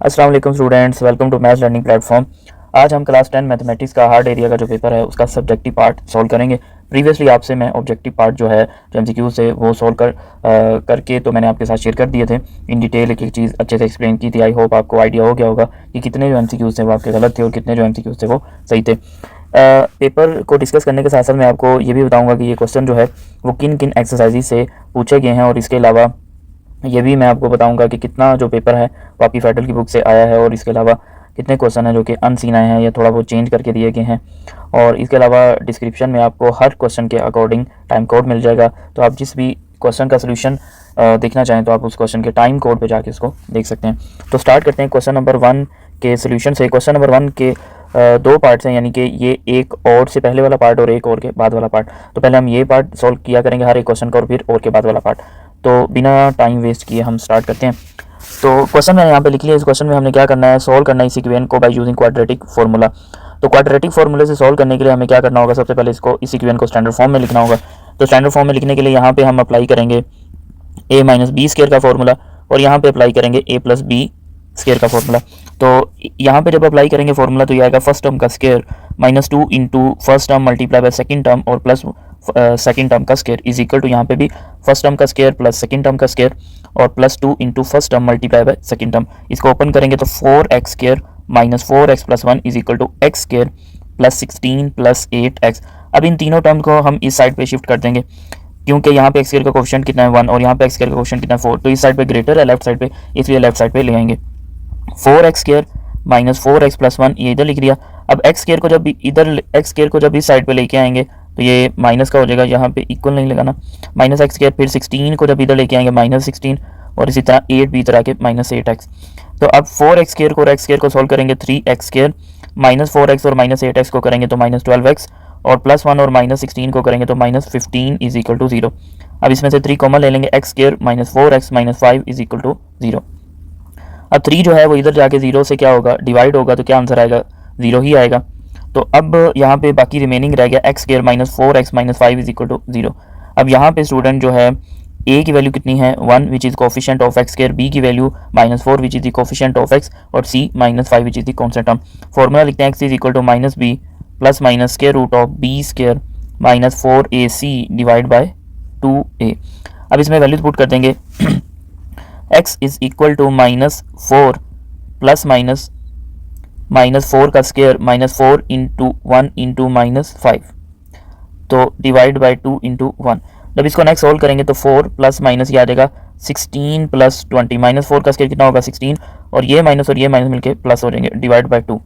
अस्सलाम वालेकुम students, welcome to maths learning platform. आज हम क्लास 10 मैथमेटिक्स का हार्ड एरिया का जो पेपर है उसका सब्जेक्टिव पार्ट सॉल्व करेंगे। प्रीवियसली आपसे मैं ऑब्जेक्टिव पार्ट जो है जो एमसीक्यू से वो सॉल्व करके तो मैंने आपके साथ शेयर कर दिए थे। इन डिटेल एक एक चीज़ अच्छे से एक्सप्लेन की थी। आई होप आपको आइडिया हो गया होगा कि कितने जो एमसीक्यूज़ थे वो आपके गलत थे और कितने जो एमसीक्यूज़ थे वो सही थे। पेपर को डिस्कस करने के साथ साथ मैं आपको ये भी बताऊँगा कि ये क्वेश्चन जो है वो किन किन एक्सरसाइज से पूछे गए हैं, और इसके अलावा ये भी मैं आपको बताऊंगा कि कितना जो पेपर है वो आपकी फेडरल की बुक से आया है, और इसके अलावा कितने क्वेश्चन हैं जो कि अनसीन आए हैं या थोड़ा बहुत चेंज करके दिए गए हैं। और इसके अलावा डिस्क्रिप्शन में आपको हर क्वेश्चन के अकॉर्डिंग टाइम कोड मिल जाएगा, तो आप जिस भी क्वेश्चन का सोल्यूशन देखना चाहें तो आप उस क्वेश्चन के टाइम कोड पे जाके उसको देख सकते हैं। तो स्टार्ट करते हैं क्वेश्चन नंबर 1 के सोल्यूशन से। क्वेश्चन नंबर 1 के दो पार्ट्स हैं, यानी कि ये एक और से पहले वाला पार्ट और एक और के बाद वाला पार्ट। तो पहले हम ये पार्ट सॉल्व किया करेंगे हर एक क्वेश्चन का, और फिर और के बाद वाला पार्ट। तो बिना टाइम वेस्ट किए हम स्टार्ट करते हैं। तो क्वेश्चन मैंने यहाँ पे लिख लिया। इस क्वेश्चन में हमने क्या करना है, सॉल्व करना है इस इक्वेशन को बाय यूजिंग क्वाड्रेटिक फार्मूला। तो क्वाड्रेटिक फार्मूले से सॉल्व करने के लिए हमें क्या करना होगा, सबसे पहले इसको इस इक्वेशन को स्टैंडर्ड फॉर्म में लिखना होगा। तो स्टैंडर्ड फॉर्म में लिखने के लिए यहाँ पे हम अप्लाई करेंगे a माइनस बी स्केयर का फॉर्मूला, और यहाँ पे अप्लाई करेंगे a प्लस बी स्केयर का फॉर्मूला। तो यहाँ पे जब अप्लाई करेंगे फॉर्मूला तो ये आएगा फर्स्ट टर्म का square minus 2 into first term multiply by second term और प्लस सेकंड टर्म का स्केयर इज इक्वल टू यहाँ पे भी फर्स्ट टर्म का स्केयर प्लस सेकंड टर्म का स्केयर और plus 2 into first term multiply by second term. इसको open करेंगे तो 4x square minus 4x plus 1 is equal to x square plus 16 plus 8x। अब इन तीनों टर्म को हम इस साइड पे शिफ्ट कर देंगे, क्योंकि यहाँ पे एक्स स्क्वायर का कोएफिशिएंट कितना है 1 और यहाँ पे एक्स स्क्वायर का कोएफिशिएंट कितना है 4, तो इस साइड पे ग्रेटर है लेफ्ट साइड पे, इसलिए लेफ्ट साइड पे ले आएंगे। 4x square minus 4x plus 1 ये इधर लिख दिया। अब एक्स स्क्वायर को जब इधर एक्स स्क्वायर को जब इस साइड पे लेके आएंगे तो ये माइनस का हो जाएगा, यहाँ पे इक्वल नहीं लगाना, माइनस एक्स स्क्वायर। फिर 16 को जब इधर लेके आएंगे माइनस 16, और इसी तरह 8 भी इधर आके माइनस 8x। तो अब 4x स्क्वायर को और एक्स स्क्वायर को सॉल्व करेंगे 3x स्क्वायर माइनस 4x और माइनस 8x को करेंगे तो माइनस 12x, और प्लस 1 और माइनस 16 को करेंगे तो माइनस 15 इज इक्वल टू 0। अब इसमें से 3 कॉमन ले लेंगे, x square minus 4x minus 5 is equal to 0। अब 3 जो है वो इधर जाके 0 से क्या होगा, डिवाइड होगा, तो क्या आंसर आएगा 0 ही आएगा। तो अब यहाँ पे बाकी रिमेनिंग रह गया x square minus 4x minus 5 is equal to 0। अब यहाँ पे स्टूडेंट जो है a की वैल्यू कितनी है 1 which is coefficient of x square, b की value minus 4 which is the coefficient of x, और c minus 5 which is the constant term. Formula लिखते हैं x is equal to minus b plus minus square root of b square minus 4ac divide by 2a। अब इसमें values put कर देंगे x is equal to minus 4 plus minus minus 4 का square minus 4 into 1 into minus 5, तो divide by 2 into 1। जब इसको next solve करेंगे तो 4 प्लस माइनस ये आ जाएगा 16 प्लस 20, माइनस 4 का स्क्वायर कितना होगा 16, और ये माइनस मिलके प्लस हो जाएंगे डिवाइड बाई 2।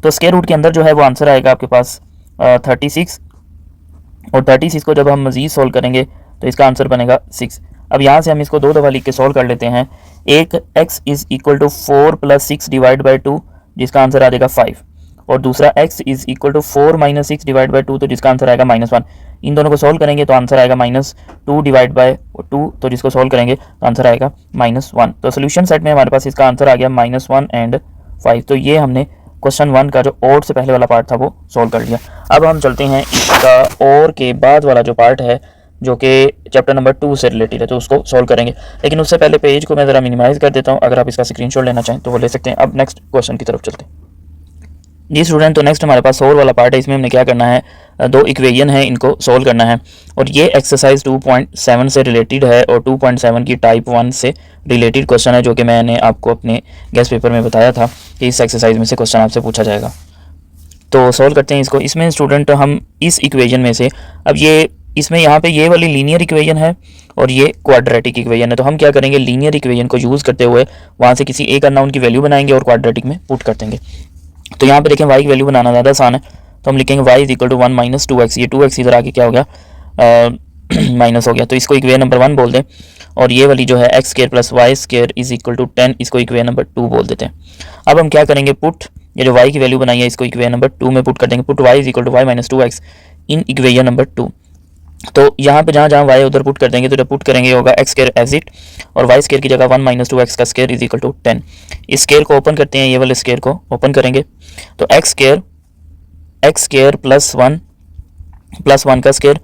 तो स्क्वायर रूट के अंदर जो है वो आंसर आएगा आपके पास 36, और 36 को जब हम मजीद सोल्व करेंगे तो इसका आंसर बनेगा 6। अब यहाँ से हम इसको दो दफ़ा लिख के सोल्व कर लेते हैं। एक x is equal to 4 plus 6 divide by 2 जिसका आंसर आ जाएगा 5, और दूसरा x is equal to 4 minus 6 divide by 2 तो जिसका आंसर आएगा माइनस 1। इन दोनों को सोल्व करेंगे तो आंसर आएगा माइनस 2 डिवाइड बाई 2, तो जिसको सोल्व करेंगे तो आंसर आएगा माइनस 1। तो सोल्यूशन सेट में हमारे पास इसका आंसर आ गया माइनस 1 एंड 5। तो ये हमने क्वेश्चन 1 का जो और से पहले वाला पार्ट था वो सोल्व कर लिया। अब हम चलते हैं इसका और के बाद वाला जो पार्ट है जो कि चैप्टर नंबर 2 से रिलेटेड है, तो उसको सोल्व करेंगे। लेकिन उससे पहले पेज को मैं ज़रा मिनिमाइज़ कर देता हूँ, अगर आप इसका स्क्रीनशॉट लेना चाहें तो वो ले सकते हैं। अब नेक्स्ट क्वेश्चन की तरफ चलते हैं जी स्टूडेंट। तो नेक्स्ट हमारे पास सोल्व वाला पार्ट है। इसमें हमने क्या करना है, दो इक्वेशन है, इनको सोल्व करना है, और ये एक्सरसाइज 2.7 से रिलेटेड है और 2.7 की टाइप 1 से रिलेटेड क्वेश्चन है, जो कि मैंने आपको अपने गेस्ट पेपर में बताया था कि इस एक्सरसाइज में से क्वेश्चन आपसे पूछा जाएगा। तो सोल्व करते हैं इसको। इसमें स्टूडेंट हम इस इक्वेशन में से, अब ये इसमें यहाँ पे ये वाली लीनियर इक्वेशन है और ये क्वाड्रेटिक इक्वेशन है, तो हम क्या करेंगे, लीनियर इक्वेशन को यूज़ करते हुए वहाँ से किसी एक अननोन की वैल्यू बनाएंगे और क्वाड्रेटिक में पुट कर देंगे। तो यहाँ पे देखें y की वैल्यू बनाना ज़्यादा आसान है, तो हम लिखेंगे y is equal to 1 minus 2x। ये 2x इधर आके क्या हो गया, माइनस हो गया, तो इसको इक्वेशन नंबर 1 बोल दें। और ये वाली जो है x square plus y square is equal to 10, इसको इक्वेशन नंबर 2 बोल देते हैं। अब हम क्या करेंगे, पुट ये जो y की वैल्यू बनाई है इसको इक्वेशन नंबर 2 में पुट कर देंगे। Put y is equal to y minus 2x in equation number 2। तो यहाँ पे जहाँ जहाँ y उधर पुट कर देंगे, तो जब पुट करेंगे होगा एक्स स्क्वायर एज इट, और y स्क्वायर की जगह 1 माइनस 2x का स्क्वायर इज इक्वल टू 10। इस स्क्वायर को ओपन करते हैं, ये वाले स्क्वायर को ओपन करेंगे तो एक्स स्क्वायर प्लस 1 का स्क्वायर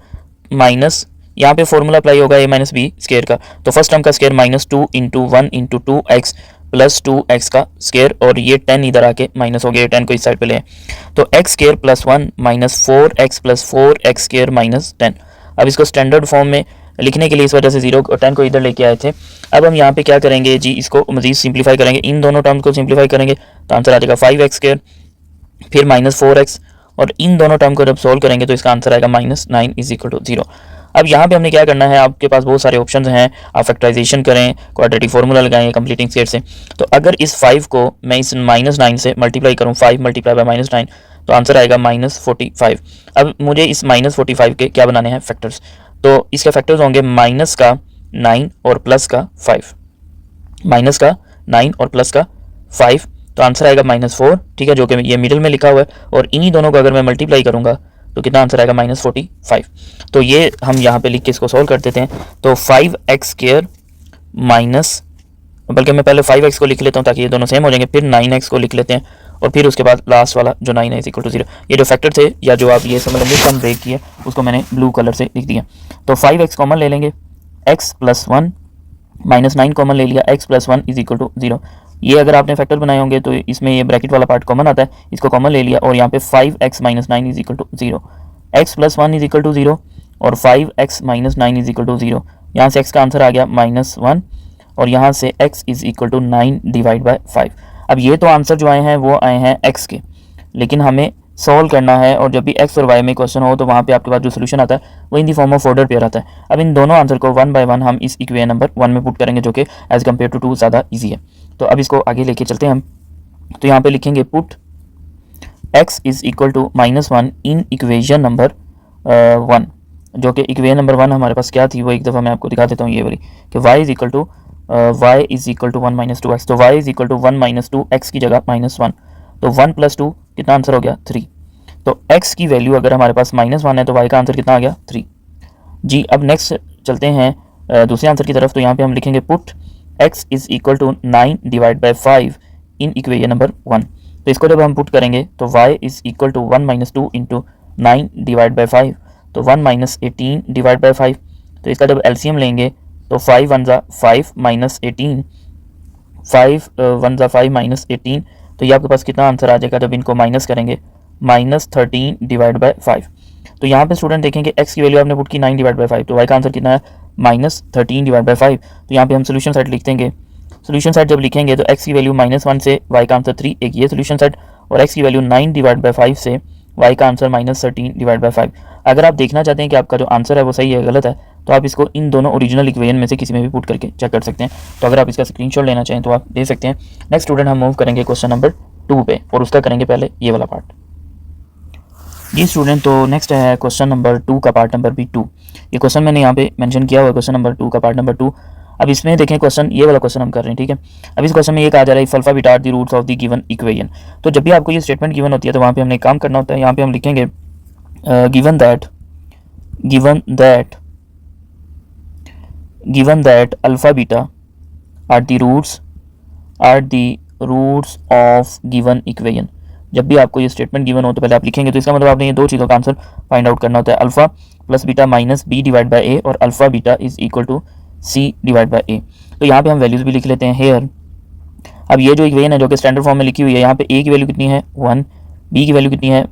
माइनस, यहाँ पे फॉर्मूला अप्लाई होगा a माइनस बी स्क्वायर का, तो फर्स्ट टर्म का square minus 2 into 1 into 2x plus 2x का स्केयर, और ये 10 इधर आके माइनस हो गया, 10 को इस साइड पे ले, तो x square plus 1 minus 4x plus 4x square minus 10। अब इसको स्टैंडर्ड फॉर्म में लिखने के लिए इस वजह से 0 और 10 को इधर लेके आए थे। अब हम यहाँ पे क्या करेंगे जी, इसको मजीद सिंप्लीफाई करेंगे, इन दोनों टर्म्स को सिंप्लीफाई करेंगे तो आंसर आ जाएगा 5x स्केयर फिर माइनस 4x, और इन दोनों टर्म को जब सोल्व करेंगे तो इसका आंसर आएगा माइनस 9 इज इक्वल टू 0। अब यहाँ पे हमने क्या करना है, आपके पास बहुत सारे ऑप्शंस हैं, आप फैक्टराइजेशन करें, क्वाड्रेटिक फार्मूला लगाएं कंप्लीटिंग स्केयर से। तो अगर इस 5 को मैं इस माइनस 9 से मल्टीप्लाई करूँ, 5 मल्टीप्लाई बाय माइनस 9, तो आंसर आएगा माइनस 45। अब मुझे इस माइनस 45 के क्या बनाने हैं, फैक्टर्स। तो इसके फैक्टर्स होंगे माइनस का 9 और प्लस का 5, माइनस का 9 और प्लस का 5, तो आंसर आएगा माइनस 4, ठीक है, जो कि ये मिडिल में लिखा हुआ है, और इन्हीं दोनों को अगर मैं मल्टीप्लाई करूंगा तो कितना आंसर आएगा माइनस 45। तो ये हम यहाँ पे लिख के इसको सॉल्व कर देते हैं। तो 5x स्क्वायर माइनस, बल्कि मैं पहले 5x को लिख लेता हूँ ताकि ये दोनों सेम हो जाएंगे, फिर 9x को लिख लेते हैं, और फिर उसके बाद लास्ट वाला जो 9 है इज इक्वल टू 0। ये जो फैक्टर थे या जो आप ये समझ लेंगे सम ब्रेक किया, उसको मैंने ब्लू कलर से लिख दिया। तो 5x कॉमन ले लेंगे, x प्लस 1 माइनस 9 कॉमन ले लिया, x plus 1 is equal to 0। ये अगर आपने फैक्टर बनाए होंगे तो इसमें ये ब्रैकेट वाला पार्ट कॉमन आता है, इसको कॉमन ले लिया, और यहाँ पे 5x minus 9 is equal to 0, x plus 1 is equal to 0 और 5x minus 9 is equal to 0। यहाँ से x का आंसर आ गया माइनस 1, और यहाँ से x is equal to 9 divide by 5। अब ये तो आंसर जो आए हैं वो आए हैं x के, लेकिन हमें सॉल्व करना है, और जब भी x और y में क्वेश्चन हो तो वहाँ पे आपके पास जो सोल्यूशन आता है वो in the form of order pair आता है। अब इन दोनों आंसर को 1 बाय 1 हम इस इक्वेशन नंबर 1 में पुट करेंगे, जो कि एज कम्पेयर टू 2 ज़्यादा ईजी है। तो अब इसको आगे लेके चलते हैं हम। तो यहाँ पे लिखेंगे put x is equal to -1 in equation number 1, जो कि इक्वेशन नंबर 1 हमारे पास क्या थी वो एक दफ़ा मैं आपको दिखा देता हूँ, ये वाली, कि y is equal to 1 minus 2x। तो y is equal to 1 minus 2x की जगह -1, तो 1 प्लस 2 कितना आंसर हो गया 3। तो x की वैल्यू अगर हमारे पास -1 है तो y का आंसर कितना आ गया 3 जी। अब नेक्स्ट चलते हैं दूसरे आंसर की तरफ। तो यहाँ पे हम लिखेंगे put x is equal to 9 divide by 5 in equation number 1। तो इसको जब हम पुट करेंगे तो y is equal to 1 minus 2 into 9 divide by 5, तो 1 माइनस 18 डिवाइड बाई 5। तो इसका जब एलसीएम लेंगे तो 5 1 ज़ा 5 माइनस 18, 5 1 ज़ा 5 माइनस 18, तो ये आपके पास कितना आंसर आ जाएगा जब इनको माइनस करेंगे, माइनस 13 डिवाइड बाई 5। तो यहाँ पे स्टूडेंट देखेंगे x की वैल्यू आपने पुट की 9 डिवाइड बाई 5, तो y का आंसर कितना है माइनस 13 डिवाइड बाई 5। तो यहाँ पे हम सोल्यूशन सेट लिख देंगे। सोल्यूशन सेट जब लिखेंगे तो x की वैल्यू -1 से y का आंसर 3, एक ये सोल्यूशन सेट, और x की वैल्यू 9 डिवाइड बाई 5 से y का आंसर -13 डिवाइड बाई 5। अगर आप देखना चाहते हैं कि आपका जो आंसर है वो सही है गलत है, तो आप इसको इन दोनों ओरिजिनल इक्वेशन में से किसी में भी पुट करके चेक कर सकते हैं। तो अगर आप इसका स्क्रीनशॉट लेना चाहें तो आप दे सकते हैं। नेक्स्ट स्टूडेंट हम मूव करेंगे क्वेश्चन नंबर 2 पे, और उसका करेंगे पहले ये वाला पार्ट जी स्टूडेंट। तो नेक्स्ट है क्वेश्चन नंबर 2 का पार्ट नंबर B2। ये क्वेश्चन मैंने यहाँ पे मेंशन किया हुआ है, क्वेश्चन नंबर 2 का पार्ट नंबर 2। अब इसमें देखें क्वेश्चन, ये वाला क्वेश्चन हम कर रहे हैं, ठीक है। अब इस क्वेश्चन में ये कहा जा रहा है if alpha beta are the roots of the given equation. तो जब भी आपको ये स्टेटमेंट गिवन होती है तो वहाँ पे हमने काम करना होता है। यहाँ पे हम लिखेंगे given that alpha beta are the roots of given equation. जब भी आपको ये स्टेटमेंट गिवन हो तो पहले आप लिखेंगे, तो इसका मतलब आपने ये दो चीज़ों का आंसर फाइंड आउट करना होता है, alpha plus beta minus B divide by A, और alpha beta is equal to C divide by A. तो यहाँ पे हम वैल्यूज़ भी लिख लेते हैं हेयर। अब ये जो इक्वेशन है जो कि स्टैंडर्ड फॉर्म में लिखी हुई है, यहाँ पे ए की वैल्यू कितनी है 1, बी की वैल्यू कितनी है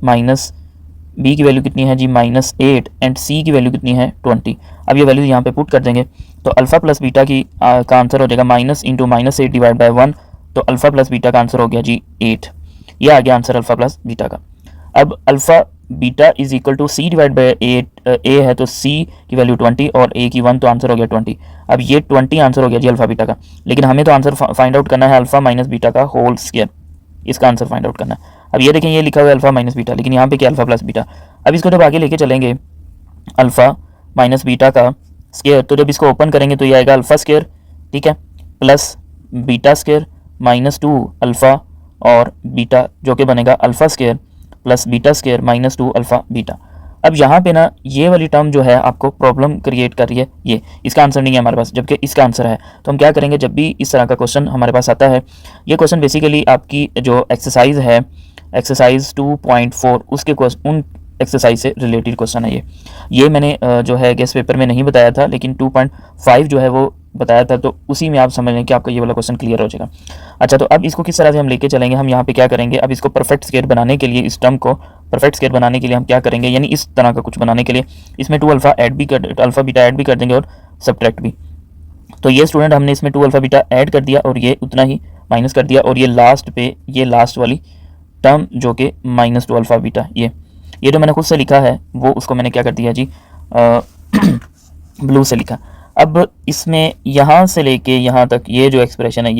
बी की वैल्यू कितनी है जी -8, एंड सी की वैल्यू कितनी है 20। अब ये वैल्यूज यहाँ पे पुट कर देंगे तो अल्फा प्लस बीटा की का आंसर हो जाएगा माइनस इंटू -8 डिवाइड बाय 1, तो अल्फा प्लस बीटा का आंसर हो गया जी 8। ये आ गया आंसर अल्फा प्लस बीटा का। अब alpha beta is equal to C divide by 8, a है तो सी की वैल्यू 20 और ए की 1, तो आंसर हो गया 20। अब ये 20 आंसर हो गया जी अल्फा बीटा का, लेकिन हमें तो आंसर फाइंड आउट करना है अल्फा माइनस बीटा का होल स्क्वायर, इसका आंसर फाइंड आउट करना है। अब ये देखें ये लिखा हुआ है अल्फा माइनस बीटा, लेकिन यहाँ पे क्या अल्फा प्लस बीटा। अब इसको जब आगे लेके चलेंगे अल्फा माइनस बीटा का स्क्वायर, तो जब इसको ओपन करेंगे तो ये आएगा अल्फा स्क्वायर, ठीक है, प्लस बीटा स्क्वायर -2 अल्फा और बीटा, जो कि बनेगा alpha square plus beta square -2 alpha beta. अब यहाँ पे ना ये वाली टर्म जो है आपको प्रॉब्लम क्रिएट कर रही है, ये इसका आंसर नहीं है हमारे पास, जबकि इसका आंसर है। तो हम क्या करेंगे, जब भी इस तरह का क्वेश्चन हमारे पास आता है, ये क्वेश्चन बेसिकली आपकी जो एक्सरसाइज है, एक्सरसाइज 2.4 उसके उन एक्सरसाइज से रिलेटेड क्वेश्चन है ये मैंने जो है गेस्ट पेपर में नहीं बताया था, लेकिन 2.5 जो है वो बताया था, तो उसी में आप समझ लें कि आपका ये वाला क्वेश्चन क्लियर हो जाएगा। अच्छा, तो अब इसको किस तरह से हम लेके चलेंगे, हम यहाँ पे क्या करेंगे, अब इसको परफेक्ट स्क्वायर बनाने के लिए, इस टर्म को परफेक्ट स्क्वायर बनाने के लिए हम क्या करेंगे, यानी इस तरह का कुछ बनाने के लिए इसमें 2 अल्फा बीटा ऐड भी कर देंगे और सब्ट्रैक्ट भी। तो ये स्टूडेंट हमने इसमें 2 अल्फा बीटा ऐड कर दिया और ये उतना ही माइनस कर दिया, और ये लास्ट पे ये लास्ट वाली टर्म जो कि -2 अल्फा बीटा, ये जो मैंने खुद से लिखा है वो उसको मैंने क्या कर दिया जी ब्लू से लिखा। अब इसमें यहाँ से लेके यहाँ तक ये जो एक्सप्रेशन है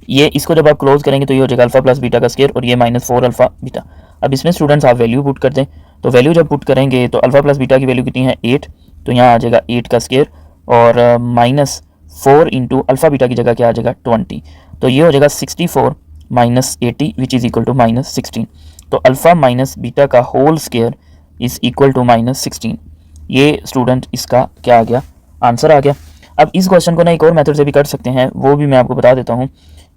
ये इसको जब आप क्लोज करेंगे तो ये हो जाएगा अल्फा प्लस बीटा का स्क्वायर और ये -4 अल्फा बीटा। अब इसमें स्टूडेंट्स आप वैल्यू पुट कर दें, तो वैल्यू जब पुट करेंगे तो अल्फा प्लस बीटा की वैल्यू कितनी है 8, तो यहाँ आ जाएगा 8 का स्क्वायर और -4 इंटू अल्फा बीटा की जगह क्या आ जाएगा 20, तो ये हो जाएगा 64 - 80 विच इज़ इक्वल टू -16। तो अल्फा माइनस बीटा का whole square is equal to -16। ये स्टूडेंट इसका क्या आ गया, आंसर आ गया। अब इस क्वेश्चन को ना एक और मेथड से भी कर सकते हैं, वो भी मैं आपको बता देता हूँ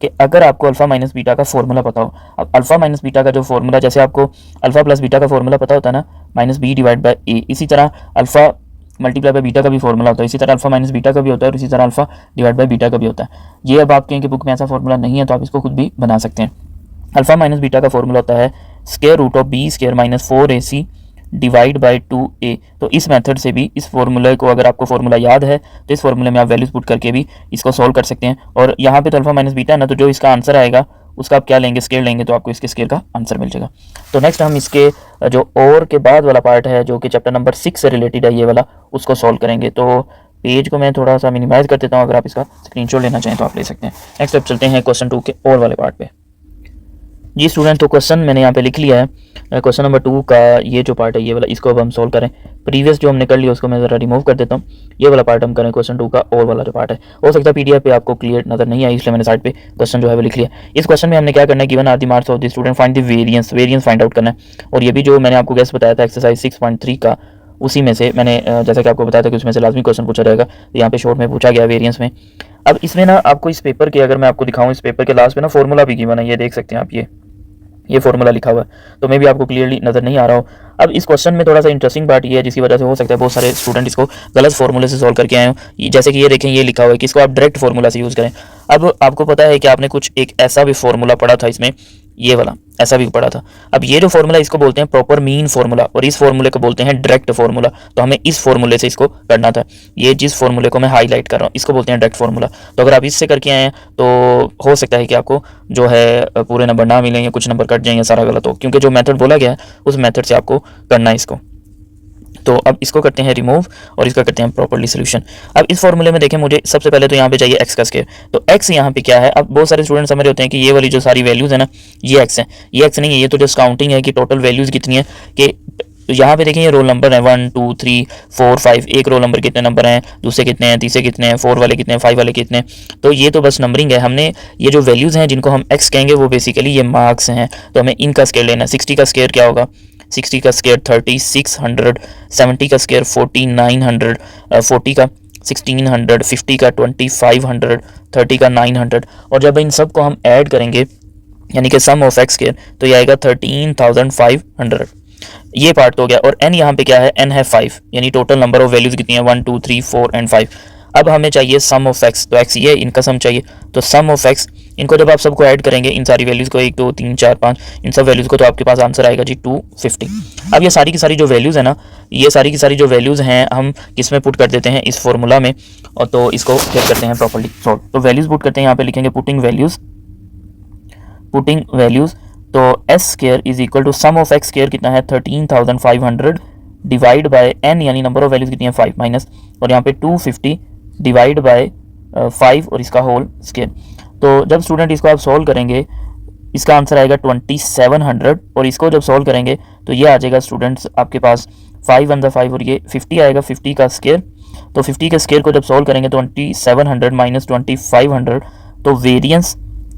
कि अगर आपको अल्फा माइनस बीटा का फॉर्मूला पता हो। अब अल्फा माइनस बीटा का जो फॉर्मूला, जैसे आपको अल्फा प्लस बीटा का फॉर्मूला पता होता है ना, -b/a, इसी तरह अल्फा मल्टीप्लाई बाय बीटा का भी फॉर्मूला होता है, इसी तरह अल्फा माइनस बीटा का भी होता है और इसी तरह अल्फा डिवाइड बाय बीटा का भी होता है। ये अब आपके बुक में ऐसा फॉर्मूला नहीं है तो आप इसको खुद भी बना सकते हैं। अल्फा माइनस बीटा का फॉर्मूला होता है square root of b square -4ac divide by 2a। तो इस मेथड से भी इस फॉर्मूले को, अगर आपको फॉर्मूला याद है तो इस फॉर्मूले में आप वैल्यूज पुट करके भी इसको सॉल्व कर सकते हैं। और यहाँ पे तो अल्फा माइनस बीटा है ना, तो जो इसका आंसर आएगा उसका आप क्या लेंगे, स्केयर लेंगे, तो आपको इसके स्केयर का आंसर मिल जाएगा। तो नेक्स्ट हम इसके जो और के बाद वाला पार्ट है जो कि चैप्टर नंबर 6 से रिलेटेड है, ये वाला उसको सॉल्व करेंगे। तो पेज को मैं थोड़ा सा मिनिमाइज कर देता हूँ, अगर आप इसका स्क्रीनशॉट लेना चाहें तो आप ले सकते हैं। नेक्स्ट अब चलते हैं क्वेश्चन 2 के और वाले पार्ट पे। जी स्टूडेंट, तो क्वेश्चन मैंने यहाँ पे लिख लिया है, क्वेश्चन नंबर 2 का ये जो पार्ट है ये वाला, इसको अब हम सॉल्व करें। प्रीवियस जो हमने कर लिया उसको मैं ज़रा रिमूव कर देता हूँ, ये वाला पार्ट हम करें क्वेश्चन 2 का और वाला जो पार्ट है। हो सकता है पीडीएफ पे आपको क्लियर नजर नहीं आई, इसलिए मैंने साइड पे क्वेश्चन जो है वो लिख लिया। इस क्वेश्चन में हमने क्या करना है, given are the marks of the student, find the variance find out करना है। और ये भी जो मैंने आपको गैस बताया था एक्सरसाइज 6.3 का, उसी में से मैंने जैसा कि आपको बताया था कि उसमें से लाजमी क्वेश्चन पूछा जाएगा, तो यहाँ पे शॉर्ट में पूछा गया वेरिएंस में। अब इसमें ना आपको इस पेपर के, अगर मैं आपको दिखाऊँ, इस पेपर के लास्ट में ना फॉर्मूला भी गिवन है, ये देख सकते हैं आप, ये फॉर्मूला लिखा हुआ है, तो मे भी आपको क्लियरली नजर नहीं आ रहा हो। अब इस क्वेश्चन में थोड़ा सा इंटरेस्टिंग पार्ट ये है, जिसकी वजह से हो सकता है बहुत सारे स्टूडेंट इसको गलत फॉर्मूले से सॉल्व करके आए हो। जैसे कि ये देखें, ये लिखा हुआ है कि इसको आप डायरेक्ट फॉर्मूला से यूज़ करें। अब आपको पता है कि आपने कुछ एक ऐसा भी फॉर्मूला पढ़ा था इसमें, ये वाला ऐसा भी पढ़ा था। अब ये जो फॉर्मूला, इसको बोलते हैं प्रॉपर मीन फॉर्मूला, और इस फॉर्मूले को बोलते हैं डायरेक्ट फॉर्मूला। तो हमें इस फॉर्मूले से इसको करना था। ये जिस फॉर्मूले को मैं हाईलाइट कर रहा हूँ इसको बोलते हैं डायरेक्ट फॉर्मूला। तो अगर आप इससे करके आए हैं तो हो सकता है कि आपको जो है पूरे नंबर ना मिलें या कुछ नंबर कट जाएं या सारा गलत हो, क्योंकि जो मेथड बोला गया है उस मेथड से आपको करना है इसको। तो अब इसको करते हैं रिमूव और इसका करते हैं प्रॉपर्ली सोल्यूशन। अब इस फॉर्मूले में देखें, मुझे सबसे पहले तो यहाँ पे चाहिए x का स्क्वायर। तो x यहाँ पे क्या है, अब बहुत सारे स्टूडेंट समझ रहे होते हैं कि ये वाली जो सारी वैल्यूज़ है ना, ये x है। ये x नहीं है, ये तो जस्ट काउंटिंग है कि टोटल वैल्यूज़ कितनी है। कि यहाँ पे देखें, ये रोल नंबर है 1 2 3 4 5, एक रोल नंबर कितने नंबर हैं, दूसरे कितने हैं, तीसरे कितने हैं, 4 वाले कितने हैं, 5 वाले कितने हैं। तो ये तो बस नंबरिंग है। हमने ये जो वैल्यूज़ हैं जिनको हम x कहेंगे वो बेसिकली ये मार्क्स हैं, तो हमें इनका स्क्वायर लेना है। 60 का स्क्वायर क्या होगा, 60 का स्क्वायर 3600, 70 का स्क्वायर 4900, 40 का 1600, 50 का 2500, 30 का 900। और जब इन सब को हम ऐड करेंगे यानी कि सम ऑफ एक्स स्क्वायर, तो ये आएगा 13500। ये पार्ट तो हो गया। और n यहाँ पे क्या है, n है 5, यानी टोटल नंबर ऑफ वैल्यूज कितनी है 1 2 3 4 एंड 5। अब हमें चाहिए सम ऑफ x, तो x ये इनका सम चाहिए। तो सम ऑफ x, इनको जब आप सबको ऐड करेंगे, इन सारी वैल्यूज़ को 1 2 3 4 5, इन सब वैल्यूज़ को, तो आपके पास आंसर आएगा जी 250। अब ये सारी की सारी जो वैल्यूज़ है ना, ये सारी की सारी जो वैल्यूज़ हैं हम किस में पुट कर देते हैं, इस फॉर्मूला में। और तो इसको फिर करते हैं प्रॉपर्ली सॉल्व। तो वैल्यूज़ पुट करते हैं, यहाँ पे लिखेंगे पुटिंग वैल्यूज़। तो s square is equal to sum of x square कितना है 13500 डिवाइड बाय n, यानी नंबर ऑफ वैल्यूज़ कितनी है 5 माइनस, और यहाँ पे 250 डिवाइड बाय 5 और इसका होल स्क्वायर। तो जब स्टूडेंट इसको आप सॉल्व करेंगे, इसका आंसर आएगा 2700, और इसको जब सॉल्व करेंगे तो ये आ जाएगा स्टूडेंट्स आपके पास 5 1 5 और ये 50 आएगा, 50 का स्क्वायर। तो 50 के स्क्वायर को जब सॉल्व करेंगे 2700 माइनस 2500, तो वेरिएंस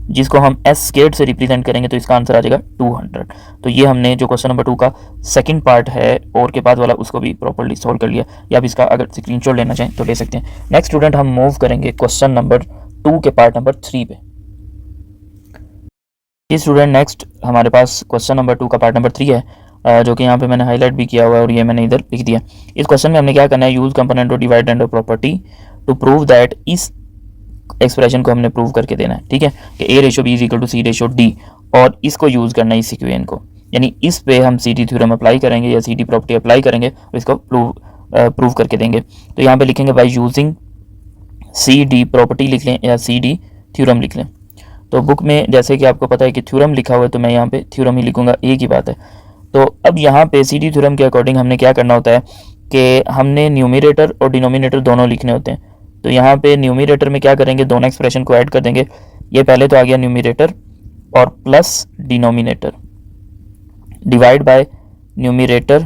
जिसको हम s स्क्वायर्ड से रिप्रेजेंट करेंगे तो इसका आंसर आ जाएगा 200। तो ये हमने जो क्वेश्चन नंबर 2 का सेकंड पार्ट है और के बाद वाला, उसको भी प्रॉपर्ली सॉल्व कर लिया। या आप इसका अगर स्क्रीनशॉट लेना चाहें तो ले सकते हैं। नेक्स्ट स्टूडेंट हम मूव करेंगे क्वेश्चन नंबर 2 के पार्ट नंबर 3 पे। ये स्टूडेंट नेक्स्ट हमारे पास क्वेश्चन नंबर 2 का पार्ट नंबर 3 है, जो कि यहाँ पे मैंने हाईलाइट भी किया हुआ है और ये मैंने इधर लिख दिया। इस क्वेश्चन में हमने क्या करना है, use component of divide and property to prove that, इस एक्सप्रेशन को हमने प्रूव करके देना है, ठीक है, कि A ratio B is equal to C ratio D, और इसको यूज करना है इस इक्वेशन को, यानी इस पे हम सी डी थ्योरम अप्लाई करेंगे या सी डी प्रॉपर्टी अप्लाई करेंगे और इसको प्रूव करके देंगे। तो यहाँ पे लिखेंगे by using C D property लिख लें या सी डी थ्योरम लिख लें। तो बुक में जैसे कि आपको पता है कि थ्योरम लिखा हुआ है, तो मैं यहाँ पे थ्योरम ही लिखूंगा, एक ही बात है। तो अब यहाँ पे सी डी थ्योरम के अकॉर्डिंग हमने क्या करना होता है कि हमने न्यूमिनेटर और डिनोमिनेटर दोनों लिखने होते हैं। तो यहाँ पे न्यूमिनेटर में क्या करेंगे, दोनों एक्सप्रेशन को ऐड कर देंगे। ये पहले तो आ गया न्यूमिनेटर और plus denominator divide by numerator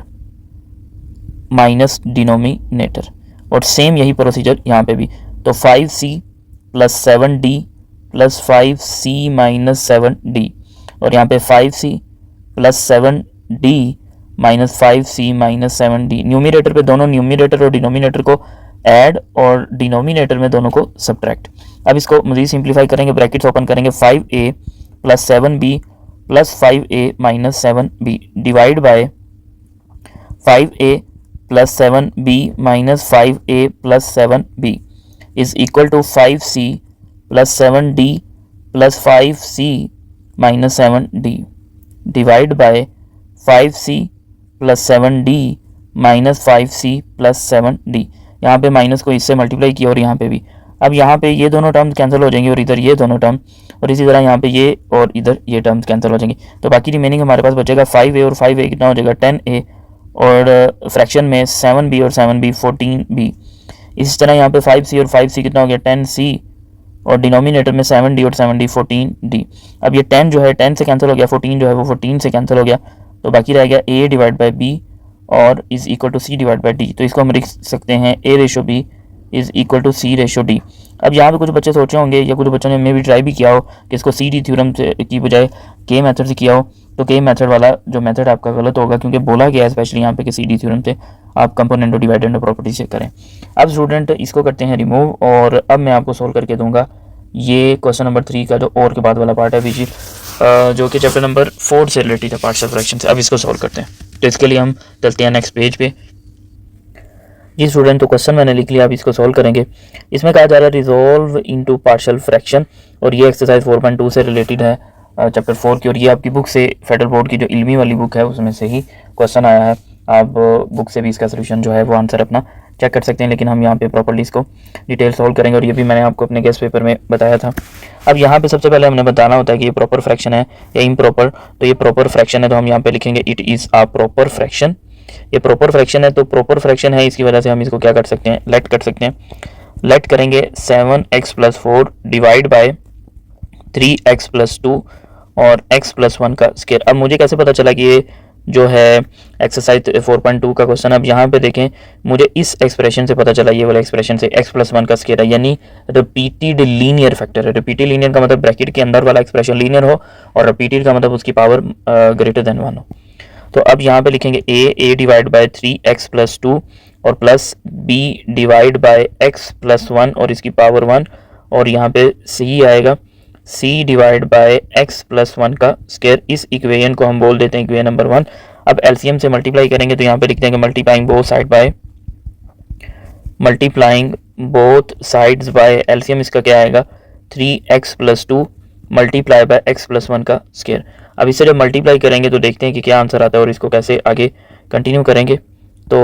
minus denominator, और सेम यही प्रोसीजर यहाँ पे भी। तो 5c plus 7d plus 5c minus 7d, और यहाँ पे 5c plus 7d minus 5c minus 7d। Numerator पे दोनों न्यूमिनेटर और डिनोमिनेटर को ऐड और डिनोमिनेटर में दोनों को सब्ट्रैक्ट। अब इसको मज़ीद सिंप्लीफाई करेंगे, ब्रैकेट्स ओपन करेंगे, 5a plus 7b plus 5a minus 7b divide by 5a plus 7b minus 5a plus 7b is equal to 5c plus 7d plus 5c minus 7d divide by 5c plus 7d minus 5c plus 7d। यहाँ पे minus को इससे multiply किया और यहाँ पे भी। अब यहाँ पे ये दोनों टर्म्स कैंसिल हो जाएंगे और इधर ये दोनों टर्म, और इसी तरह यहाँ पे ये और इधर ये टर्म्स कैंसिल हो जाएंगे। तो बाकी रिमेनिंग हमारे पास बचेगा 5a और 5a कितना हो जाएगा 10a, और फ्रैक्शन में 7b और 7b 14b। इसी तरह यहाँ पे 5c और 5c कितना हो गया 10c, और डिनोमिनेटर में 7d और 7d 14d। अब ये 10 जो है 10 से कैंसिल हो गया, 14 जो है वो 14 से कैंसिल हो गया, तो बाकी रह गया a डिवाइड बाई b और is equal to c divide by d। तो इसको हम लिख सकते हैं a ratio b is equal to c ratio d। अब यहाँ पे कुछ बच्चे सोचे होंगे या कुछ बच्चों ने मे भी ट्राई भी किया हो कि इसको सी डी थ्योरम से की बजाय के मेथड से किया हो, तो के मेथड वाला जो मेथड आपका गलत होगा, क्योंकि बोला गया है स्पेशली यहाँ पे कि सी डी थ्योरम से आप कंपोनेंट और डिवाइडेंड प्रॉपर्टी चेक करें। अब स्टूडेंट इसको करते हैं रिमूव, और अब मैं आपको सोल्व करके दूंगा ये क्वेश्चन नंबर 3 का जो और के बाद वाला पार्ट है विच जो कि चैप्टर नंबर 4 से रिलेटेड है, पार्शियल फ्रैक्शन से। अब इसको सोल्व करते हैं, तो इसके लिए हम चलते हैं नेक्स्ट पेज पे। जी स्टूडेंट, तो क्वेश्चन मैंने लिख लिया, अब इसको सोल्व करेंगे। इसमें कहा जा रहा है रिजॉल्व इनटू पार्शियल फ्रैक्शन, और ये एक्सरसाइज 4.2 से रिलेटेड है चैप्टर 4 की, और ये आपकी बुक से फेडरल बोर्ड की जो इल्मी वाली बुक है उसमें से ही क्वेश्चन आया है। आप बुक से भी इसका सोल्यूशन जो है वो आंसर अपना चेक कर सकते हैं, लेकिन हम यहाँ पे प्रॉपर्ली इसको डिटेल सोल्व करेंगे, और ये भी मैंने आपको अपने गेस्ट पेपर में बताया था। अब यहाँ पे सबसे पहले हमने बताना होता है कि ये प्रॉपर फ्रैक्शन है या इम्प्रॉपर। तो ये प्रॉपर फ्रैक्शन है, तो हम यहाँ पे लिखेंगे it is a proper fraction. ये प्रॉपर फ्रैक्शन है, तो प्रॉपर फ्रैक्शन है, इसकी वजह से हम इसको क्या कर सकते हैं, लेट कर सकते हैं। लेट करेंगे 7x plus 4 divide by 3x plus 2 और x प्लस 1 का स्क्वायर। अब मुझे कैसे पता चला कि ये जो है एक्सरसाइज 4.2 का क्वेश्चन। अब यहाँ पे देखें, मुझे इस एक्सप्रेशन से पता चला, ये वाला एक्सप्रेशन से x प्लस 1 का स्क्वायर है, यानी रिपीटेड लीनियर फैक्टर है। रिपीटेड लीनियर का मतलब ब्रैकेट के अंदर वाला एक्सप्रेशन लीनियर हो, और रिपीटेड का मतलब उसकी पावर ग्रेटर देन 1 हो। तो अब यहाँ पे लिखेंगे a divide by 3x plus 2 और plus b divide by x plus 1 और इसकी पावर 1, और यहाँ पे c आएगा c divide by x plus 1 का स्क्वायर। इस इक्वेशन को हम बोल देते हैं इक्वेशन नंबर 1। अब एलसीएम से मल्टीप्लाई करेंगे, तो यहाँ पे लिख देंगे multiplying both side by multiplying both sides by LCM इसका क्या आएगा 3x plus 2 multiply by x plus 1 का स्क्वायर। अब इसे जब मल्टीप्लाई करेंगे तो देखते हैं कि क्या आंसर आता है और इसको कैसे आगे कंटिन्यू करेंगे। तो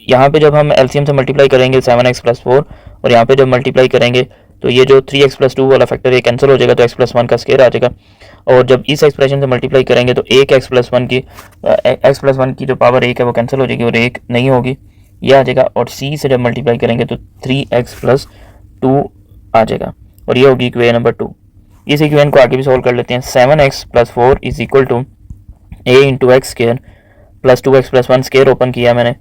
यहाँ पे जब हम एलसीएम से मल्टीप्लाई करेंगे 7x प्लस 4, और यहाँ पे जब मल्टीप्लाई करेंगे तो ये जो 3x प्लस 2 वाला फैक्टर ये कैंसिल हो जाएगा, तो x प्लस 1 का स्क्वायर आ जाएगा। और जब इस एक्सप्रेशन से मल्टीप्लाई करेंगे तो एक x प्लस 1 की जो पावर 1 है वो कैंसिल हो जाएगी और 1 नहीं होगी, ये आ जाएगा। और c से जब मल्टीप्लाई करेंगे तो 3x प्लस 2 आ जाएगा, और ये होगी इक्वेशन नंबर 2। इस इक्वेशन को आगे भी सोल्व कर लेते हैं। 7x plus 4 is equal to a into x square plus 2x plus 1 square open किया मैंने,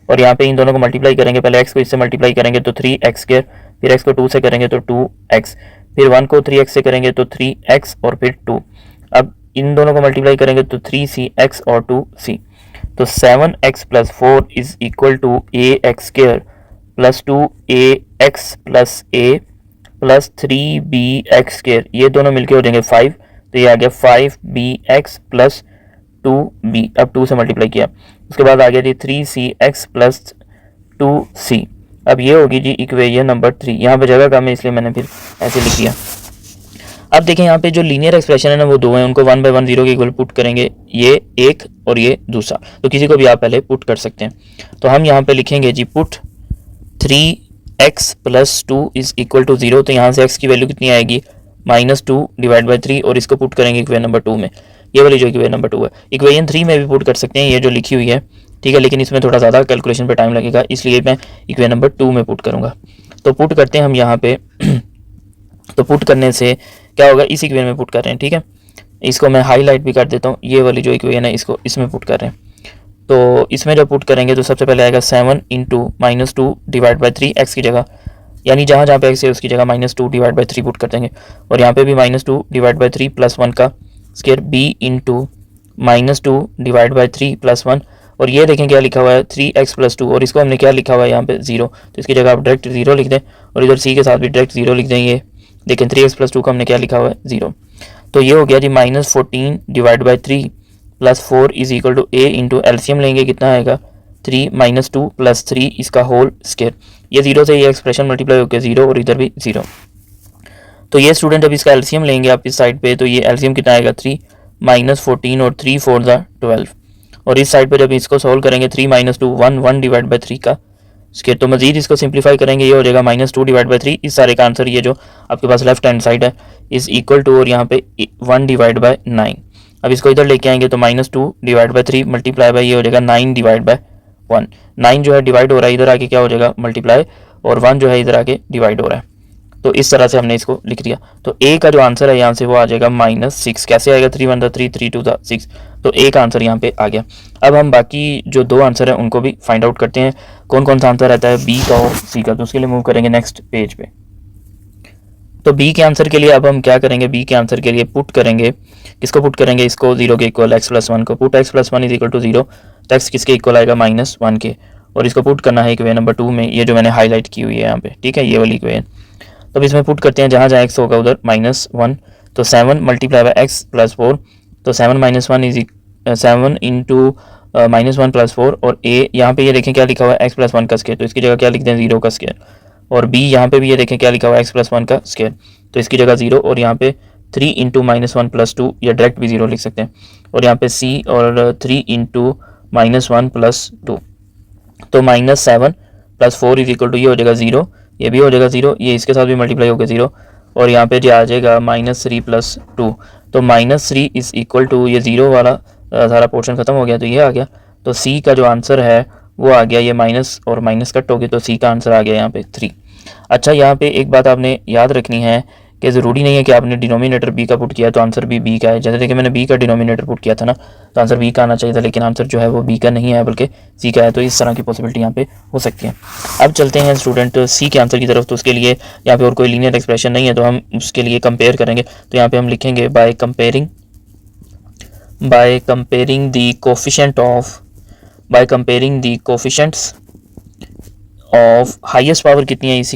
और यहाँ पे इन दोनों को मल्टीप्लाई करेंगे। पहले x को इससे मल्टीप्लाई करेंगे तो 3x स्क्वायर, फिर x को 2 से करेंगे तो 2x, फिर 1 को 3x से करेंगे तो 3x और फिर 2। अब इन दोनों को मल्टीप्लाई करेंगे तो 3cx और 2c। तो 7x plus 4 is equal to ax square plus 2ax plus a plus 3bx square, ये दोनों मिलके हो जाएंगे 5, तो ये आ गया 5bx प्लस 2b, अब 2 से मल्टीप्लाई किया। उसके बाद आ गया जी 3cx प्लस 2c। अब ये होगी जी इक्वेशन नंबर 3। यहाँ पे जगह कम है इसलिए मैंने फिर ऐसे लिख दिया। अब देखें यहाँ पे जो लीनियर एक्सप्रेशन है ना वो दो हैं, उनको 1 बाय 1 0 के इक्वल पुट करेंगे, ये एक और ये दूसरा, तो किसी को भी आप पहले पुट कर सकते हैं। तो हम यहाँ पे लिखेंगे G put 3x plus 2 is equal to 0। तो यहाँ से x की वैल्यू कितनी आएगी -2 डिवाइड बाई 3, और इसको पुट करेंगे इक्वेशन नंबर 2 में, ये वाली जो इक्वेशन नंबर 2 है। इक्वेशन 3 में भी पुट कर सकते हैं, ये जो लिखी हुई है, ठीक है, लेकिन इसमें थोड़ा ज़्यादा कैलकुलेशन पे टाइम लगेगा, इसलिए मैं इक्वेशन नंबर 2 में पुट करूँगा। तो पुट करते हैं हम यहाँ पे तो पुट करने से क्या होगा, इस इक्वेशन में पुट कर रहे हैं, ठीक है। इसको मैं हाईलाइट भी कर देता हूँ, ये वाली जो इक्वेशन है इसको इसमें पुट कर रहे हैं। तो इसमें जब पुट करेंगे तो सबसे पहले आएगा 7 इंटू -2 डिवाइड बाई 3 एक्स की जगह, यानी जहाँ जहाँ पे एक्स है उसकी जगह -2 डिवाइड बाई 3 पुट कर देंगे, और यहाँ पे भी -2 डिवाइड बाई 3 प्लस 1 का square b into -2 divide by 3 plus 1, और ये देखें क्या लिखा हुआ है 3x प्लस 2, और इसको हमने क्या लिखा हुआ है यहाँ पे 0, तो इसकी जगह आप डायरेक्ट 0 लिख दें, और इधर c के साथ भी डायरेक्ट 0 लिख दें। ये देखें 3x प्लस 2 का हमने क्या लिखा हुआ है 0, तो ये हो गया G -14 divide by 3 plus 4 is equal to a into एल्सियम लेंगे, कितना आएगा 3 -2 प्लस 3 इसका होल स्क्वायर। ये 0 से ये एक्सप्रेशन मल्टीप्लाई होकर 0, और इधर भी 0। तो ये स्टूडेंट जब इसका एल्सियम लेंगे आप इस साइड पे, तो ये एल्सियम कितना आएगा 3 -14 और 3 4 12, और इस साइड पे जब इसको सॉल्व करेंगे 3 -2 1 डिवाइड बाई 3 का स्क्वायर, तो मजीद इसको सिंप्लीफाई करेंगे, ये हो जाएगा -2 डिवाइड बाई 3। इस सारे का आंसर ये जो आपके पास लेफ्ट हैंड साइड है इज इक्वल टू, और यहाँ पे 1 डिवाइड बाई 9। अब इसको इधर लेके आएंगे तो -2 डिवाइड बाई 3 मल्टीप्लाई बाई ये हो जाएगा 9 डिवाइड बाई 1। 9 जो है डिवाइड हो रहा है, इधर आके क्या हो जाएगा मल्टीप्लाई, और 1 जो है इधर आके डिवाइड हो रहा है। तो इस तरह से हमने इसको लिख दिया। तो ए का जो आंसर है यहाँ से वो आ जाएगा -6। कैसे आएगा 3 1 3 3 2 6, तो ए का आंसर यहाँ पे आ गया। अब हम बाकी जो दो आंसर है उनको भी फाइंड आउट करते हैं, कौन कौन सा आंसर रहता है बी का और सी का। तो उसके लिए मूव करेंगे नेक्स्ट पेज पे। तो बी के आंसर के लिए अब हम क्या करेंगे, बी के आंसर के लिए पुट करेंगे, किसको पुट करेंगे, इसको 0 के इक्वल x प्लस 1 को, put x plus 1 is equal to 0, तो x किसके इक्वल आएगा -1 के, और इसको पुट करना है इक्वेशन नंबर 2 में, ये जो मैंने हाईलाइट की हुई है यहाँ पे, ठीक है, ये वाली इक्वेशन। तो इसमें पुट करते हैं, जहाँ जहाँ x होगा उधर -1, तो 7 मल्टीप्लाई बाई x प्लस 4, तो 7 -1 इज 7 इंटू -1 प्लस 4, और a यहाँ पे ये देखें क्या लिखा हुआ है x प्लस 1 का स्क्वायर, तो इसकी जगह क्या लिख दें 0 का स्क्वायर, और b यहाँ पे भी ये देखें क्या लिखा हुआ है x प्लस 1 का स्क्वायर, तो इसकी जगह 0, और यहाँ पे 3 इंटू -1 प्लस 2, या डायरेक्ट भी 0 लिख सकते हैं, और यहाँ पे c और 3 इंटू -1 प्लस 2, तो -7 प्लस 4 इज इक्वल टू ये हो जाएगा 0, ये भी हो जाएगा 0, ये इसके साथ भी मल्टीप्लाई होकर 0, और यहाँ पे जो आ जाएगा -3 प्लस 2, तो -3 इज इक्वल टू ये 0 वाला सारा पोर्शन खत्म हो गया, तो ये आ गया। तो सी का जो आंसर है वो आ गया, ये माइनस और माइनस कट हो गया, तो सी का आंसर आ गया यहाँ पे 3। अच्छा, यहाँ पे एक बात आपने याद रखनी है कि ज़रूरी नहीं है कि आपने डिनोमिनेटर बी का पुट किया तो आंसर भी बी का है। जैसे देखिए मैंने बी का डिनोमिनेटर पुट किया था ना, तो आंसर बी का आना चाहिए था, लेकिन आंसर जो है वो बी का नहीं है बल्कि सी का है, तो इस तरह की पॉसिबिलिटी यहाँ पे हो सकती है। अब चलते हैं स्टूडेंट सी के आंसर की तरफ। तो उसके लिए यहाँ पे और कोई लीनियर एक्सप्रेशन नहीं है, तो हम उसके लिए कंपेयर करेंगे। तो यहाँ पे हम लिखेंगे by comparing the coefficients of highest power कितनी है इस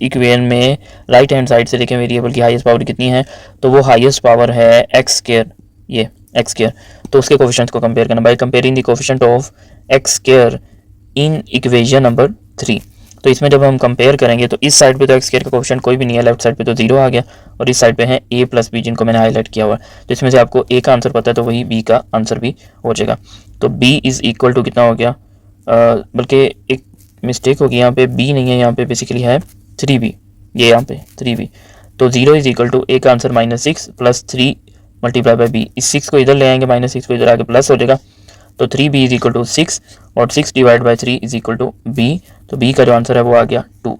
इक्वेशन में राइट हैंड साइड से देखें वेरिएबल की हाईएस्ट पावर कितनी है, तो वो हाईएस्ट पावर है एक्स स्क्वायर, ये एक्स स्क्वायर। तो उसके कोफिशिएंट्स को कंपेयर करना by comparing the coefficient of x square in equation number 3। तो इसमें जब हम कंपेयर करेंगे तो इस साइड पे तो एक्स स्क्वायर का कोफिशिएंट कोई भी नहीं है, लेफ्ट साइड पे तो 0 आ गया, और इस साइड पे है a प्लस बी जिनको मैंने हाईलाइट किया हुआ है। तो इसमें से आपको a का आंसर पता है तो वही b का आंसर भी हो जाएगा। तो b इज इक्वल टू कितना हो गया, बल्कि एक मिस्टेक होगी यहाँ पे, b नहीं है यहाँ पे, बेसिकली है 3b, ये यहाँ पे 3b। तो 0 इज इक्वल टू a का answer -6 plus 3 multiply by b, इस 6 को इधर ले आएंगे, -6 को इधर आके प्लस हो जाएगा, तो 3b इज इक्वल टू 6, और 6 divide by 3 is equal to b। तो b का जो आंसर है वो आ गया 2।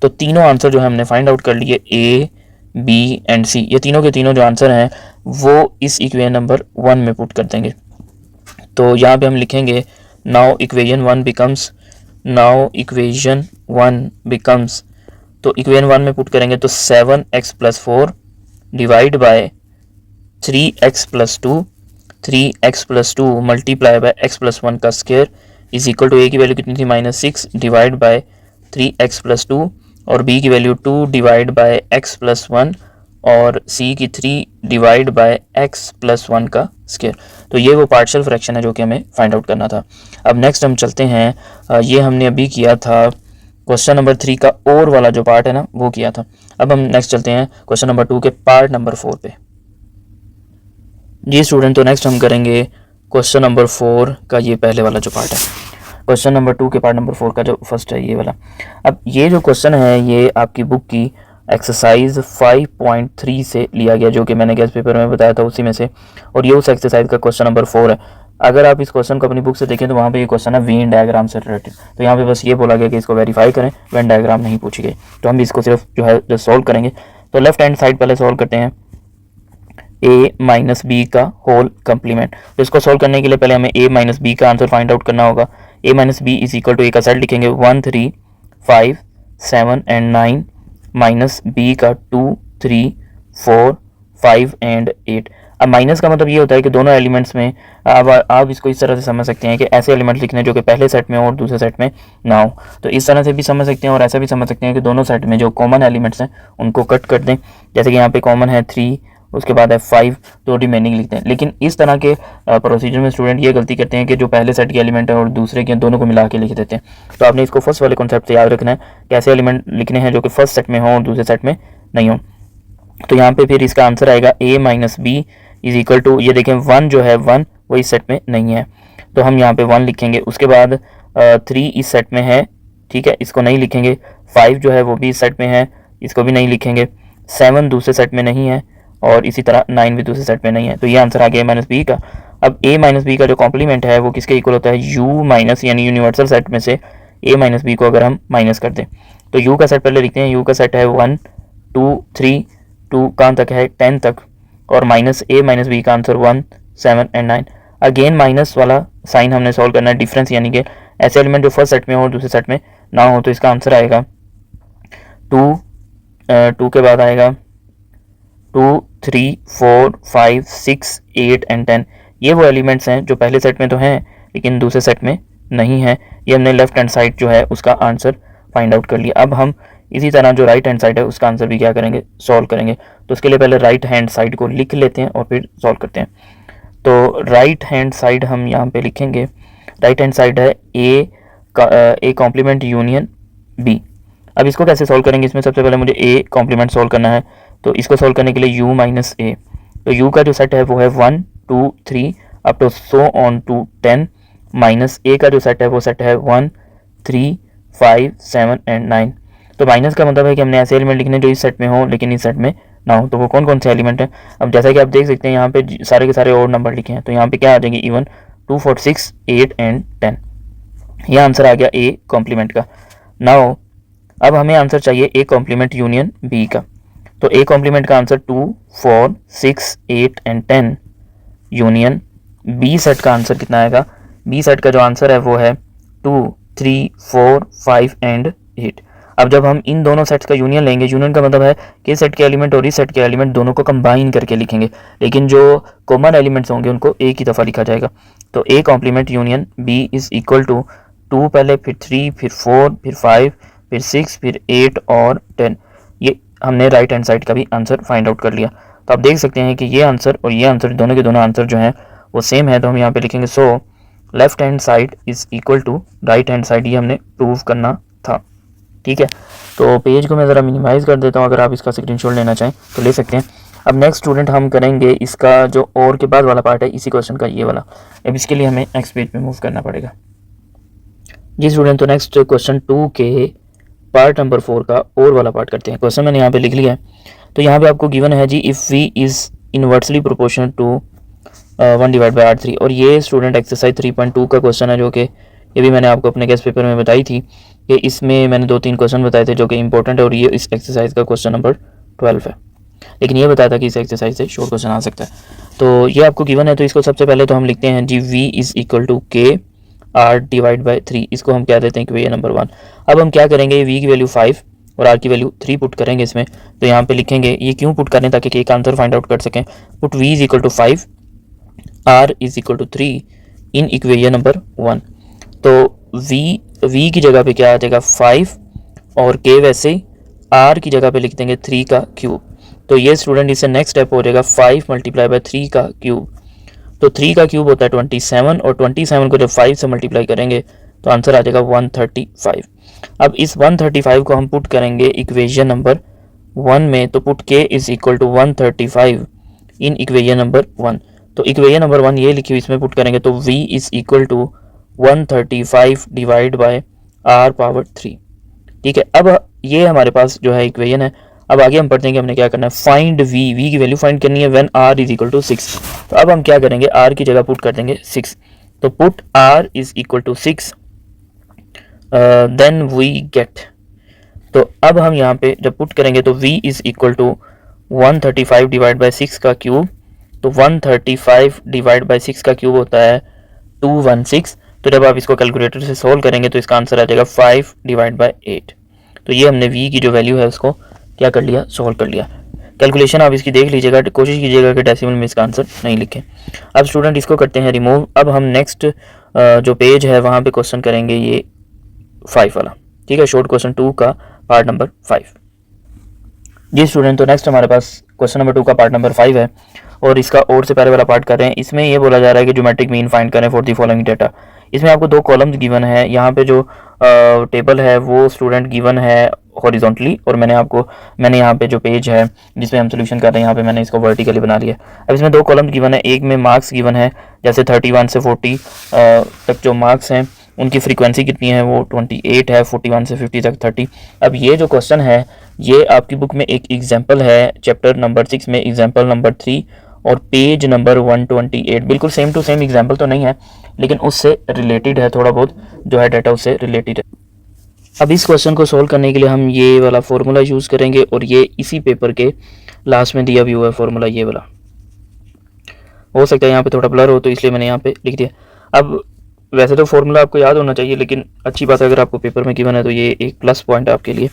तो तीनों आंसर जो है हमने फाइंड आउट कर लिए, a, b एंड c, ये तीनों के तीनों जो आंसर हैं वो इस इक्वेशन नंबर 1 में पुट कर देंगे। तो यहाँ पे हम लिखेंगे नाउ इक्वेशन 1 बिकम्स, तो इक्वेशन 1 में पुट करेंगे तो 7x plus 4 divide by 3x plus 2, 3x plus 2 multiply by x plus 1 का square is equal to a की वैल्यू कितनी थी -6 डिवाइड बाय 3x प्लस 2, और b की value 2 divide by x plus 1, और c की 3 डिवाइड बाय x प्लस 1 का square. तो ये वो पार्शियल फ्रैक्शन है जो कि हमें फाइंड आउट करना था। अब नेक्स्ट हम चलते हैं, ये हमने अभी किया था क्वेश्चन नंबर 3 का और वाला जो पार्ट है ना वो किया था। अब हम नेक्स्ट चलते हैं क्वेश्चन नंबर 2 के पार्ट नंबर 4 पे। जी स्टूडेंट, तो नेक्स्ट हम करेंगे क्वेश्चन नंबर 4 का ये पहले वाला जो पार्ट है, क्वेश्चन नंबर 2 के पार्ट नंबर 4 का जो फर्स्ट है ये वाला। अब ये जो क्वेश्चन है ये आपकी बुक की एक्सरसाइज 5.3 से लिया गया, जो कि मैंने गेस्ट पेपर में बताया था उसी में से, और ये उस एक्सरसाइज का क्वेश्चन नंबर 4 है। अगर आप इस क्वेश्चन को अपनी बुक से देखें तो वहाँ पे ये क्वेश्चन है वेन डायग्राम से रिलेटेड। तो यहाँ पे बस ये बोला गया कि इसको वेरीफाई करें, वेन डायग्राम नहीं पूछी गई। तो हम इसको सिर्फ जो है जो सॉल्व करेंगे। तो लेफ्ट हैंड साइड पहले सॉल्व करते हैं, a माइनस बी का होल कंप्लीमेंट। तो इसको सॉल्व करने के लिए पहले हमें a माइनस बी का आंसर फाइंड आउट करना होगा। a minus B is equal to A का सेट लिखेंगे 1 3 5 7 एंड 9 माइनस बी का 2 3 4 5 एंड 8। अब माइनस का मतलब ये होता है कि दोनों एलिमेंट्स में अब आप इसको इस तरह से समझ सकते हैं कि ऐसे एलिमेंट लिखने जो कि पहले सेट में हो और दूसरे सेट में ना हो। तो इस तरह से भी समझ सकते हैं और ऐसा भी समझ सकते हैं कि दोनों सेट में जो कॉमन एलिमेंट्स हैं उनको कट कर दें। जैसे कि यहाँ पे कॉमन है 3, उसके बाद है 5, तो रिमेनिंग लिखते हैं। लेकिन इस तरह के प्रोसीजर में स्टूडेंट ये गलती करते हैं कि जो पहले सेट के एलिमेंट है और दूसरे के दोनों को मिला के लिख देते हैं। तो आपने इसको फर्स्ट वाले कॉन्सेप्ट से याद रखना है, कैसे एलिमेंट लिखने हैं जो कि फर्स्ट सेट में हो और दूसरे सेट में नहीं हो। तो यहाँ पे फिर इसका आंसर आएगा a minus B is equal to, ये देखें 1 जो है 1 वो इस सेट में नहीं है, तो हम यहाँ पे 1 लिखेंगे। उसके बाद 3 इस सेट में है, ठीक है, इसको नहीं लिखेंगे। 5 जो है वो भी इस सेट में है, इसको भी नहीं लिखेंगे। 7 दूसरे सेट में नहीं है और इसी तरह 9 भी दूसरे सेट में नहीं है। तो ये आंसर आ गया a माइनस बी का। अब a माइनस बी का जो कॉम्प्लीमेंट है वो किसके इक्वल होता है, u माइनस, यानी यूनिवर्सल सेट में से a माइनस बी को अगर हम माइनस कर दें तो u का सेट पहले लिखते हैं। u का सेट है 1 2 3, 2 कहाँ तक है 10 तक, और माइनस a माइनस बी का आंसर 1 7 एंड 9। अगेन माइनस वाला साइन हमने सॉल्व करना है, डिफरेंस यानी कि ऐसे एलिमेंट जो फर्स्ट सेट में हो और दूसरे सेट में ना हो। तो इसका आंसर आएगा 2 के बाद आएगा 2 3 4 5 6 8 एंड 10। ये वो एलिमेंट्स हैं जो पहले सेट में तो हैं लेकिन दूसरे सेट में नहीं है। ये हमने लेफ्ट हैंड साइड जो है उसका आंसर फाइंड आउट कर लिया। अब हम इसी तरह जो राइट हैंड साइड है उसका आंसर भी क्या करेंगे, सॉल्व करेंगे। तो उसके लिए पहले राइट हैंड साइड को लिख लेते हैं और फिर सॉल्व करते हैं। तो राइट हैंड साइड हम यहाँ पे लिखेंगे, राइट हैंड साइड है ए कॉम्प्लीमेंट यूनियन बी। अब इसको कैसे सॉल्व करेंगे, इसमें सबसे पहले मुझे ए कॉम्प्लीमेंट सॉल्व करना है। तो इसको सॉल्व करने के लिए u माइनस ए, तो u का जो सेट है वो है 1 2 3 up to so on to 10, minus a का जो सेट है वो सेट है 1 3 5 7 एंड 9। तो माइनस का मतलब है कि हमने ऐसे एलिमेंट लिखने जो इस सेट में हो लेकिन इस सेट में ना हो। तो वो कौन कौन से एलिमेंट हैं, अब जैसा कि आप देख सकते हैं यहाँ पे सारे के सारे और नंबर लिखे हैं। तो यहाँ पे क्या आ जाएंगे, इवन 2 4 6 8 एंड 10। यह आंसर आ गया ए कॉम्प्लीमेंट का। नाउ अब हमें आंसर चाहिए ए कॉम्प्लीमेंट यूनियन बी का। तो ए कॉम्प्लीमेंट का answer 2 4 6 8 and 10 union B set का आंसर कितना आएगा, बी सेट का जो आंसर है वो है 2 3 4 5 एंड 8। अब जब हम इन दोनों सेट्स का यूनियन लेंगे, यूनियन का मतलब है कि इस सेट के एलिमेंट और इस सेट के एलिमेंट दोनों को कंबाइन करके लिखेंगे, लेकिन जो कॉमन एलिमेंट्स होंगे उनको एक ही दफ़ा लिखा जाएगा। तो A complement union B is equal to 2 पहले, फिर 3, फिर 4, फिर 5, फिर 6, फिर 8 और 10। ये हमने राइट हैंड साइड का भी आंसर फाइंड आउट कर लिया। तो आप देख सकते हैं कि ये आंसर और ये आंसर दोनों के दोनों आंसर जो हैं वो सेम है। तो हम यहाँ पे लिखेंगे so left hand side is equal to right hand side, ये हमने प्रूव करना था। ठीक है, तो पेज को मैं ज़रा मिनिमाइज़ कर देता हूँ, अगर आप इसका स्क्रीनशॉट लेना चाहें तो ले सकते हैं। अब नेक्स्ट स्टूडेंट हम करेंगे इसका जो और के बाद वाला पार्ट है इसी क्वेश्चन का, ये वाला। अब इसके लिए हमें नेक्स्ट पेज पे मूव करना पड़ेगा। जी स्टूडेंट, तो नेक्स्ट क्वेश्चन 2 के पार्ट नंबर 4 का और वाला पार्ट करते हैं। क्वेश्चन मैंने यहाँ पे लिख लिया है। तो यहाँ पे आपको गिवन है जी if v is inversely proportional to 1 divide by R3। और ये स्टूडेंट एक्सरसाइज 3.2 का क्वेश्चन है, जो कि ये भी मैंने आपको अपने गेस्ट पेपर में बताई थी कि इसमें मैंने 2-3 क्वेश्चन बताए थे जो कि इंपॉर्टेंट है, और ये इस एक्सरसाइज का क्वेश्चन नंबर 12 है। लेकिन ये बताया था कि इस एक्सरसाइज से शॉर्ट क्वेश्चन आ सकता है। तो ये आपको गिवन है, तो इसको सबसे पहले तो हम लिखते हैं जी v इज़ इक्वल टू के r डिवाइड बाई 3। इसको हम क्या देते हैं कि ये नंबर 1। अब हम क्या करेंगे, v की वैल्यू 5 और r की वैल्यू 3 पुट करेंगे इसमें। तो यहाँ पे लिखेंगे, ये क्यों पुट करें, ताकि एक आंसर फाइंड आउट कर सकें। Put v is equal to 5, r is equal to 3 in equation number 1। तो v की जगह पे क्या आ जाएगा 5 और k वैसे r की जगह पे लिख देंगे 3 का क्यूब। तो ये स्टूडेंट इससे नेक्स्ट स्टेप हो जाएगा 5 मल्टीप्लाई बाय 3 का क्यूब। तो 3 का क्यूब होता है 27 और 27 को जब 5 से मल्टीप्लाई करेंगे तो आंसर आ जाएगा 135। अब इस 135 को हम पुट करेंगे इक्वेशन नंबर 1 में, तो put k is equal to 135 in equation number 1। तो इक्वेशन नंबर 1 ये लिखी हुई, इसमें पुट करेंगे तो v is equal to 135 divide by r power 3। ठीक है, अब ये हमारे पास जो है इक्वेशन है। अब आगे हम पढ़ते हैं कि हमने क्या करना है, फाइंड v की वैल्यू फाइंड करनी है when r is equal to 6। तो अब हम क्या करेंगे, r की जगह पुट कर देंगे 6। तो put r is equal to 6 then we get, तो अब हम यहाँ पे जब पुट करेंगे तो v is equal to 135 divide by 6 का क्यूब। तो 135 डिवाइड बाय 6 का क्यूब होता है 216। तो जब आप इसको कैलकुलेटर से सोल्व करेंगे तो इसका आंसर आ जाएगा 5 डिवाइड बाय 8। तो ये हमने v की जो वैल्यू है उसको क्या कर लिया, सोल्व कर लिया। कैलकुलेशन आप इसकी देख लीजिएगा, कोशिश कीजिएगा कि डेसिमल में इसका आंसर नहीं लिखें। अब स्टूडेंट इसको करते हैं रिमूव। अब हम नेक्स्ट जो पेज है वहाँ पे क्वेश्चन करेंगे ये 5 वाला। ठीक है, शॉर्ट क्वेश्चन 2 का पार्ट नंबर 5। जी स्टूडेंट, तो नेक्स्ट हमारे पास क्वेश्चन नंबर 2 का पार्ट नंबर 5 है और इसका और से पहले वाला पार्ट कर रहे हैं। इसमें ये बोला जा रहा है कि ज्योमेट्रिक मीन फाइंड करें फॉर द फॉलोइंग डेटा। इसमें आपको 2 कॉलम्स गिवन है। यहाँ पे जो टेबल है वो स्टूडेंट गिवन है हॉरिजॉन्टली, और मैंने यहाँ पे जो पेज है जिसमें हम सोल्यूशन कर रहे हैं यहाँ पे मैंने इसको वर्टिकली बना लिया। अब इसमें 2 कॉलम्स गिवन है, एक में मार्क्स गिवन है, जैसे 31 से 40 तक जो मार्क्स हैं उनकी फ्रीक्वेंसी कितनी है, वो 28 है, 41 से 50 तक 30। अब ये जो क्वेश्चन है ये आपकी बुक में एक एग्जाम्पल है, चैप्टर नंबर 6 में एग्जाम्पल नंबर 3 और पेज नंबर 128। बिल्कुल सेम टू सेम एग्जाम्पल तो नहीं है, लेकिन उससे रिलेटेड है, थोड़ा बहुत जो है डाटा उससे रिलेटेड है। अब इस क्वेश्चन को सोल्व करने के लिए हम ये वाला फॉर्मूला यूज़ करेंगे, और ये इसी पेपर के लास्ट में दिया भी हुआ है फॉर्मूला, ये वाला। हो सकता है यहाँ पे थोड़ा ब्लर हो तो इसलिए मैंने यहाँ पे लिख दिया। अब वैसे तो फॉर्मूला आपको याद होना चाहिए, लेकिन अच्छी बात है अगर आपको पेपर में गिवन है तो ये एक प्लस पॉइंट है आपके लिए।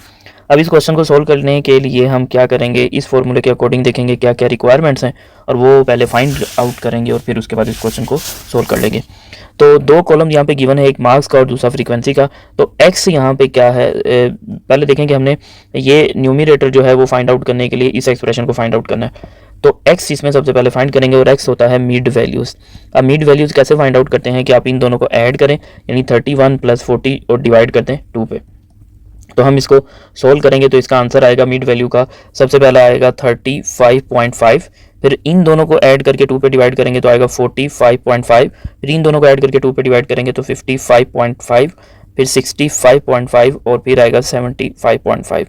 अब इस क्वेश्चन को सोल्व करने के लिए हम क्या करेंगे, इस फॉर्मूले के अकॉर्डिंग देखेंगे क्या क्या रिक्वायरमेंट्स हैं और वो पहले फाइंड आउट करेंगे और फिर उसके बाद इस क्वेश्चन को सोल्व कर लेंगे। तो 2 कॉलम यहाँ पे गिवन है, एक मार्क्स का और दूसरा फ्रीक्वेंसी का। तो x यहाँ पे क्या है, पहले देखेंगे हमने ये न्यूमरेटर जो है वो फाइंड आउट करने के लिए इस एक्सप्रेशन को फाइंड आउट करना है। तो x इसमें सबसे पहले फाइंड करेंगे और x होता है मिड वैल्यूज़। अब मिड वैल्यूज़ कैसे फाइंड आउट करते हैं कि आप इन दोनों को ऐड करें, यानी 31 + 40 और डिवाइड करते हैं 2 पे। तो हम इसको सोल्व करेंगे तो इसका आंसर आएगा मिड वैल्यू का, सबसे पहले आएगा 35.5, फिर इन दोनों को ऐड करके 2 पे डिवाइड करेंगे तो आएगा 45.5, फिर इन दोनों को ऐड करके 2 पे डिवाइड करेंगे तो 55.5, फिर 65.5 और फिर आएगा 75.5।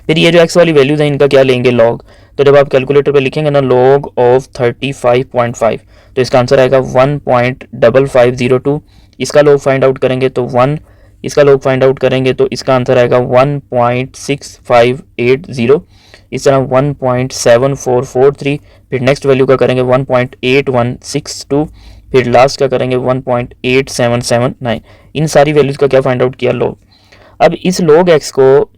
फिर ये जो x वाली वैल्यूज हैं इनका क्या लेंगे, लॉग। तो जब आप कैलकुलेटर पे लिखेंगे ना लॉग ऑफ 35.5 तो इसका आंसर आएगा 1.5502। इसका लॉग फाइंड आउट करेंगे तो 1, इसका लॉग फाइंड आउट करेंगे तो इसका आंसर आएगा 1.6580। इस तरह 1.7443, फिर नेक्स्ट वैल्यू का करेंगे 1.8162, फिर लास्ट का करेंगे 1.8779। इन सारी वैल्यूज़ का क्या फाइंड आउट किया, लॉग। अब इस लॉग एक्स को,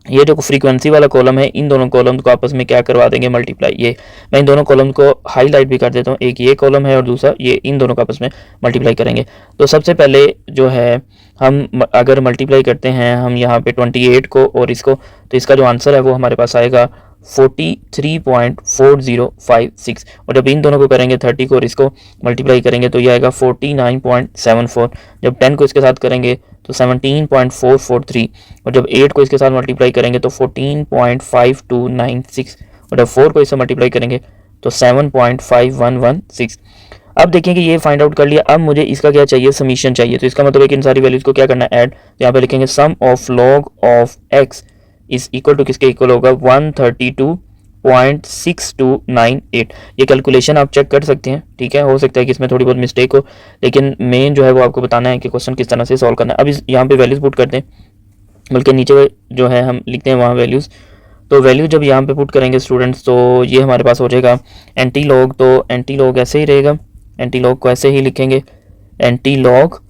ये जो फ्रीक्वेंसी वाला कॉलम है, इन दोनों कॉलम को आपस में क्या करवा देंगे, मल्टीप्लाई। ये मैं इन दोनों कॉलम को हाईलाइट भी कर देता हूँ, एक ये कॉलम है और दूसरा ये, इन दोनों को आपस में मल्टीप्लाई करेंगे। तो सबसे पहले जो है हम अगर मल्टीप्लाई करते हैं हम यहाँ पे 28 को और इसको, तो इसका जो आंसर है वो हमारे पास आएगा 43.4056। और जब इन दोनों को करेंगे 30 को और इसको मल्टीप्लाई करेंगे तो ये आएगा 49.74। जब 10 को इसके साथ करेंगे तो 17.443, और जब 8 को इसके साथ मल्टीप्लाई करेंगे तो 14.5296, और जब 4 को इससे मल्टीप्लाई करेंगे तो 7.5116। अब देखिए कि ये फाइंड आउट कर लिया। अब मुझे इसका क्या चाहिए, समीशन चाहिए। तो इसका मतलब है कि इन सारी वैल्यूज को क्या करना है, ऐड। तो यहाँ पे लिखेंगे sum of log of x is equal to, किसके इक्वल होगा, 132.6298। ये कैलकुलेशन आप चेक कर सकते हैं, ठीक है। हो सकता है कि इसमें थोड़ी बहुत मिस्टेक हो, लेकिन मेन जो है वो आपको बताना है कि क्वेश्चन किस तरह से सॉल्व करना है। अब इस यहाँ पे वैल्यूज पुट करते हैं, बल्कि नीचे जो है हम लिखते हैं वहाँ वैल्यूज। तो वैल्यू जब यहाँ पे पुट करेंगे स्टूडेंट्स तो ये हमारे पास हो जाएगा एंटी लॉग। तो एंटी लॉग ऐसे ही रहेगा, एंटी लॉग को ऐसे ही लिखेंगे, एंटी लॉग,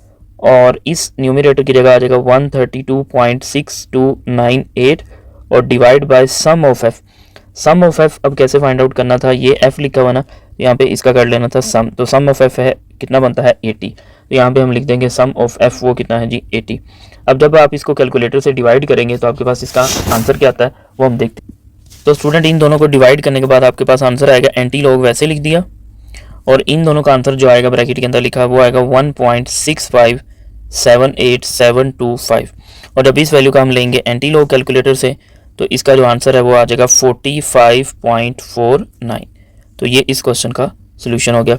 और इस न्यूमरेटर की जगह आ जाएगा 132.6298 और divide by sum of f. Sum of f अब कैसे फाइंड आउट करना था, ये एफ लिखा हुआ ना, यहाँ पे इसका कर लेना था सम। तो सम ऑफ एफ है कितना बनता है 80। तो यहाँ पे हम लिख देंगे सम ऑफ एफ वो कितना है जी 80। अब जब आप इसको कैलकुलेटर से डिवाइड करेंगे तो आपके पास इसका आंसर क्या आता है वो हम देखते हैं। तो स्टूडेंट इन दोनों को डिवाइड करने के बाद आपके पास आंसर आएगा, एंटी लॉग वैसे लिख दिया और इन दोनों का आंसर जो आएगा ब्रैकेट के अंदर लिखा वो आएगा 1.657875। और जब इस वैल्यू का हम लेंगे एंटी लॉग कैलकुलेटर से तो इसका जो आंसर है वो आ जाएगा 45.49। तो ये इस क्वेश्चन का सोल्यूशन हो गया।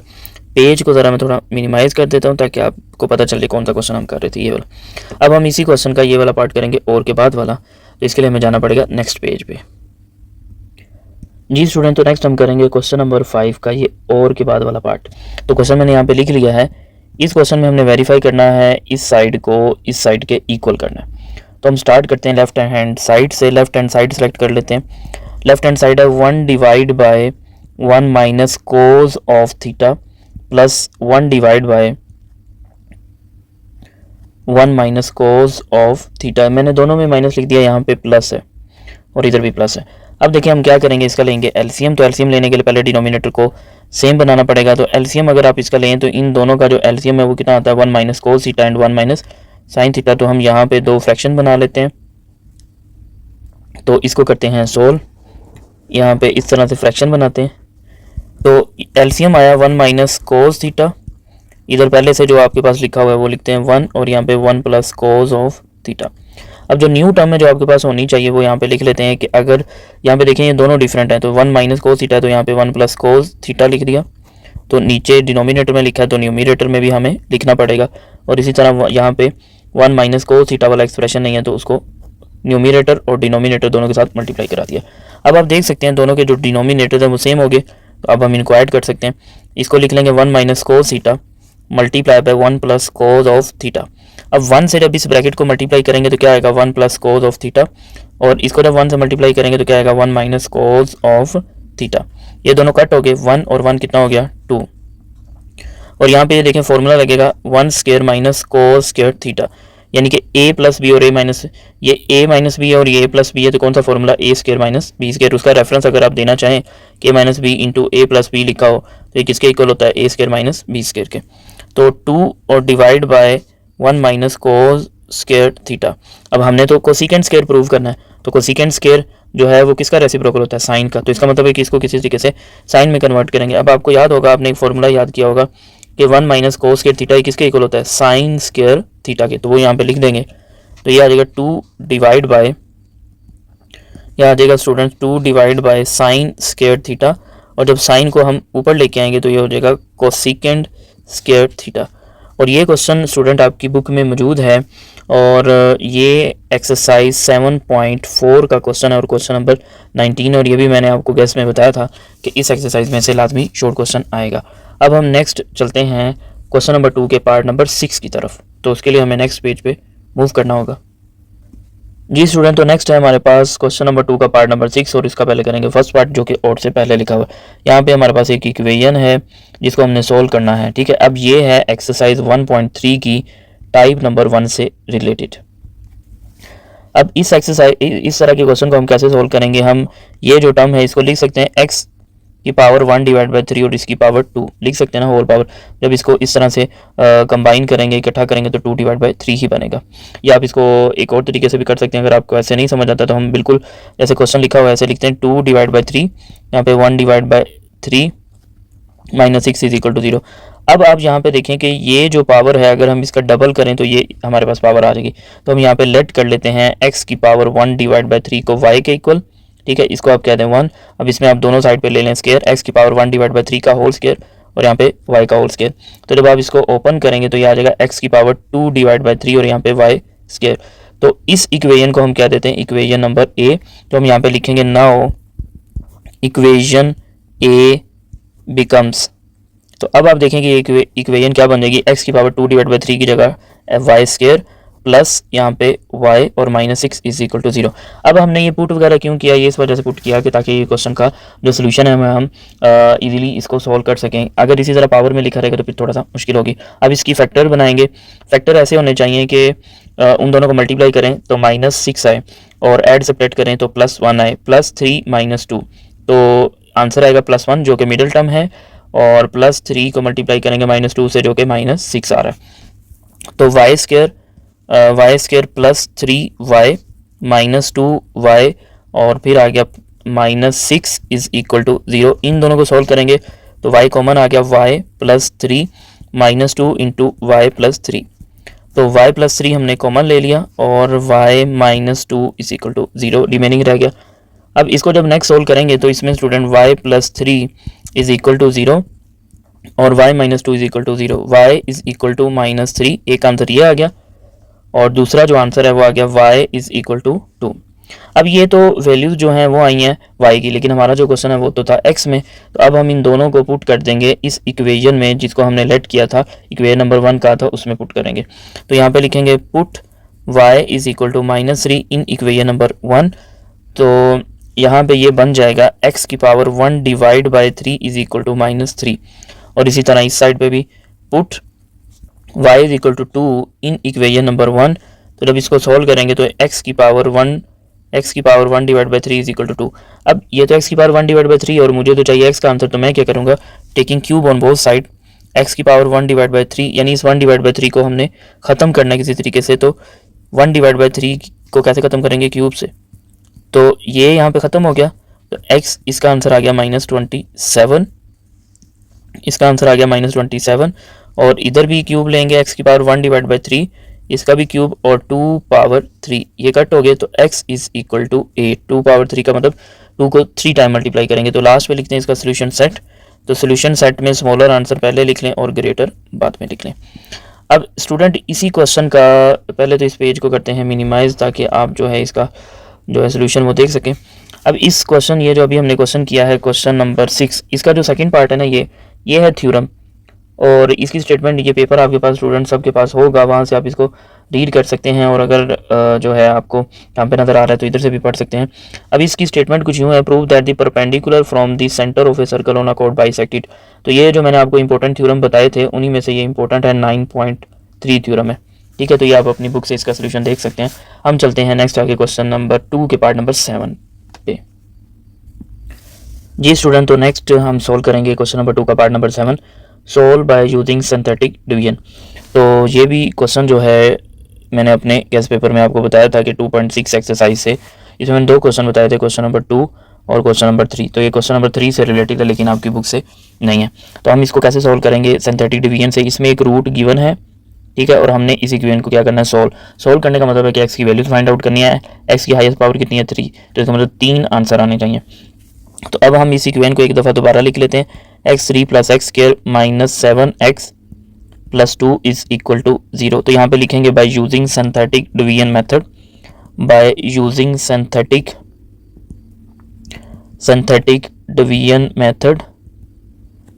पेज को ज़रा मैं थोड़ा मिनिमाइज कर देता हूँ ताकि आपको पता चले कौन सा क्वेश्चन हम कर रहे थे, ये वाला। अब हम इसी क्वेश्चन का ये वाला पार्ट करेंगे और के बाद वाला, तो इसके लिए हमें जाना पड़ेगा नेक्स्ट पेज पे। जी स्टूडेंट, तो नेक्स्ट हम करेंगे क्वेश्चन नंबर 5 का ये और के बाद वाला पार्ट। तो क्वेश्चन मैंने यहाँ पे लिख लिया है। इस क्वेश्चन में हमने वेरीफाई करना है इस साइड को इस साइड के इक्वल करना है। तो हम स्टार्ट करते हैं लेफ्ट हैंड साइड से। लेफ्ट हैंड साइड सेलेक्ट कर लेते हैं। लेफ्ट हैंड साइड है 1 divide by 1 minus cos of theta plus 1 divide by 1 minus cos of theta. मैंने दोनों में माइनस लिख दिया, यहाँ पे प्लस है और इधर भी प्लस है। अब देखिए हम क्या करेंगे, इसका लेंगे एलसीएम। तो एलसीएम लेने के लिए पहले डिनोमिनेटर को सेम बनाना पड़ेगा। तो एलसीएम अगर आप इसका लें तो इन दोनों का जो एलसीएम है वो कितना आता है 1 minus cos theta and 1 minus sine theta. तो हम यहाँ पे दो फ्रैक्शन बना लेते हैं। तो इसको करते हैं सोल्व। यहाँ पे इस तरह से फ्रैक्शन बनाते हैं। तो एलसीएम आया 1 माइनस कोस थीटा, इधर पहले से जो आपके पास लिखा हुआ है वो लिखते हैं 1 और यहाँ पे 1 प्लस कोस ऑफ थीटा। अब जो न्यू टर्म है जो आपके पास होनी चाहिए वो यहाँ पे लिख लेते हैं कि अगर यहाँ पे देखें ये दोनों डिफरेंट हैं तो 1 माइनस कोस थीटा तो यहाँ पे 1 प्लस कोस थीटा लिख दिया। तो नीचे डिनोमिनेटर में लिखा है तो न्यूमिनेटर में भी हमें लिखना पड़ेगा। और इसी तरह यहाँ पे 1 माइनस कोस थीटा वाला एक्सप्रेशन नहीं है तो उसको न्यूमिनेटर और डिनोमिनेटर दोनों के साथ मल्टीप्लाई करा दिया। अब आप देख सकते हैं दोनों के जो डिनोमिनेटर हैं वो सेम हो गए। तो अब हम इनको ऐड कर सकते हैं। इसको लिख लेंगे 1 minus cos theta multiply by 1 plus cos of theta. अब 1 से जब इस ब्रैकेट को मल्टीप्लाई करेंगे तो क्या आएगा 1 प्लस कोस ऑफ थीटा, और इसको जब 1 से मल्टीप्लाई करेंगे तो क्या आएगा 1 माइनस कोस ऑफ थीटा। ये दोनों कट हो गए, 1 और 1 कितना हो गया 2। और यहाँ पे ये देखें फॉर्मूला लगेगा 1 square minus cos square theta, यानी कि a प्लस बी और a माइनस, ये a माइनस बी है और ये a प्लस बी है। तो कौन सा formula a square minus b square. उसका रेफरेंस अगर आप देना चाहें कि minus b into a plus b लिखा हो तो ये किसके इक्वल होता है a square minus b square के। तो 2 और divide by 1 minus cos square theta. अब हमने तो कोसिकेंट स्क्वायर प्रूव करना है। तो कोसिकेंट स्क्वायर जो है वो किसका रेसिप्रोकल होता है साइन का। तो इसका मतलब है कि इसको किसी तरीके से साइन में कन्वर्ट करेंगे। अब आपको याद होगा, आपने एक फॉर्मूला याद किया होगा कि 1 माइनस कोस स्क्वायर थीटा किसके इक्वल होता है साइन स्क्वायर थीटा के। तो वो यहाँ पे लिख देंगे। तो ये आ जाएगा 2 डिवाइड बाय, यह आ जाएगा student 2 divide by sine square theta. और जब साइन को हम ऊपर लेके आएंगे तो ये हो जाएगा कोसिकेंट स्क्वायर थीटा। और ये क्वेश्चन स्टूडेंट आपकी बुक में मौजूद है और ये एक्सरसाइज 7.4 का क्वेश्चन है और क्वेश्चन नंबर 19। और ये भी मैंने आपको गेस्ट में बताया था कि इस एक्सरसाइज में से लाजमी शॉर्ट क्वेश्चन आएगा। अब हम नेक्स्ट चलते हैं क्वेश्चन नंबर 2 के पार्ट नंबर 6 की तरफ। तो उसके लिए हमें नेक्स्ट पेज पे मूव करना होगा। जी स्टूडेंट, तो नेक्स्ट है हमारे पास क्वेश्चन नंबर 2 का पार्ट नंबर 6 और इसका पहले करेंगे फर्स्ट पार्ट जो कि और से पहले लिखा हुआ है। यहाँ पे हमारे पास एक इक्वेशन है जिसको हमने सोल्व करना है। ठीक है, अब ये है एक्सरसाइज 1.3 की टाइप नंबर 1 से रिलेटेड। अब इस एक्सरसाइज इस तरह के क्वेश्चन को हम कैसे सोल्व करेंगे, हम ये जो टर्म है इसको लिख सकते हैं x की पावर 1 डिवाइड बाई 3 और इसकी पावर 2 लिख सकते हैं ना, होल पावर। जब इसको इस तरह से कंबाइन करेंगे, इकट्ठा करेंगे तो 2 डिवाइड बाई 3 ही बनेगा। या आप इसको एक और तरीके से भी कर सकते हैं। अगर आपको ऐसे नहीं समझ आता तो हम बिल्कुल जैसे क्वेश्चन लिखा हुआ है ऐसे लिखते हैं 2 डिवाइड बाई 3, यहाँ पे 1 divide by 3 minus 6 is equal to 0। अब आप यहाँ पे देखें कि ये जो पावर है अगर हम इसका डबल करें तो ये हमारे पास पावर आ जाएगी। तो हम यहाँ पे लेट कर लेते हैं x की पावर 1 डिवाइड बाई 3 को y के इक्वल। ठीक है, इसको आप कहते हैं 1। अब इसमें आप दोनों साइड पे ले लें स्क्वायर, x की पावर 1 डिवाइड बाई 3 का होल स्क्वायर और यहाँ पे y का होल स्क्वायर। तो जब आप इसको ओपन करेंगे तो ये आ जाएगा x की पावर 2 डिवाइड बाई 3 और यहाँ पे y स्क्वायर। तो इस इक्वेशन को हम क्या देते हैं इक्वेशन नंबर a। तो हम यहाँ पे लिखेंगे नाउ इक्वेशन a बिकम्स। तो अब आप देखें कि ये इक्वेशन क्या बन जाएगी, x की पावर 2 डिवाइड बाई 3 की जगह y स्क्वायर प्लस यहाँ पे y और माइनस 6 इज इक्वल टू 0। अब हमने ये पुट वगैरह क्यों किया, ये इस वजह से पुट किया कि ताकि ये क्वेश्चन का जो सोल्यूशन है हम इजीली इसको सॉल्व कर सकें। अगर इसी तरह पावर में लिखा रहेगा तो फिर थोड़ा सा मुश्किल होगी। अब इसकी फैक्टर बनाएंगे। फैक्टर ऐसे होने चाहिए कि उन दोनों को मल्टीप्लाई करें तो माइनस 6 आए और ऐड सेपरेट करें तो प्लस 1 आए, प्लस 3 माइनस 2। तो आंसर आएगा प्लस 1 जो कि मिडिल टर्म है और प्लस 3 को मल्टीप्लाई करेंगे माइनस 2 से जो कि माइनस 6 आ रहा है। तो Y square plus 3y minus 2y और फिर आ गया माइनस 6 इज इक्वल टू 0। इन दोनों को सॉल्व करेंगे तो y कॉमन आ गया, y plus 3 minus 2 into y plus 3। तो y प्लस 3 हमने कॉमन ले लिया और y minus 2 is equal to 0 remaining रह गया। अब इसको जब नेक्स्ट सोल्व करेंगे तो इसमें student y plus 3 is equal to 0 और y minus 2 is equal to 0, y is equal to minus 3, एक आंसर ये आ गया और दूसरा जो आंसर है वो आ गया y इज इक्वल टू 2। अब ये तो वैल्यूज जो हैं वो आई हैं y की, लेकिन हमारा जो क्वेश्चन है वो तो था x में, तो अब हम इन दोनों को पुट कर देंगे इस इक्वेशन में जिसको हमने लेट किया था, इक्वेशन नंबर 1 का था, उसमें पुट करेंगे। तो यहाँ पे लिखेंगे put y is equal to minus 3 in equation number 1। तो यहाँ पे ये बन जाएगा x की power 1 divide by 3 is equal to minus 3। और इसी तरह इस साइड पे भी put y is equal to 2 in equation number 1। तो जब इसको सॉल्व करेंगे तो x की power 1 divide by 3 is equal to 2। अब ये तो x की पावर 1 डिवाइड बाई 3 और मुझे तो चाहिए x का आंसर, तो मैं क्या करूँगा, taking cube on both side, x की पावर 1 डिवाइड बाई 3 यानी इस 1 डिवाइड बाई 3 को हमने ख़त्म करना है किसी तरीके से। तो 1 डिवाइड बाई 3 को कैसे ख़त्म करेंगे, क्यूब से, तो ये यहाँ पे ख़त्म हो गया। तो x इसका आंसर आ गया -27, इसका आंसर आ गया -27। और इधर भी क्यूब लेंगे, x की पावर 1 डिवाइड बाई 3, इसका भी क्यूब और 2 पावर 3, ये कट हो गए तो x is equal to 8। 2 power 3 का मतलब 2 को 3 टाइम मल्टीप्लाई करेंगे। तो लास्ट में लिखते हैं इसका सोल्यूशन सेट। तो सोल्यूशन सेट में स्मॉलर आंसर पहले लिख लें और ग्रेटर बाद में लिख लें। अब स्टूडेंट इसी क्वेश्चन का पहले तो इस पेज को करते हैं मिनिमाइज, ताकि आप जो है इसका जो है सोल्यूशन वो देख सकें। अब इस क्वेश्चन, ये जो अभी हमने क्वेश्चन किया है क्वेश्चन नंबर 6, इसका जो सेकंड पार्ट है ना, ये है थ्योरम, और इसकी स्टेटमेंट, ये पेपर आपके पास स्टूडेंट सबके पास होगा, वहाँ से आप इसको रीड कर सकते हैं, और अगर जो है आपको यहाँ पे नज़र आ रहा है तो इधर से भी पढ़ सकते हैं। अब इसकी स्टेटमेंट कुछ यूँ है, prove that the perpendicular from the centre of a circle on a cord bisected. तो ये जो मैंने आपको इंपॉर्टेंट थ्योरम बताए थे उन्हीं में से ये इंपॉर्टेंट है, 9.3 थ्योरम है, ठीक है। तो ये आप अपनी बुक से इसका सोल्यूशन देख सकते हैं। हम चलते हैं नेक्स्ट आगे क्वेश्चन नंबर 2 के पार्ट नंबर 7 पे। जी स्टूडेंट, तो नेक्स्ट हम सोल्व करेंगे क्वेश्चन नंबर 2 का part number 7, solve bye using synthetic division. तो ये भी क्वेश्चन जो है मैंने अपने गेस्ट पेपर में आपको बताया था कि 2.6 एक्सरसाइज से, इसमें मैंने 2 क्वेश्चन बताए थे, क्वेश्चन नंबर 2 और क्वेश्चन नंबर 3। तो ये क्वेश्चन नंबर 3 से रिलेटेड है, लेकिन आपकी बुक से नहीं है। तो हम इसको कैसे सोल्व करेंगे सिंथेटिक डिवीजन से। इसमें एक रूट गिवन है, ठीक है, और हमने इस इक्वेशन को क्या करना है, सोल्व करने का मतलब है कि x की वैल्यूज फाइंड आउट करनी है। x की हाईएस्ट पावर कितनी है, 3, तो इसका मतलब 3 आंसर आने चाहिए। तो अब हम इस इक्वेशन को एक दफ़ा दोबारा लिख लेते हैं, x3 plus x square minus 7x plus 2 is equal to 0। तो यहाँ पे लिखेंगे by using synthetic division method, by using synthetic division method,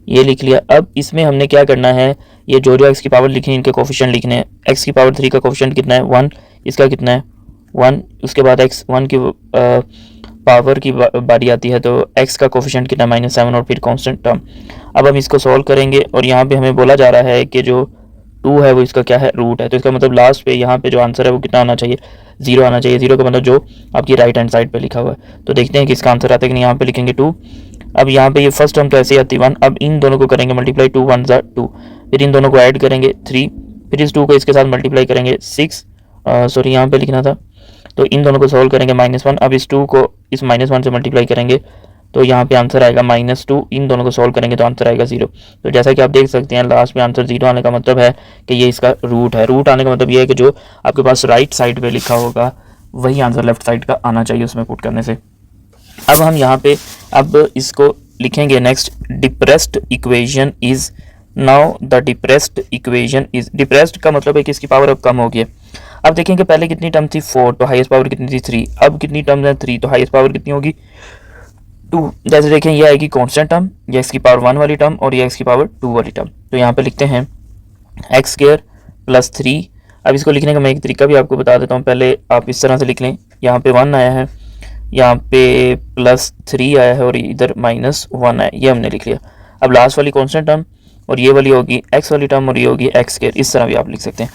ये लिख लिया। अब इसमें हमने क्या करना है, ये जो x की पावर लिखनी है इनके कोफिशिएंट लिखने हैं। x की पावर 3 का कोफिशिएंट कितना है, 1, इसका कितना है 1, उसके बाद x1 की पावर की बारी आती है, तो x का कोफिशिएंट कितना -7 और फिर कांस्टेंट टर्म। अब हम इसको सॉल्व करेंगे और यहाँ पे हमें बोला जा रहा है कि जो 2 है वो इसका क्या है, रूट है। तो इसका मतलब लास्ट पे यहाँ पे जो आंसर है वो कितना आना चाहिए, 0 आना चाहिए। 0 का मतलब जो आपकी राइट हैंड साइड पे लिखा हुआ है। तो देखते हैं कि इसका आंसर आता है कि नहीं। यहाँ पे लिखेंगे 2। अब यहाँ पे ये फर्स्ट टर्म तो ऐसे ही आती है 1। अब इन दोनों को करेंगे मल्टीप्लाई, 2 1 ज़ा 2, फिर इन दोनों को ऐड करेंगे 3, फिर इस 2 को इसके साथ मल्टीप्लाई करेंगे 6, सॉरी यहाँ पे लिखना था। तो इन दोनों को सॉल्व करेंगे -1। अब इस 2 को इस -1 से मल्टीप्लाई करेंगे तो यहाँ पे आंसर आएगा -2। इन दोनों को सॉल्व करेंगे तो आंसर आएगा 0। तो जैसा कि आप देख सकते हैं लास्ट में आंसर 0 आने का मतलब है कि ये इसका रूट है। रूट आने का मतलब ये है कि जो आपके पास राइट साइड पे लिखा होगा वही आंसर लेफ्ट साइड का आना चाहिए उसमें पुट करने से। अब हम यहाँ पे अब इसको लिखेंगे next, depressed equation is, now the depressed equation is, depressed का मतलब है कि इसकी पावर अब कम हो गई है। अब देखेंगे पहले कितनी टर्म थी 4, तो हाईएस्ट पावर कितनी थी 3। अब कितनी टर्म है 3, तो हाईएस्ट पावर कितनी होगी 2। जैसे देखें ये आएगी कांस्टेंट टर्म, ये x की पावर 1 वाली टर्म और ये x की पावर 2 वाली टर्म। तो यहाँ पे लिखते हैं एक्स स्क्वायर प्लस 3। अब इसको लिखने का मैं एक तरीका भी आपको बता देता हूँ, पहले आप इस तरह से लिख लें। यहाँ पे 1 आया है, यहाँ पे +3 आया है और इधर -1 है, ये हमने लिख लिया। अब लास्ट वाली कांस्टेंट टर्म और ये वाली होगी x वाली टर्म और ये होगी एक्स स्क्वायर, इस तरह भी आप लिख सकते हैं।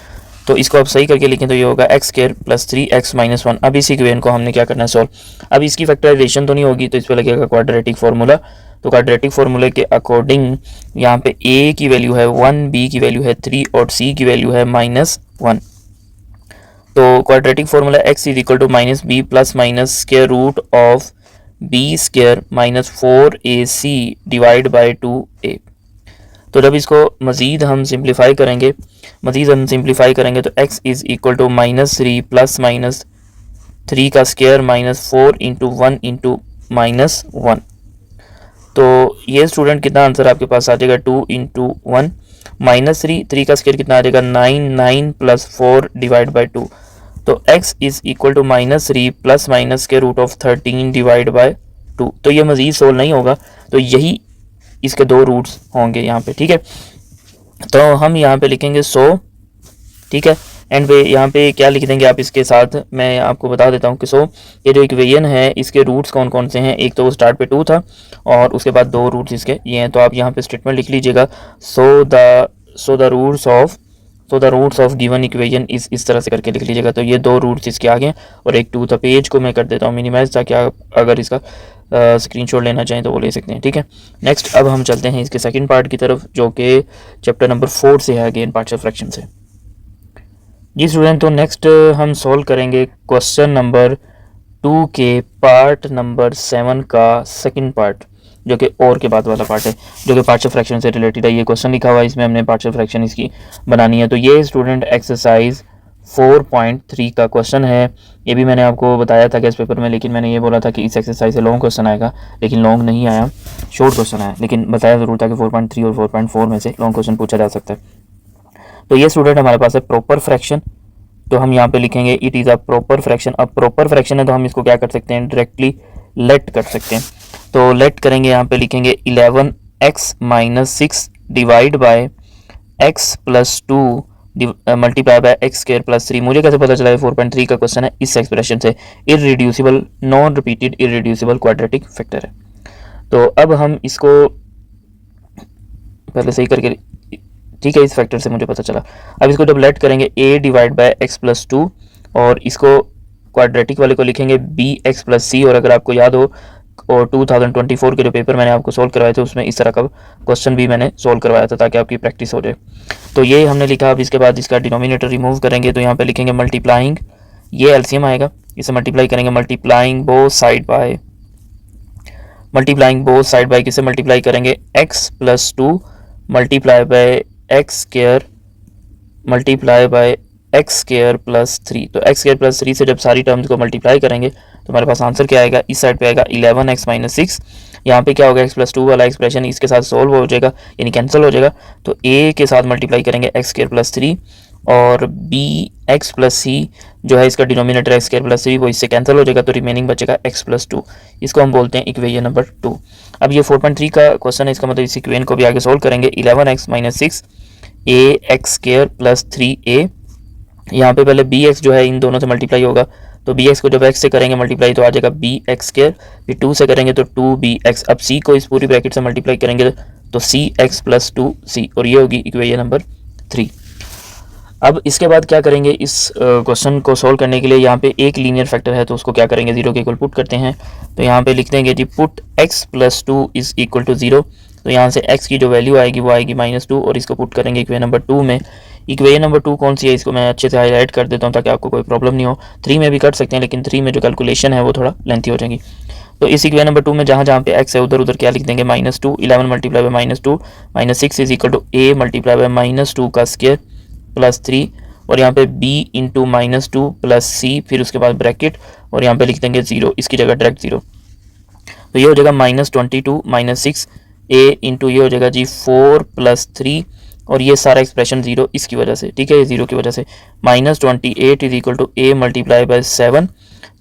तो इसको आप सही करके लिखें तो ये होगा एक्स स्क्वायर प्लस 3x - 1। अब इस इक्वेशन को हमने क्या करना है, सॉल्व। अब इसकी फैक्टराइजेशन तो नहीं होगी, तो इस पर लगेगा क्वाड्रेटिक फार्मूला। तो क्वाड्रेटिक फार्मूले के अकॉर्डिंग यहाँ पे a की वैल्यू है 1, b की वैल्यू है 3 और c की वैल्यू है -1। तो quadratic formula x is equal to -b plus minus square root of b square -4ac divide by 2a। तो जब इसको मज़ीद हम सिंप्लीफाई करेंगे तो x is equal to -3 plus -3 का स्क्वायर -4 इंटू 1 इंटू -1। तो ये स्टूडेंट कितना आंसर आपके पास आ जाएगा 2 इंटू 1 -3 का स्क्वायर कितना आ जाएगा 9 प्लस 4 डिवाइड बाई 2। तो x is equal to -3 plus minus के रूट ऑफ 13 डिवाइड बाई 2। तो ये मज़ीद सोल्व नहीं होगा, तो यही इसके दो रूट्स होंगे यहाँ पे, ठीक है। तो हम यहाँ पे लिखेंगे 100, ठीक है। एंड पे यहाँ पे क्या लिख देंगे आप इसके साथ, मैं आपको बता देता हूँ कि 100 ये जो इक्वेशन है इसके रूट्स कौन कौन से हैं। एक तो वो स्टार्ट पे 2 था और उसके बाद दो रूट्स इसके ये हैं। तो आप यहाँ पे स्टेटमेंट लिख लीजिएगा, so the roots of given equation इस तरह से करके लिख लीजिएगा। तो ये दो रूट्स इसके आगे हैं और एक 2 था। पेज को मैं कर देता हूँ मिनिमाइज, ताकि आप अगर इसका स्क्रीनशॉट लेना चाहें तो वो ले सकते हैं, ठीक है। नेक्स्ट अब हम चलते हैं इसके सेकंड पार्ट की तरफ, जो कि चैप्टर नंबर 4 से है, अगेन पार्शियल फ्रैक्शन से। जी स्टूडेंट, तो नेक्स्ट हम सॉल्व करेंगे क्वेश्चन नंबर 2 के पार्ट नंबर 7 का सेकंड पार्ट, जो कि और के बाद वाला पार्ट है, जो कि पार्शियल फ्रैक्शन से रिलेटेड है। ये क्वेश्चन लिखा हुआ है, इसमें हमने पार्शियल फ्रैक्शन इसकी बनानी है। तो ये स्टूडेंट एक्सरसाइज 4.3 का क्वेश्चन है। ये भी मैंने आपको बताया था इस पेपर में, लेकिन मैंने ये बोला था कि इस एक्सरसाइज से लॉन्ग क्वेश्चन आएगा, लेकिन लॉन्ग नहीं आया, शॉर्ट क्वेश्चन आया। लेकिन बताया ज़रूर था कि 4.3 और 4.4 में से लॉन्ग क्वेश्चन पूछा जा सकता है। तो ये स्टूडेंट हमारे पास है प्रॉपर फ्रैक्शन, तो हम यहाँ पे लिखेंगे it is a proper fraction. अब प्रॉपर फ्रैक्शन है तो हम इसको क्या कर सकते हैं, डायरेक्टली लेट कर सकते हैं। तो लेट करेंगे, यहाँ पे लिखेंगे 11x - 6 divide by x + 2 multiply by x square plus 3। मुझे कैसे पता चला है 4.3 का क्वेश्चन है, इस एक्सप्रेशन से। Irreducible non repeated irreducible quadratic factor है। तो अब हम इसको पहले सही करके, ठीक है, इस फैक्टर से मुझे पता चला। अब इसको जब लेट करेंगे a डिवाइड बाय x + 2 और इसको क्वाड्रेटिक वाले को लिखेंगे bx + c। और अगर आपको याद हो और 2024 के जो पेपर मैंने आपको सोल्व करवाए थे उसमें इस तरह का क्वेश्चन भी मैंने सोल्व करवाया था, ताकि आपकी प्रैक्टिस हो जाए। तो ये हमने लिखा। अब इसके बाद इसका डिनोमिनेटर रिमूव करेंगे, तो यहाँ पे लिखेंगे मल्टीप्लाइंग, ये एलसीएम आएगा, इसे मल्टीप्लाई करेंगे, मल्टीप्लाइंग बोथ साइड बाय किसे मल्टीप्लाई करेंगे x + 2 multiply by x square plus 3। तो एक्स स्क्वायर प्लस 3 से जब सारी टर्म्स को मल्टीप्लाई करेंगे तो हमारे पास आंसर क्या आएगा, इस साइड पे आएगा 11x - 6। यहाँ पे क्या होगा, x + 2 वाला एक्सप्रेशन इसके साथ सोल्व हो जाएगा, यानी कैंसिल हो जाएगा। तो a के साथ मल्टीप्लाई करेंगे x स्क्वायर प्लस 3 और bx + c जो है इसका डिनोमिनेटर x स्क्वायर प्लस 3 वो इससे कैंसिल हो जाएगा, तो रिमेनिंग बचेगा x + 2। इसको हम बोलते हैं इक्वेशन नंबर 2। अब ये 4.3 का क्वेश्चन है, इसका मतलब इस इक्वेशन को भी आगे सोल्व करेंगे। 11x - 6 ax² + 3a, यहाँ पे पहले bx जो है इन दोनों से मल्टीप्लाई होगा, तो bx को जब x से करेंगे मल्टीप्लाई तो आ जाएगा bx², फिर 2 से करेंगे तो 2bx। अब c को इस पूरी ब्रैकेट से मल्टीप्लाई करेंगे तो cx + 2c, और ये होगी इक्वेशन नंबर 3। अब इसके बाद क्या करेंगे, इस क्वेश्चन को सोल्व करने के लिए यहाँ पे एक लीनियर फैक्टर है, तो उसको क्या करेंगे, 0 के इक्वल पुट करते हैं। तो यहाँ पे लिख देंगे जी पुट x + 2 = 0। तो यहाँ से x की जो वैल्यू आएगी वो आएगी -2, और इसको पुट करेंगे इक्वेशन नंबर 2 में। इक्वेशन नंबर 2 कौन सी है, इसको मैं अच्छे से हाईलाइट कर देता हूँ ताकि आपको कोई प्रॉब्लम नहीं हो। 3 में भी कर सकते हैं, लेकिन 3 में जो कैलकुलेशन है वो थोड़ा लेंथी हो जाएगी। तो इस इक्वेशन नंबर 2 में जहाँ पे x है उधर उधर क्या लिख देंगे, -2। 11 multiply by -2 -6 = a multiply by -2 का स्क्वायर प्लस 3, और यहाँ पे b इंटू -2 प्लस c, फिर उसके बाद ब्रैकेट, और यहाँ पे लिख देंगे 0, इसकी जगह डायरेक्ट 0। तो ये हो जाएगा -22 - 6 a इंटू ये हो जाएगा जी 4 + 3, और ये सारा एक्सप्रेशन 0 इसकी वजह से, ठीक है, ये 0 की वजह से। -28 = a मल्टीप्लाई बाय 7,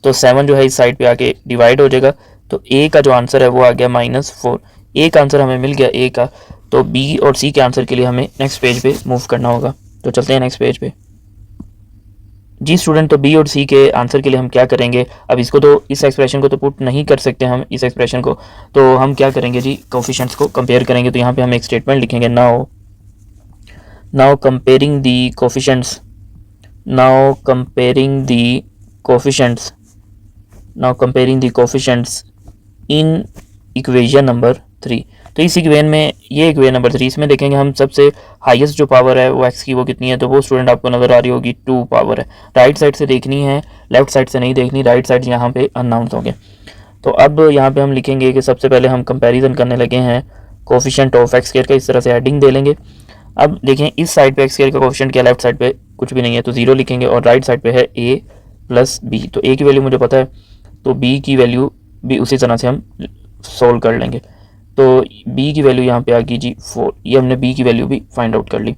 तो 7 जो है इस साइड पे आके डिवाइड हो जाएगा, तो a का जो आंसर है वो आ गया -4। a का आंसर हमें मिल गया a का, तो b और c के आंसर के लिए हमें नेक्स्ट पेज पे मूव करना होगा। तो चलते हैं नेक्स्ट पेज पे। जी स्टूडेंट, तो बी और सी के आंसर के लिए हम क्या करेंगे, अब इसको तो इस एक्सप्रेशन को तो पुट नहीं कर सकते हम, इस एक्सप्रेशन को, तो हम क्या करेंगे जी, कोफिशिएंट्स को कंपेयर करेंगे। तो यहाँ पे हम एक स्टेटमेंट लिखेंगे, now comparing the coefficients in equation number 3। तो इस इक्वेशन में, ये इक्वेशन नंबर 3, इसमें देखेंगे हम सबसे हाईएस्ट जो पावर है वो x की वो कितनी है, तो वो स्टूडेंट आपको नज़र आ रही होगी 2 पावर है। राइट साइड से देखनी है, लेफ्ट साइड से नहीं देखनी, राइट साइड यहाँ पे अननाउंस होंगे। तो अब यहाँ पे हम लिखेंगे कि सबसे पहले हम कंपैरिजन करने लगे हैं कोफिशिएंट ऑफ एक्स स्क्वायर का इस तरह से हेडिंग दे लेंगे। अब देखें इस साइड पे एक्स स्क्वायर का कोफिशिएंट क्या, लेफ्ट साइड पे कुछ भी नहीं है तो 0 लिखेंगे, और राइट साइड पे है a प्लस बी। तो a की वैल्यू मुझे पता है तो b की वैल्यू भी उसी तरह से हम सोल्व कर लेंगे। तो b की वैल्यू यहाँ पे आ गई जी 4, ये हमने b की वैल्यू भी फाइंड आउट कर ली।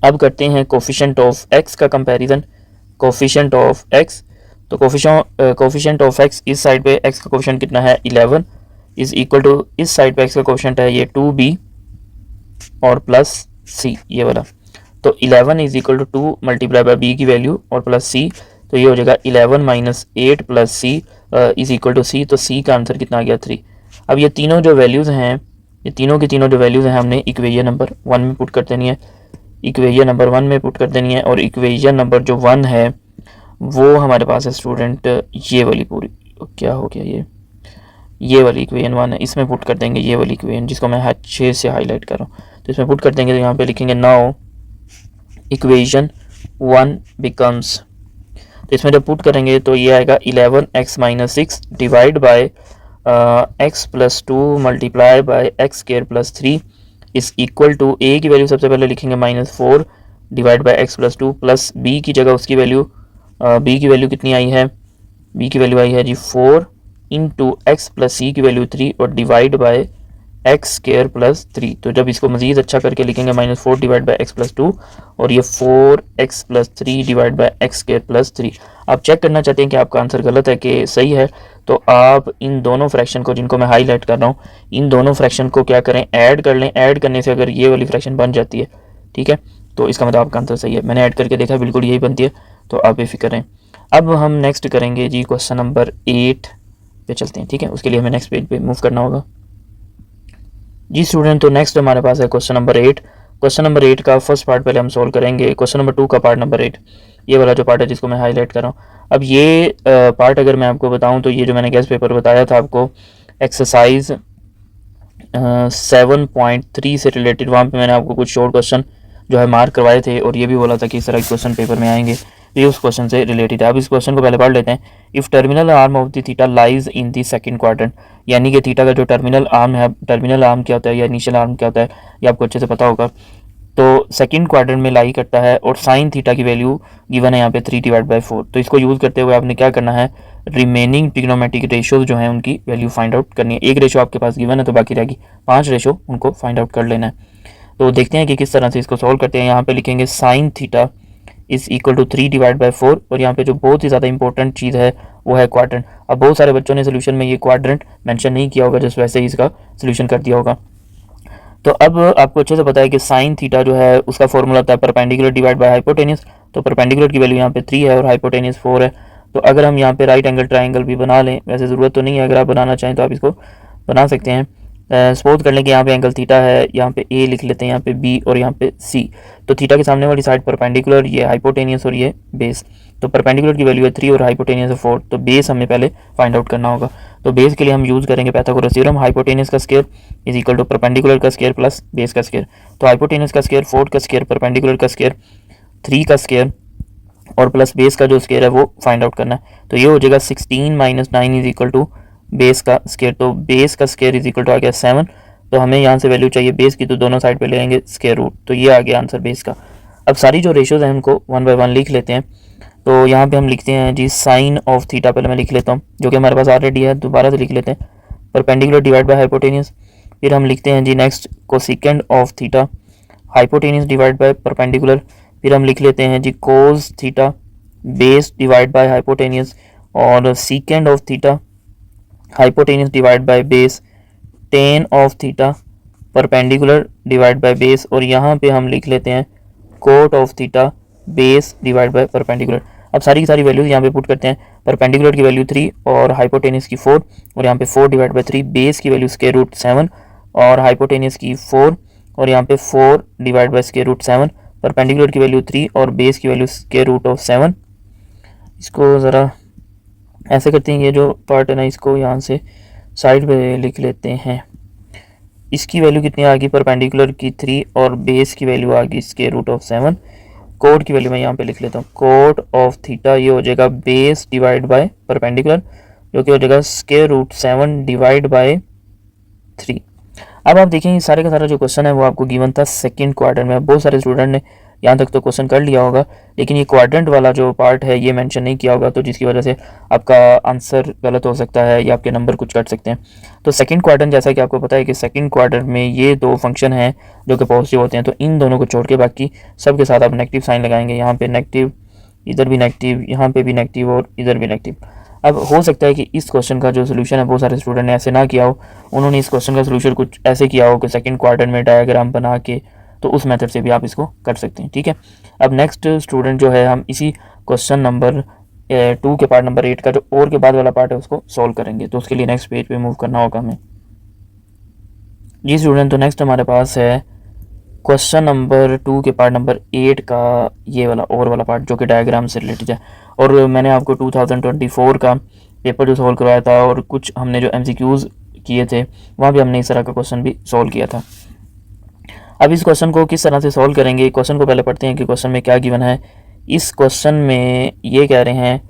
अब करते हैं कोफिशिएंट ऑफ x का कंपैरिजन। कोफिशिएंट ऑफ x, तो कोफिशिएंट ऑफ x इस साइड पे x का कोफिशिएंट कितना है 11 इज इक्वल टू इस साइड पे x का कोफिशिएंट है ये 2b और प्लस c ये वाला। तो 11 is equal to 2 multiply by b की वैल्यू और प्लस c, तो ये हो जाएगा 11 minus 8 plus c is equal to c। तो c का आंसर कितना आ गया 3। अब ये तीनों जो वैल्यूज़ हैं, ये तीनों की तीनों जो वैल्यूज़ हैं हमने इक्वेशन नंबर 1 में पुट कर देनी है, इक्वेशन नंबर 1 में पुट कर देनी है। और इक्वेशन नंबर जो 1 है वो हमारे पास है स्टूडेंट ये वाली पूरी, क्या हो गया ये वाली इक्वेशन 1 है, इसमें पुट कर देंगे ये वाली इक्वेशन जिसको मैं अच्छे से हाईलाइट कर रहा हूँ। तो इसमें पुट कर देंगे, तो यहाँ पे लिखेंगे नाउ इक्वेशन 1 बिकम्स, तो इसमें जब पुट करेंगे तो ये आएगा 11x minus 6 divide by x plus 2 multiply by x square plus 3 is equal to a की वैल्यू सबसे पहले लिखेंगे -4 divide by x plus 2 plus b की जगह उसकी वैल्यू b की वैल्यू कितनी आई है, b की वैल्यू आई है जी 4 इंटू एक्स प्लस c की वैल्यू 3 और divide bye x square plus 3। तो जब इसको मजीद अच्छा करके लिखेंगे -4 डिवाइड बाय एक्स प्लस 2 और ये 4x plus 3 divide by x square plus 3। आप चेक करना चाहते हैं कि आपका आंसर गलत है कि सही है, तो आप इन दोनों फ्रैक्शन को जिनको मैं हाईलाइट कर रहा हूँ, इन दोनों फ्रैक्शन को क्या करें, ऐड कर लें। ऐड करने से अगर ये वाली फ्रैक्शन बन जाती है, ठीक है, तो इसका मतलब आपका आंसर सही है। मैंने ऐड करके देखा बिल्कुल यही बनती है, तो आप बेफिक्र रहें। अब हम नेक्स्ट करेंगे जी क्वेश्चन नंबर 8 पे चलते हैं, ठीक है। उसके लिए हमें नेक्स्ट पेज पे मूव करना होगा जी स्टूडेंट। तो नेक्स्ट हमारे पास है क्वेश्चन नंबर 8। क्वेश्चन नंबर 8 का फर्स्ट पार्ट पहले हम सॉल्व करेंगे। क्वेश्चन नंबर 2 का पार्ट नंबर 8, ये वाला जो पार्ट है जिसको मैं हाईलाइट कर रहा हूँ। अब ये पार्ट अगर मैं आपको बताऊं तो ये जो मैंने गेस्ट पेपर बताया था आपको एक्सरसाइज 7.3 से रिलेटेड, वहाँ पे मैंने आपको कुछ शॉर्ट क्वेश्चन जो है मार्क करवाए थे और ये भी बोला था कि इस तरह के क्वेश्चन पेपर में आएंगे, तो ये उस क्वेश्चन से रिलेटेड है। अब इस क्वेश्चन को पहले पढ़ लेते हैं। If terminal arm of the theta lies in the second quadrant, यानी कि थीटा का जो टर्मिनल आर्म है, टर्मिनल आर्म क्या होता है या इनिशियल आर्म क्या होता है ये आपको अच्छे से पता होगा, तो सेकंड क्वाड्रेंट में लाई करता है और साइन थीटा की वैल्यू गिवन है यहाँ पे 3/4। तो इसको यूज़ करते हुए आपने क्या करना है, रिमेनिंग ट्रिग्नोमेट्रिक रेशियोज जो हैं उनकी वैल्यू फाइंड आउट करनी है। एक रेशो आपके पास गिवन है तो बाकी रहेगी 5 रेशो, उनको फाइंड आउट कर लेना है। तो देखते हैं कि किस तरह से इसको सॉल्व करते हैं। यहाँ पे लिखेंगे sine theta is equal to 3/4 और यहाँ पे जो बहुत ही ज़्यादा इंपॉर्टेंट चीज़ है वो है क्वाड्रेंट। अब बहुत सारे बच्चों ने सोल्यूशन में ये क्वाड्रेंट मेंशन नहीं किया होगा, जस्ट वैसे ही इसका सोल्यूशन कर दिया होगा। तो अब आपको अच्छे से पता है कि साइन थीटा जो है उसका फॉर्मूला होता है परपेंडिकुलर डिवाइड बाय हाइपोटेनियस। तो परपेंडिकुलर की वैल्यू यहाँ पे 3 है और हाइपोटेनियस 4 है। तो अगर हम यहाँ पे राइट एंगल ट्राइंगल भी बना लें, वैसे ज़रूरत तो नहीं है, अगर आप बनाना चाहें तो आप इसको बना सकते हैं। सपोज कर लें कि यहाँ पे एंगल थीटा है, यहाँ पे ए लिख लेते हैं, यहाँ पे बी और यहाँ पे सी। तो थीटा के सामने वाली साइड परपेंडिकुलर, ये हाइपोटेनियस और ये बेस। तो परपेंडिकुलर की वैल्यू है 3 और हाइपोटेनियस है 4। तो बेस हमें पहले फाइंड आउट करना होगा। तो बेस के लिए हम यूज़ करेंगे पाइथागोरस थ्योरम, हाइपोटेनियस का square is equal to perpendicular का स्क्वायर प्लस बेस का स्क्वायर। तो हाइपोटेनियस का स्क्वायर 4 का स्क्वायर, परपेंडिकुलर का स्क्वायर 3 का स्क्वायर और प्लस बेस का जो स्क्वायर है वो फाइंड आउट करना है। तो ये हो जाएगा 16 minus 9 is equal to base का स्क्वायर। तो बेस का स्क्वायर इज इक्वल टू आ गया 7। तो हमें यहाँ से वैल्यू चाहिए बेस की, तो दोनों साइड पे ले आएंगे स्क्वायर रूट। तो ये आ गया आंसर बेस का। अब सारी जो रेशियोज हैं उनको 1 बाय 1 लिख लेते हैं। तो यहाँ पे हम लिखते हैं जी साइन ऑफ थीटा, पहले मैं लिख लेता हूँ जो कि हमारे पास ऑलरेडी है, दोबारा से लिख लेते हैं परपेंडिकुलर डिवाइड बाय हाइपोटेनियस। फिर हम लिखते हैं जी next cosecant of theta, hypotenuse divide by perpendicular. फिर हम लिख लेते हैं जी cos theta, base divide by hypotenuse, और secant of theta, hypotenuse divide by base, tan of theta, perpendicular divide by base, और यहाँ पे हम लिख लेते हैं cot of theta, base divide by perpendicular. अब सारी की सारी वैल्यूज यहाँ पे पुट करते हैं। परपेंडिकुलर की वैल्यू 3 और हाइपोटेनियस की 4, और यहाँ पे 4 डिवाइड बाय 3, बेस की वैल्यू स्क्वायर रूट 7 और हाइपोटेनियस की 4, और यहाँ पे 4 divide by square root 7, perpendicular की वैल्यू 3 और बेस की वैल्यू स्क्वायर रूट ऑफ 7। इसको ज़रा ऐसे करते हैं, ये जो पार्ट है ना इसको यहाँ से साइड पे लिख लेते हैं। इसकी वैल्यू कितनी आ गई, परपेंडिकुलर की 3 और बेस की वैल्यू आ गई स्क्वायर रूट ऑफ 7। कोड की वैल्यू मैं यहाँ पे लिख लेता हूँ, कोड ऑफ थीटा ये हो जाएगा बेस डिवाइड बाय परपेंडिकुलर, जो कि हो जाएगा स्क्वायर रूट 7 डिवाइड बाय 3। अब आप देखेंगे सारे का सारा जो क्वेश्चन है वो आपको गिवन था सेकंड क्वाड्रेंट में। बहुत सारे स्टूडेंट ने यहाँ तक तो क्वेश्चन कर लिया होगा, लेकिन ये क्वाड्रेंट वाला जो पार्ट है ये मेंशन नहीं किया होगा, तो जिसकी वजह से आपका आंसर गलत हो सकता है या आपके नंबर कुछ कट सकते हैं। तो सेकंड क्वाड्रेंट, जैसा कि आपको पता है कि सेकंड क्वाड्रेंट में ये दो फंक्शन हैं जो कि पॉजिटिव होते हैं, तो इन दोनों को छोड़ के बाकी सब के साथ आप नेगेटिव साइन लगाएंगे। यहाँ पे नेगेटिव, इधर भी नेगेटिव, यहाँ पे भी नेगेटिव और इधर भी नेगेटिव। अब हो सकता है कि इस क्वेश्चन का जो सोल्यूशन है बहुत सारे स्टूडेंट ने ऐसे ना किया हो, उन्होंने इस क्वेश्चन का सोल्यूशन कुछ ऐसे किया हो कि सेकंड क्वाड्रेंट में डायग्राम बना के, तो उस मेथड से भी आप इसको कर सकते हैं। ठीक है, अब नेक्स्ट स्टूडेंट जो है हम इसी क्वेश्चन नंबर 2 के पार्ट नंबर 8 का जो और के बाद वाला पार्ट है उसको सॉल्व करेंगे। तो उसके लिए नेक्स्ट पेज पे मूव करना होगा हमें। जी स्टूडेंट, तो नेक्स्ट हमारे पास है क्वेश्चन नंबर 2 के पार्ट नंबर 8 का ये वाला और वाला पार्ट जो कि डायग्राम से रिलेटेड है। और मैंने आपको 2024 का पेपर जो सॉल्व करवाया था और कुछ हमने जो MCQs किए थे वहाँ भी हमने इस तरह का क्वेश्चन भी सॉल्व किया था। अब इस क्वेश्चन को किस तरह से सॉल्व करेंगे, क्वेश्चन को पहले पढ़ते हैं कि क्वेश्चन में क्या गिवन है। इस क्वेश्चन में ये कह रहे हैं,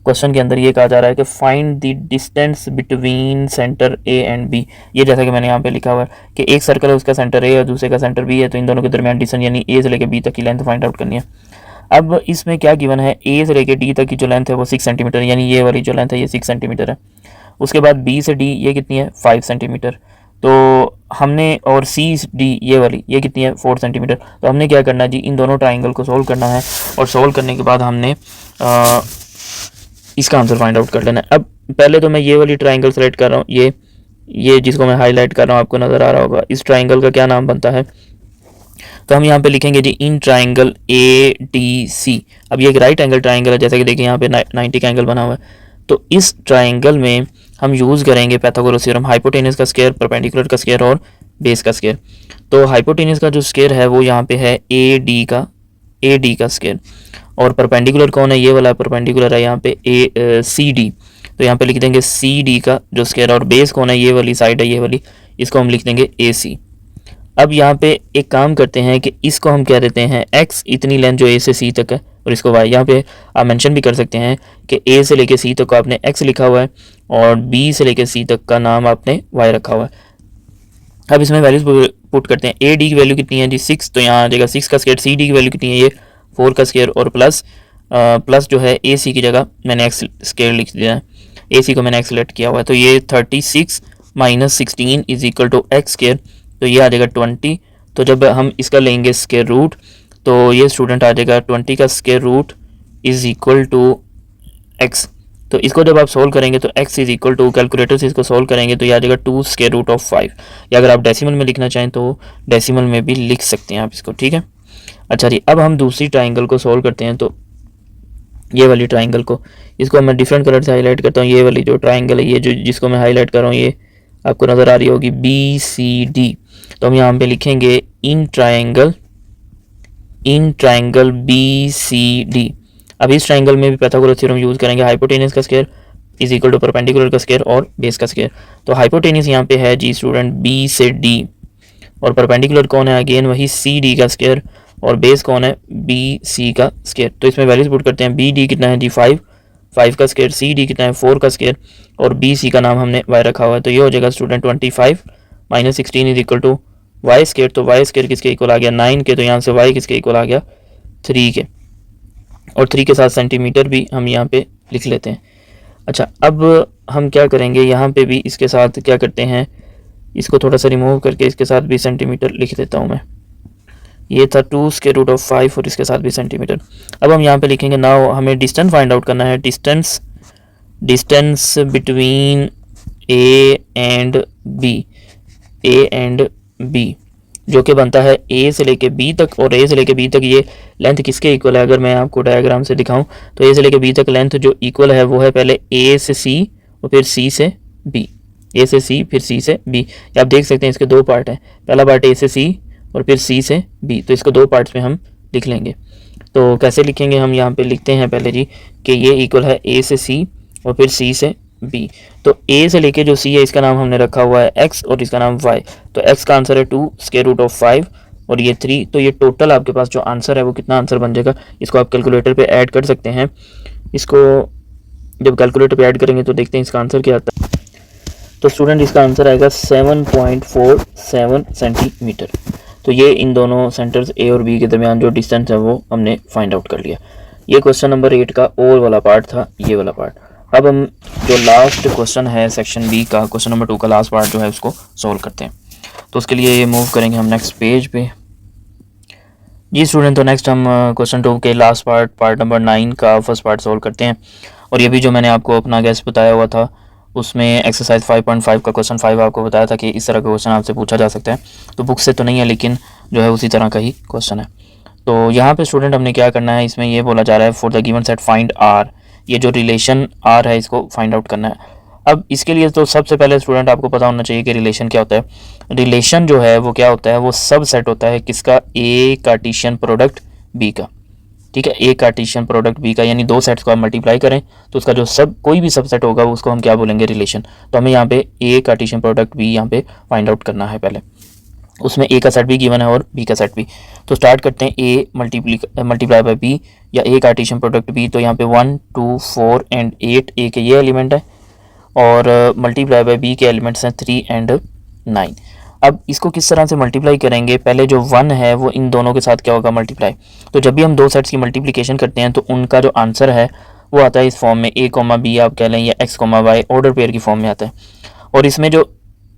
क्वेश्चन के अंदर ये कहा जा रहा है कि find the distance between centre A and B। ये जैसा कि मैंने यहाँ पे लिखा हुआ है कि एक सर्कल है, उसका सेंटर A और दूसरे का सेंटर B है, तो इन दोनों के दरमियान डिस्टेंस यानी A से लेकर B तक की लेंथ फाइंड आउट करनी है। अब इसमें क्या गिवन है, A से लेकर D तक की जो लेंथ है वो 6 सेंटीमीटर, यानी ये वाली जो लेंथ है ये 6 सेंटीमीटर है। उसके बाद B से D ये कितनी है 5 सेंटीमीटर, तो हमने, और C-D ये वाली ये कितनी है 4 सेंटीमीटर। तो हमने क्या करना है जी, इन दोनों ट्राइंगल को सोल्व करना है और सोल्व करने के बाद हमने इसका आंसर फाइंड आउट कर लेना है। अब पहले तो मैं ये वाली ट्राइंगल सेलेक्ट कर रहा हूँ, ये जिसको मैं हाईलाइट कर रहा हूँ आपको नज़र आ रहा होगा। इस ट्राइंगल का क्या नाम बनता है, तो हम यहाँ पे लिखेंगे जी इन ट्राइंगल ADC। अब ये एक राइट एंगल ट्राइंगल है, जैसा कि देखिए यहाँ पे 90 का एंगल बना हुआ है। तो इस ट्राइंगल में हम यूज़ करेंगे पाइथागोरस थ्योरम, हाइपोटेनस का स्क्वायर, परपेंडिकुलर का स्क्वायर और बेस का स्क्वायर। तो हाइपोटेनस का जो स्क्वायर है वो यहाँ पे है AD का स्क्वायर, और परपेंडिकुलर कौन है, ये वाला परपेंडिकुलर है यहाँ पे CD, तो यहाँ पे लिख देंगे CD का जो स्क्वायर, और बेस कौन है, ये वाली साइड है ये वाली, इसको हम लिख देंगे AC। अब यहाँ पे एक काम करते हैं कि इसको हम कह देते हैं x, इतनी लेंथ जो A से C तक है, और इसको y। यहाँ पे आप मेंशन भी कर सकते हैं कि A से लेके C तक को आपने x लिखा हुआ है और B से लेके C तक का नाम आपने y रखा हुआ है। अब इसमें वैल्यूज पुट करते हैं। AD की वैल्यू कितनी है जी 6, तो यहाँ आ जाएगा 6 का स्क्वायर। CD की वैल्यू कितनी है, ये 4 का स्क्वायर, और प्लस जो है AC की जगह मैंने x स्क्वायर लिख दिया है, AC को मैंने x सेलेक्ट किया हुआ है। तो ये 36 minus 16 is equal to x square, तो ये आ जाएगा 20। तो जब हम इसका लेंगे स्क्वायर रूट तो ये स्टूडेंट आ जाएगा 20 का square root is equal to x। तो इसको जब आप सोल्व करेंगे तो x is equal to, calculator से इसको सोल्व करेंगे तो ये आ जाएगा 2 स्क्वायर रूट ऑफ 5, या अगर आप डेसिमल में लिखना चाहें तो डेसिमल में भी लिख सकते हैं आप इसको। ठीक है, अच्छा जी, अब हम दूसरी ट्राइंगल को सोल्व करते हैं। तो ये वाली ट्राइंगल को, इसको मैं डिफरेंट कलर से हाईलाइट करता हूँ। ये वाली जो ट्राइंगल है, ये जो जिसको मैं हाईलाइट कर रहा हूँ, ये आपको नज़र आ रही होगी BCD। तो हम यहाँ पे लिखेंगे इन ट्राइंगल BCD। अब इस ट्राइंगल में भी पाइथागोरस थ्योरम यूज़ करेंगे, हाइपोटेनस का square is equal to perpendicular का स्क्वायर और बेस का स्क्वायर। तो हाइपोटेनस यहाँ पे है जी स्टूडेंट B से D, और परपेंडिकुलर कौन है, अगेन वही CD का स्क्वायर, और बेस कौन है, BC का स्क्वायर। तो इसमें वैल्यूज पुट करते हैं। BD कितना है जी 5 का स्क्वायर, CD कितना है 4 का स्क्वायर, और BC का नाम हमने y रखा हुआ है। तो ये हो जाएगा student 25 minus 16 is equal to y square. तो y स्क्वायर किसके इक्वल आ गया 9 के, तो यहाँ से y किसके इक्वल आ गया 3 के, और 3 के साथ सेंटीमीटर भी हम यहाँ पे लिख लेते हैं। अच्छा, अब हम क्या करेंगे, यहाँ पे भी इसके साथ क्या करते हैं, इसको थोड़ा सा रिमूव करके इसके साथ भी सेंटीमीटर लिख देता हूँ मैं। ये था 2 स्क्वायर रूट ऑफ 5 और इसके साथ भी सेंटीमीटर। अब हम यहाँ पे लिखेंगे नाउ हमें डिस्टेंस फाइंड आउट करना है, distance between A and B जो कि बनता है A से लेके B तक, और A से लेके B तक ये लेंथ किसके इक्वल है, अगर मैं आपको डायग्राम से दिखाऊं तो A से लेके B तक लेंथ जो इक्वल है वो है पहले A से C और फिर C से B, A से C फिर C से B। आप देख सकते हैं इसके दो पार्ट हैं, पहला पार्ट A से C और फिर C से B, तो इसको दो पार्ट्स में हम लिख लेंगे। तो कैसे लिखेंगे, हम यहाँ पे लिखते हैं पहले जी कि ये इक्वल है A से C और फिर C से B। तो A से लेके जो C है इसका नाम हमने रखा हुआ है x और इसका नाम y। तो x का आंसर है 2 स्क्वायर रूट ऑफ 5 और ये 3। तो ये टोटल आपके पास जो आंसर है वो कितना आंसर बन जाएगा, इसको आप कैलकुलेटर पे ऐड कर सकते हैं। इसको जब कैलकुलेटर पे ऐड करेंगे तो देखते हैं इसका आंसर क्या आता है। तो स्टूडेंट इसका आंसर आएगा 7.47 सेंटीमीटर। तो ये इन दोनों सेंटर्स ए और बी के दरमियान जो डिस्टेंस है वो हमने फाइंड आउट कर लिया। ये क्वेश्चन नंबर 8 का और वाला पार्ट था, ये वाला पार्ट। अब हम जो लास्ट क्वेश्चन है सेक्शन बी का, क्वेश्चन नंबर 2 का लास्ट पार्ट जो है उसको सॉल्व करते हैं। तो उसके लिए ये मूव करेंगे हम नेक्स्ट पेज पे। जी स्टूडेंट, तो नेक्स्ट हम क्वेश्चन 2 के लास्ट पार्ट नंबर 9 का फर्स्ट पार्ट सॉल्व करते हैं। और ये भी जो मैंने आपको अपना गैस बताया हुआ था, उसमें एक्सरसाइज 5.5 का क्वेश्चन 5 आपको बताया था कि इस तरह का क्वेश्चन आपसे पूछा जा सकता है। तो बुक से तो नहीं है, लेकिन जो है उसी तरह का ही क्वेश्चन है। तो यहाँ पे स्टूडेंट हमने क्या करना है, इसमें ये बोला जा रहा है for the given set find R. ये जो रिलेशन आर है इसको फाइंड आउट करना है। अब इसके लिए तो सबसे पहले स्टूडेंट आपको पता होना चाहिए कि रिलेशन क्या होता है। रिलेशन जो है वो क्या होता है, वो सब सेट होता है किसका, ए कार्टेशियन प्रोडक्ट बी का। ठीक है, ए कार्टेशियन प्रोडक्ट बी का, यानी दो सेट्स को आप मल्टीप्लाई करें तो उसका जो कोई भी सबसेट होगा उसको हम क्या बोलेंगे, रिलेशन। तो हमें यहाँ पे ए कार्टेशियन प्रोडक्ट बी यहाँ पे फाइंड आउट करना है पहले। उसमें ए का सेट भी गिवन है और बी का सेट भी। तो स्टार्ट करते हैं ए मल्टीप्लाई बाय बी या ए कार्टेशियन प्रोडक्ट बी। तो यहाँ पे 1 2 4 एंड 8 ए के ये एलिमेंट है और मल्टीप्लाई बाय बी के एलिमेंट्स हैं 3 एंड 9। अब इसको किस तरह से मल्टीप्लाई करेंगे, पहले जो 1 है वो इन दोनों के साथ क्या होगा, मल्टीप्लाई। तो जब भी हम दो सेट्स की मल्टीप्लिकेशन करते हैं तो उनका जो आंसर है वो आता है इस फॉर्म में, ए कॉमा बी आप कह लें या x comma y, order pair की फॉर्म में आता है। और इसमें जो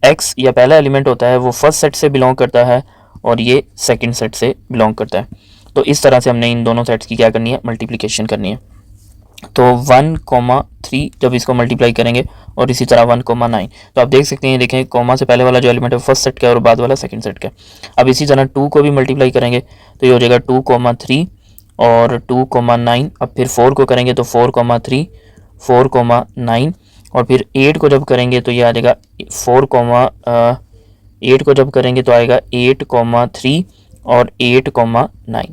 एक्स या पहला एलिमेंट होता है वो फर्स्ट सेट से बिलोंग करता है और ये सेकंड सेट से बिलोंग करता है। तो इस तरह से हमने इन दोनों सेट्स की क्या करनी है, मल्टीप्लिकेशन करनी है। तो 1,3 जब इसको मल्टीप्लाई करेंगे और इसी तरह 1,9। तो आप देख सकते हैं, देखें कॉमा से पहले वाला जो एलिमेंट है फर्स्ट सेट का और बाद वाला सेकंड सेट का। अब इसी तरह 2 को भी मल्टीप्लाई करेंगे तो ये हो जाएगा 2,3 और 2,9। अब फिर 4 को करेंगे तो 4,3 4,9 और फिर 8 को जब करेंगे तो ये आ जाएगा 8 को जब करेंगे तो आएगा 8,3 और 8,9।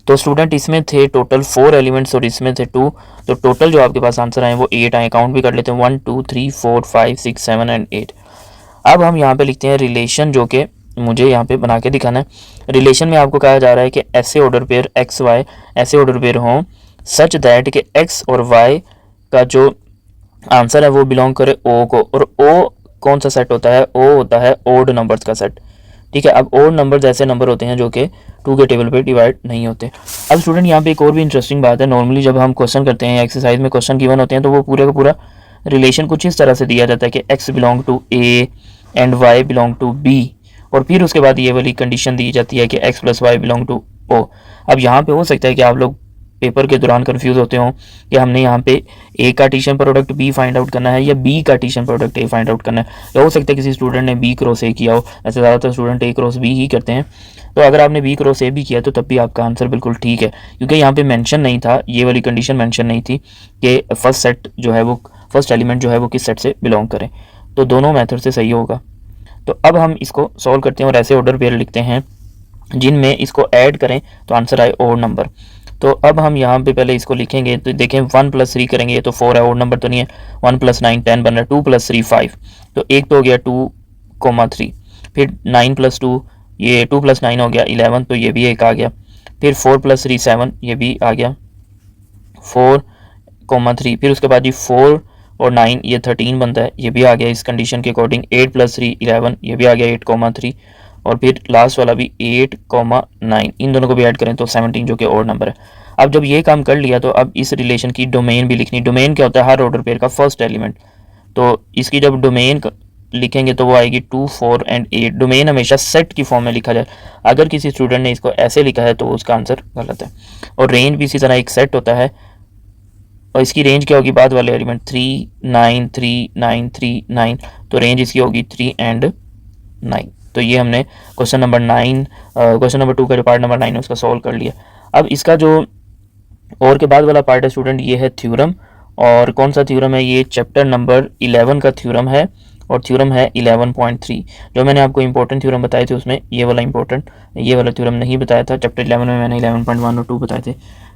तो स्टूडेंट इसमें थे टोटल 4 एलिमेंट्स और इसमें थे 2। तो टोटल जो आपके पास आंसर आए वो 8 आए। काउंट भी कर लेते हैं, 1 2 3 4 5 6 7 एंड 8। अब हम यहाँ पे लिखते हैं रिलेशन, जो कि मुझे यहाँ पे बना के दिखाना है। रिलेशन में आपको कहा जा रहा है कि ऐसे ऑर्डर पेयर एक्स वाई ऐसे ऑर्डर पेयर हों सच दैट कि एक्स और वाई का जो आंसर है वो बिलोंग करे ओ को। और ओ कौन सा सेट होता है, ओ होता है ओड नंबर्स का सेट। ठीक है, अब ओड नंबर्स ऐसे नंबर होते हैं जो कि 2 के टेबल पे डिवाइड नहीं होते। अब स्टूडेंट यहाँ पे एक और भी इंटरेस्टिंग बात है, नॉर्मली जब हम क्वेश्चन करते हैं एक्सरसाइज में क्वेश्चन गिवन होते हैं तो वो पूरे का पूरा रिलेशन कुछ इस तरह से दिया जाता है कि x belong to A and y belong to B, और फिर उसके बाद ये वाली कंडीशन दी जाती है कि x plus y belong to O. अब यहाँ पे हो सकता है कि आप लोग पेपर के दौरान कंफ्यूज होते हो कि हमने यहाँ पे A cartesian product B find out करना है या B cartesian product A find out करना है। या हो सकता है किसी स्टूडेंट ने बी क्रॉस ए किया हो, ऐसे ज़्यादातर स्टूडेंट ए क्रॉस बी ही करते हैं। तो अगर आपने बी क्रॉस ए भी किया तो तब भी आपका आंसर बिल्कुल ठीक है, क्योंकि यहाँ पे मेंशन नहीं था, ये वाली कंडीशन मेंशन नहीं थी कि फर्स्ट सेट जो है वो फर्स्ट एलिमेंट जो है वो किस सेट से बिलोंग करे। तो दोनों मेथड से सही होगा। तो अब हम इसको सॉल्व करते हैं और ऐसे ऑर्डर पेयर लिखते हैं जिनमें इसको ऐड करें तो आंसर आए ओड नंबर। तो अब हम यहाँ पे पहले इसको लिखेंगे तो देखें 1 + 3 करेंगे, ये तो 4 है, ओड नंबर तो नहीं है। 1 + 9 10 बन रहा है, 2 + 3 5, तो एक तो हो गया 2,3। फिर 9 + 2 ये 2 + 9 हो गया 11, तो ये भी एक आ गया। फिर 4 + 3 7, ये भी आ गया 4,3। फिर उसके बाद ये 4 और 9 ये 13 बनता है, ये भी आ गया इस कंडीशन के अकॉर्डिंग। 8 + 3 11, ये भी आ गया 8,3। और फिर लास्ट वाला भी 8,9, इन दोनों को भी ऐड करें तो 17 जो कि ओड नंबर है। अब जब ये काम कर लिया तो अब इस रिलेशन की डोमेन भी लिखनी। डोमेन क्या होता है, हर ऑर्डर पेयर का फर्स्ट एलिमेंट। तो इसकी जब डोमेन लिखेंगे तो वो आएगी 2 4 एंड 8। डोमेन हमेशा सेट की फॉर्म में लिखा जाए, अगर किसी स्टूडेंट ने इसको ऐसे लिखा है तो उसका आंसर गलत है। और रेंज भी इसी तरह एक सेट होता है और इसकी रेंज क्या होगी, बाद वाले एलिमेंट 3 9 3 9 3 9, तो रेंज इसकी होगी 3 एंड 9। तो ये हमने क्वेश्चन नंबर 2 का जो पार्ट नंबर 9 है उसका सॉल्व कर लिया। अब इसका जो और के बाद वाला पार्ट है स्टूडेंट, ये है थ्योरम। और कौन सा थ्योरम है, ये चैप्टर नंबर 11 का थ्योरम है और थ्योरम है 11.3। जो मैंने आपको इंपॉर्टेंट थ्योरम बताए थे उसमें ये वाला थ्योरम नहीं बताया था। चैप्टर 11 में मैंने 11.1 और 2 बताए थे,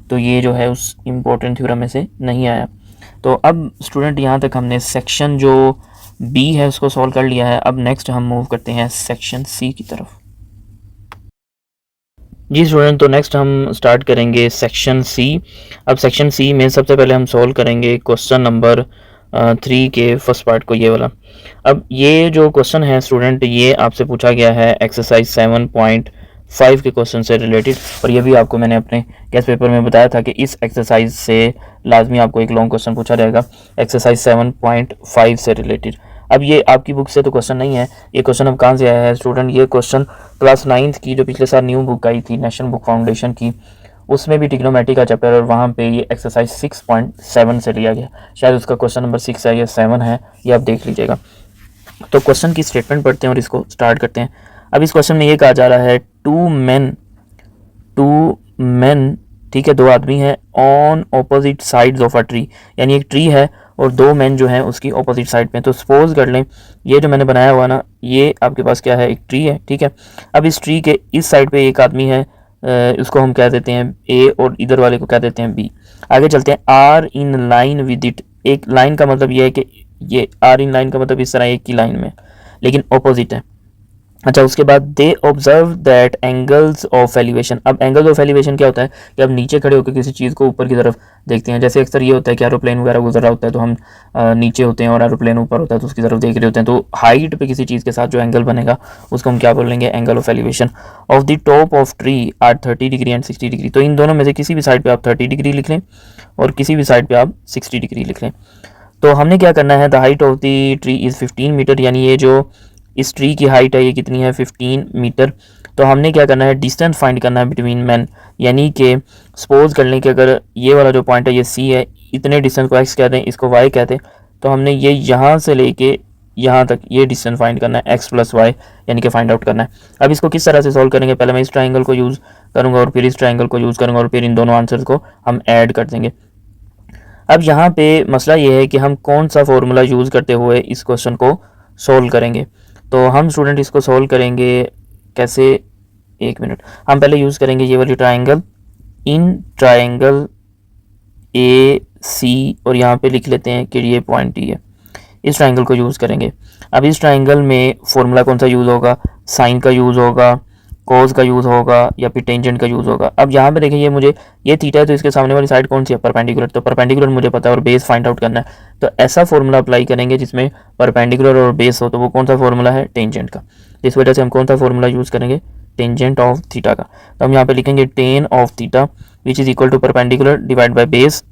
तो ये जो है उस इंपॉर्टेंट थ्योरम में से नहीं आया। तो अब स्टूडेंट यहाँ तक हमने सेक्शन जो बी है उसको सॉल्व कर लिया है। अब नेक्स्ट हम मूव करते हैं सेक्शन सी की तरफ। जी स्टूडेंट, तो नेक्स्ट हम स्टार्ट करेंगे सेक्शन सी। अब सेक्शन सी में सबसे पहले हम सॉल्व करेंगे क्वेश्चन नंबर 3 के फर्स्ट पार्ट को, ये वाला। अब ये जो क्वेश्चन है स्टूडेंट, ये आपसे पूछा गया है एक्सरसाइज 7.5 के क्वेश्चन से रिलेटेड, और ये भी आपको मैंने अपने गेस्ट पेपर में बताया था कि इस एक्सरसाइज से लाजमी आपको एक लॉन्ग क्वेश्चन पूछा जाएगा एक्सरसाइज 7.5 से रिलेटेड। अब ये आपकी बुक से तो क्वेश्चन नहीं है, ये क्वेश्चन अब कहाँ से आया है स्टूडेंट? ये क्वेश्चन क्लास 9th की जो पिछले साल न्यू बुक आई थी नेशनल बुक फाउंडेशन की, उसमें भी ट्रिग्नोमेट्री का चैप्टर, और वहाँ पे ये एक्सरसाइज 6.7 से लिया गया। शायद उसका क्वेश्चन नंबर 6 है या 7 है, ये आप देख लीजिएगा। तो क्वेश्चन की स्टेटमेंट पढ़ते हैं और इसको स्टार्ट करते हैं। अब इस क्वेश्चन में ये कहा जा रहा है टू मैन, ठीक है, 2 आदमी हैं, on opposite sides of a tree, यानी एक ट्री है और 2 मैन जो हैं उसकी ऑपोजिट साइड पे। तो सपोज कर लें ये जो मैंने बनाया हुआ ना, ये आपके पास क्या है, एक ट्री है, ठीक है। अब इस ट्री के इस साइड पे एक आदमी है, उसको हम कह देते हैं ए, और इधर वाले को कह देते हैं बी। आगे चलते हैं, are in line with it. एक लाइन का मतलब ये है कि ये आर इन लाइन का मतलब इस तरह एक ही लाइन में, लेकिन ऑपोजिट है। अच्छा, उसके बाद they observe that angles of elevation. अब एंगल्स ऑफ एलिवेशन क्या होता है कि अब नीचे खड़े होकर किसी चीज़ को ऊपर की तरफ देखते हैं। जैसे अक्सर ये होता है कि एरोप्लेन वगैरह गुजर रहा होता है तो हम नीचे होते हैं और एरोप्लेन ऊपर होता है तो उसकी तरफ देख रहे होते हैं। तो हाइट पे किसी चीज़ के साथ जो एंगल बनेगा उसको हम क्या बोलेंगे, angle of elevation. Of the top of tree are 30 degree and 60 degree. तो इन दोनों में से किसी भी साइड पर आप 30 डिग्री लिख लें और किसी भी साइड पर आप 60 डिग्री लिख लें। तो हमने क्या करना है, the height of the tree is 15 metre, यानी ये जो इस ट्री की हाइट है ये कितनी है, 15 मीटर। तो हमने क्या करना है, डिस्टेंस फाइंड करना है बिटवीन मैन, यानी कि सपोज कर लें कि अगर ये वाला जो पॉइंट है ये सी है, इतने डिस्टेंस को एक्स कहते हैं, इसको वाई कहते हैं। तो हमने ये यहाँ से लेके यहाँ तक ये डिस्टेंस फाइंड करना है, एक्स प्लस वाई, यानी कि फाइंड आउट करना है। अब इसको किस तरह से सॉल्व करेंगे, पहले मैं इस ट्राइंगल को यूज़ करूँगा और फिर इस ट्राइंगल को यूज़ करूँगा और फिर इन दोनों आंसर्स को हम ऐड कर देंगे। अब यहाँ पे मसला ये है कि हम कौन सा फॉर्मूला यूज़ करते हुए इस क्वेश्चन को सॉल्व करेंगे। तो हम स्टूडेंट इसको सॉल्व करेंगे कैसे, एक मिनट। हम पहले यूज़ करेंगे ये वाली ट्राइंगल, इन ट्राइंगल ए सी, और यहाँ पे लिख लेते हैं कि ये पॉइंट डी है। इस ट्राइंगल को यूज़ करेंगे। अब इस ट्राइंगल में फॉर्मूला कौन सा यूज़ होगा, साइन का यूज़ होगा, कोस का यूज़ होगा या फिर टेंजेंट का यूज़ होगा। अब यहाँ पे देखिए ये मुझे ये थीटा है तो इसके सामने वाली साइड कौन सी है, परपेंडिकुलर। तो परपेंडिकुलर मुझे पता है और बेस फाइंड आउट करना है। तो ऐसा फॉर्मूला अप्लाई करेंगे जिसमें परपेंडिकुलर और बेस हो, तो वो कौन सा फॉर्मूला है, टेंजेंट का। इस वजह से हम कौन सा फॉर्मूला यूज़ करेंगे, टेंजेंट ऑफ थीटा का। तो हम यहाँ पे लिखेंगे tan of theta which is equal to perpendicular divide by base.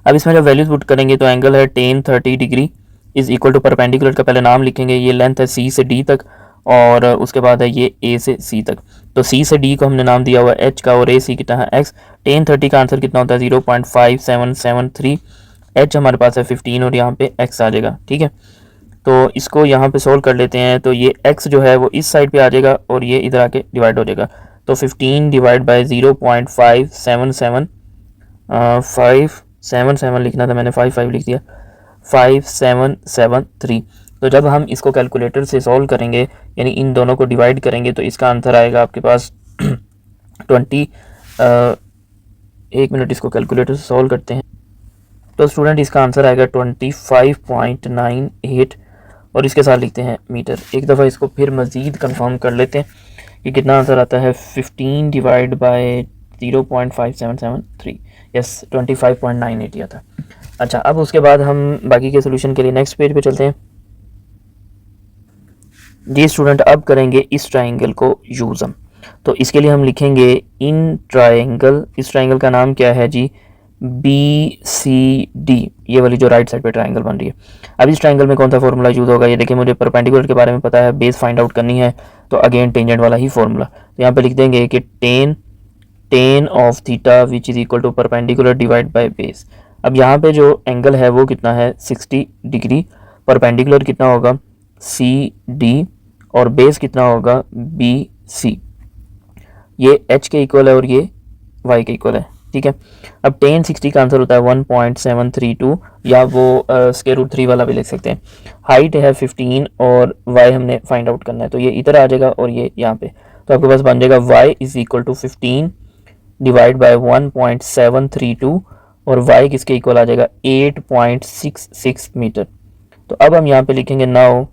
अब इसमें जब वैल्यूज पुट करेंगे तो एंगल है tan 30 degree is equal to perpendicular का पहले नाम लिखेंगे, ये लेंथ है सी से डी तक और उसके बाद है ये ए से सी तक। तो सी से डी को हमने नाम दिया हुआ है एच का और ए सी कितना है एक्स। टेन 30 का आंसर कितना होता है 0.5773। एच हमारे पास है 15 और यहाँ पे एक्स आ जाएगा, ठीक है। तो इसको यहाँ पे सोल्व कर लेते हैं। तो ये एक्स जो है वो इस साइड पे आ जाएगा और ये इधर आके डिवाइड हो जाएगा। तो 15 डिवाइड बाई 0.577 577 लिखना था मैंने, 55 लिख दिया, 5773। तो जब हम इसको कैलकुलेटर से सॉल्व करेंगे यानी इन दोनों को डिवाइड करेंगे तो इसका आंसर आएगा आपके पास 20 एक मिनट इसको कैलकुलेटर से सॉल्व करते हैं। तो स्टूडेंट इसका आंसर आएगा 25.98 और इसके साथ लिखते हैं मीटर। एक दफ़ा इसको फिर मज़ीद कंफर्म कर लेते हैं कि कितना आंसर आता है, 15 डिवाइड बाय 0.5773, यस 25.98 आता है। अच्छा, अब उसके बाद हम बाकी के सोल्यूशन के लिए नेक्स्ट पेज पे चलते हैं। जी स्टूडेंट, अब करेंगे इस ट्राइंगल को यूज़ हम। तो इसके लिए हम लिखेंगे इन ट्राइंगल, इस ट्राइंगल का नाम क्या है जी, बी सी डी, ये वाली जो राइट साइड पे ट्राइंगल बन रही है। अब इस ट्राइंगल में कौन सा फॉर्मूला यूज़ होगा, ये देखिए मुझे परपेंडिकुलर के बारे में पता है, बेस फाइंड आउट करनी है तो अगेन टेंजेंट वाला ही फॉर्मूला। तो यहाँ पे लिख देंगे कि tan of theta which is equal to perpendicular divide by base. अब यहाँ पे जो एंगल है वो कितना है 60 डिग्री, परपेंडिकुलर कितना होगा सी डी और बेस कितना होगा बी सी। ये एच के इक्वल है और ये वाई के इक्वल है, ठीक है। अब टेन 60 का आंसर होता है 1.732 या वो स्क्वायर रूट 3 वाला भी लिख सकते हैं। हाइट है 15 और वाई हमने फाइंड आउट करना है तो ये इधर आ जाएगा और ये यहाँ पे। तो आपके पास बन जाएगा y is equal to 15 divide by 1.732 और वाई किसके इक्वल आ जाएगा 8.66 मीटर। तो अब हम यहाँ पे लिखेंगे नाउ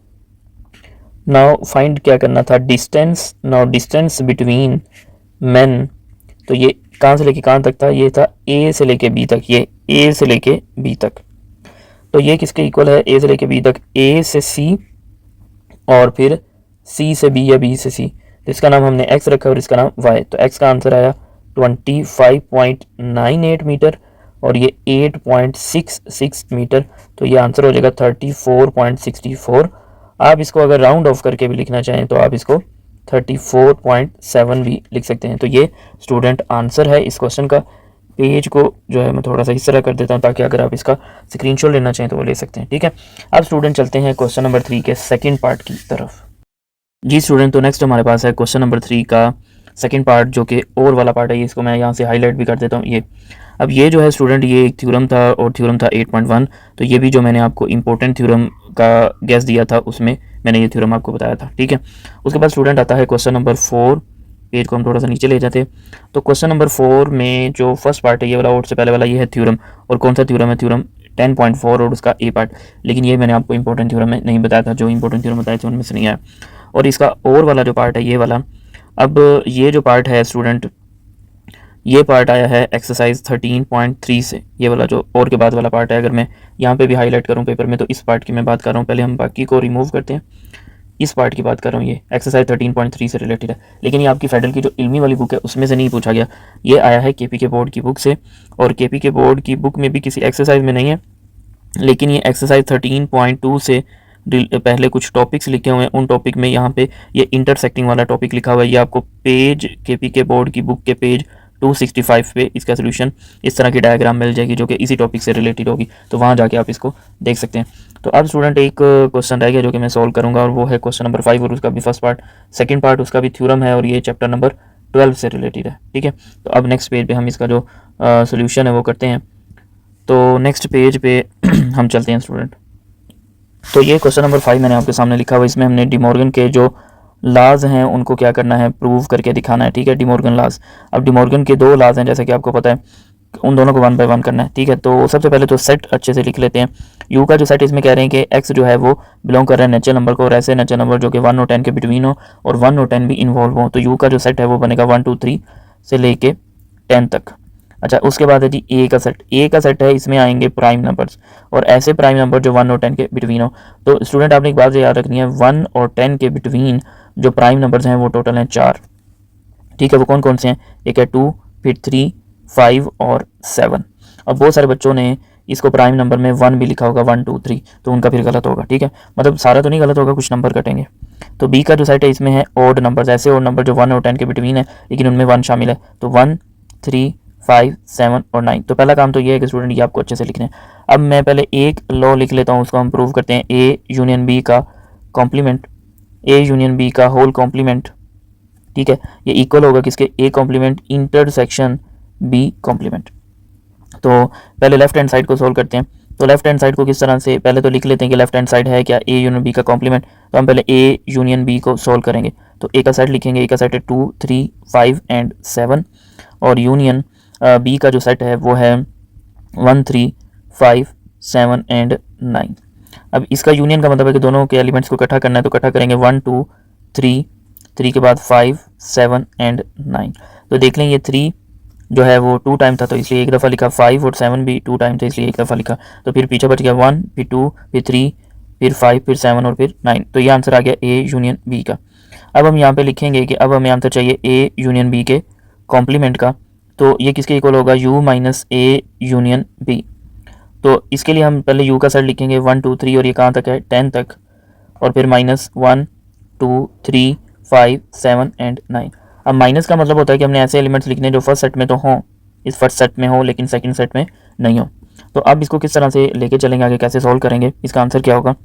फाइंड क्या करना था, distance. Now distance between man, तो ये कहाँ से लेके कहाँ तक था, ये था ए से लेके बी तक, ये ए से लेके बी तक। तो ये किसके इक्वल है, ए से लेके बी तक, ए से सी और फिर सी से बी या बी से सी। तो इसका नाम हमने एक्स रखा और इसका नाम वाई। तो एक्स का आंसर आया 25.98 मीटर और ये 8.66 मीटर। तो ये आंसर हो जाएगा 34.64। आप इसको अगर राउंड ऑफ करके भी लिखना चाहें तो आप इसको 34.7 भी लिख सकते हैं। तो ये स्टूडेंट आंसर है इस क्वेश्चन का। पेज को जो है मैं थोड़ा सा इस तरह कर देता हूँ ताकि अगर आप इसका स्क्रीनशॉट लेना चाहें तो वो ले सकते हैं, ठीक है। अब स्टूडेंट चलते हैं क्वेश्चन नंबर 3 के सेकंड पार्ट की तरफ। जी स्टूडेंट, तो नेक्स्ट हमारे पास है क्वेश्चन नंबर 3 का सेकंड पार्ट, जो कि और वाला पार्ट है। इसको मैं यहाँ से हाईलाइट भी कर देता हूँ। ये अब ये जो है स्टूडेंट, ये एक थ्योरम था और थ्योरम था 8.1। तो ये भी जो मैंने आपको इंपॉर्टेंट थ्योरम का गैस दिया था उसमें मैंने ये थ्योरम आपको बताया था, ठीक है। उसके बाद स्टूडेंट आता है क्वेश्चन नंबर 4। पेज को हम थोड़ा सा नीचे ले जाते हैं। तो क्वेश्चन नंबर 4 में जो फर्स्ट पार्ट है ये वाला और से पहले वाला ये है थ्योरम। और कौन सा थ्योरम है, थ्योरम 10.4 और उसका ए पार्ट। लेकिन ये मैंने आपको इंपॉर्टेंट थ्योरम में नहीं बताया था, जो इंपॉर्टेंट थ्योरम बताए थे उनमें से नहीं आया। और इसका और वाला जो पार्ट है ये वाला, अब ये जो पार्ट है स्टूडेंट, ये पार्ट आया है एक्सरसाइज 13.3 से। ये वाला जो और के बाद वाला पार्ट है, अगर मैं यहाँ पे भी हाईलाइट करूँ पेपर में तो इस पार्ट की मैं बात कर रहा हूँ। पहले हम बाकी को रिमूव करते हैं, इस पार्ट की बात कर रहा हूँ। ये एक्सरसाइज 13.3 से रिलेटेड है, लेकिन ये आपकी फेडरल की जो इल्मी वाली बुक है उसमें से नहीं पूछा गया। ये आया है केपी के बोर्ड की बुक से, और केपी के बोर्ड की बुक में भी किसी एक्सरसाइज में नहीं है, लेकिन ये एक्सरसाइज 13.2 से पहले कुछ टॉपिक्स लिखे हुए हैं। उन टॉपिक में यहाँ पे ये इंटरसेक्टिंग वाला टॉपिक लिखा हुआ है। ये आपको पेज केपी के बोर्ड की बुक के पेज 265 पे इसका सोल्यूशन इस तरह की डायग्राम मिल जाएगी जो कि इसी टॉपिक से रिलेटेड होगी। तो वहाँ जाके आप इसको देख सकते हैं। तो अब स्टूडेंट एक क्वेश्चन रह गया जो कि मैं सॉल्व करूँगा, और वो है क्वेश्चन नंबर 5, और उसका भी फर्स्ट पार्ट, सेकेंड पार्ट उसका भी थ्योरम है, और ये चैप्टर नंबर 12 से रिलेटेड है, ठीक है। तो अब नेक्स्ट पेज पे हम इसका जो सोल्यूशन है वो करते हैं। तो नेक्स्ट पेज पे हम चलते हैं स्टूडेंट। तो ये क्वेश्चन नंबर 5 मैंने आपके सामने लिखा हुआ। इसमें हमने डिमॉर्गन के जो लाज हैं उनको क्या करना है, प्रूव करके दिखाना है, ठीक है। डिमॉर्गन लाज, अब डिमॉर्गन के 2 लाज हैं जैसे कि आपको पता है, उन दोनों को 1 बाय 1 करना है, ठीक है। तो सबसे पहले तो सेट अच्छे से लिख लेते हैं। यू का जो सेट, इसमें कह रहे हैं कि एक्स जो है वो बिलोंग कर रहा है नेचुरल नंबर को, और ऐसे नेचुरल नंबर जो कि 1 और 10 के बिटवीन हो और 1 और 10 भी इन्वॉल्व हो। तो यू का जो सेट है वो बनेगा 1 2 3 से लेके 10 तक। अच्छा, उसके बाद है जी ए का सेट। ए का सेट है, इसमें आएंगे प्राइम नंबर्स, और ऐसे प्राइम नंबर जो 1 और 10 के बिटवीन हो। तो स्टूडेंट आपने एक बात याद रखनी है, 1 और 10 के बिटवीन जो प्राइम नंबर्स हैं वो टोटल हैं 4, ठीक है। वो कौन कौन से हैं, एक है 2, फिर 3, 5 और 7। अब बहुत सारे बच्चों ने इसको प्राइम नंबर में 1 भी लिखा होगा, 1 2 3, तो उनका फिर गलत होगा, ठीक है। मतलब सारा तो नहीं गलत होगा, कुछ नंबर कटेंगे। तो बी का जो सेट है इसमें है ऑड नंबर्स, ऐसे ऑड नंबर जो 1 और 10 के बिटवीन है लेकिन उनमें 1 शामिल है। तो 1 3 5 7 और 9। तो पहला काम तो ये है कि स्टूडेंट ये आपको अच्छे से लिखना है। अब मैं पहले एक लॉ लिख लेता हूँ, उसको हम प्रूव करते हैं। ए यूनियन बी का कॉम्प्लीमेंट, ए यूनियन बी का होल कॉम्प्लीमेंट, ठीक है, ये इक्वल होगा किसके, A complement intersection B complement. तो पहले लेफ्ट हैंड साइड को सोल्व करते हैं। तो लेफ्ट हैंड साइड को किस तरह से, पहले तो लिख लेते हैं कि लेफ्ट हैंड साइड है क्या, ए यूनियन बी का कॉम्प्लीमेंट। तो हम पहले ए यूनियन बी को सोल्व करेंगे। तो ए का साइड लिखेंगे, ए का साइड है 2 3 5 एंड 7, और यूनियन बी का जो सेट है वो है 1 3 5 7 एंड 9। अब इसका यूनियन का मतलब है कि दोनों के एलिमेंट्स को इकट्ठा करना है। तो इकट्ठा करेंगे 1 2 3, 3 के बाद 5 7 एंड 9। तो देख लें ये 3 जो है वो 2 टाइम था तो इसलिए एक दफ़ा लिखा, 5 और 7 भी 2 टाइम थे इसलिए एक दफ़ा लिखा। तो फिर पीछे बच गया 1, फिर 2, फिर 3, फिर 5, फिर 7 और फिर 9। तो ये आंसर आ गया ए यूनियन बी का। अब हम यहाँ पे लिखेंगे कि अब हमें आंसर चाहिए ए यूनियन बी के कॉम्प्लीमेंट का। तो ये किसके इक्वल होगा, u minus A union B. तो इसके लिए हम पहले u का सेट लिखेंगे 1 2 3 और ये कहाँ तक है 10 तक, और फिर माइनस 1 2 3 5 7 एंड 9। अब माइनस का मतलब होता है कि हमने ऐसे एलिमेंट्स लिखने जो फर्स्ट सेट में तो हों, इस फर्स्ट सेट में हो लेकिन सेकंड सेट में नहीं हो। तो अब इसको किस तरह से लेके चलेंगे आगे, कैसे सॉल्व करेंगे, इसका आंसर क्या होगा।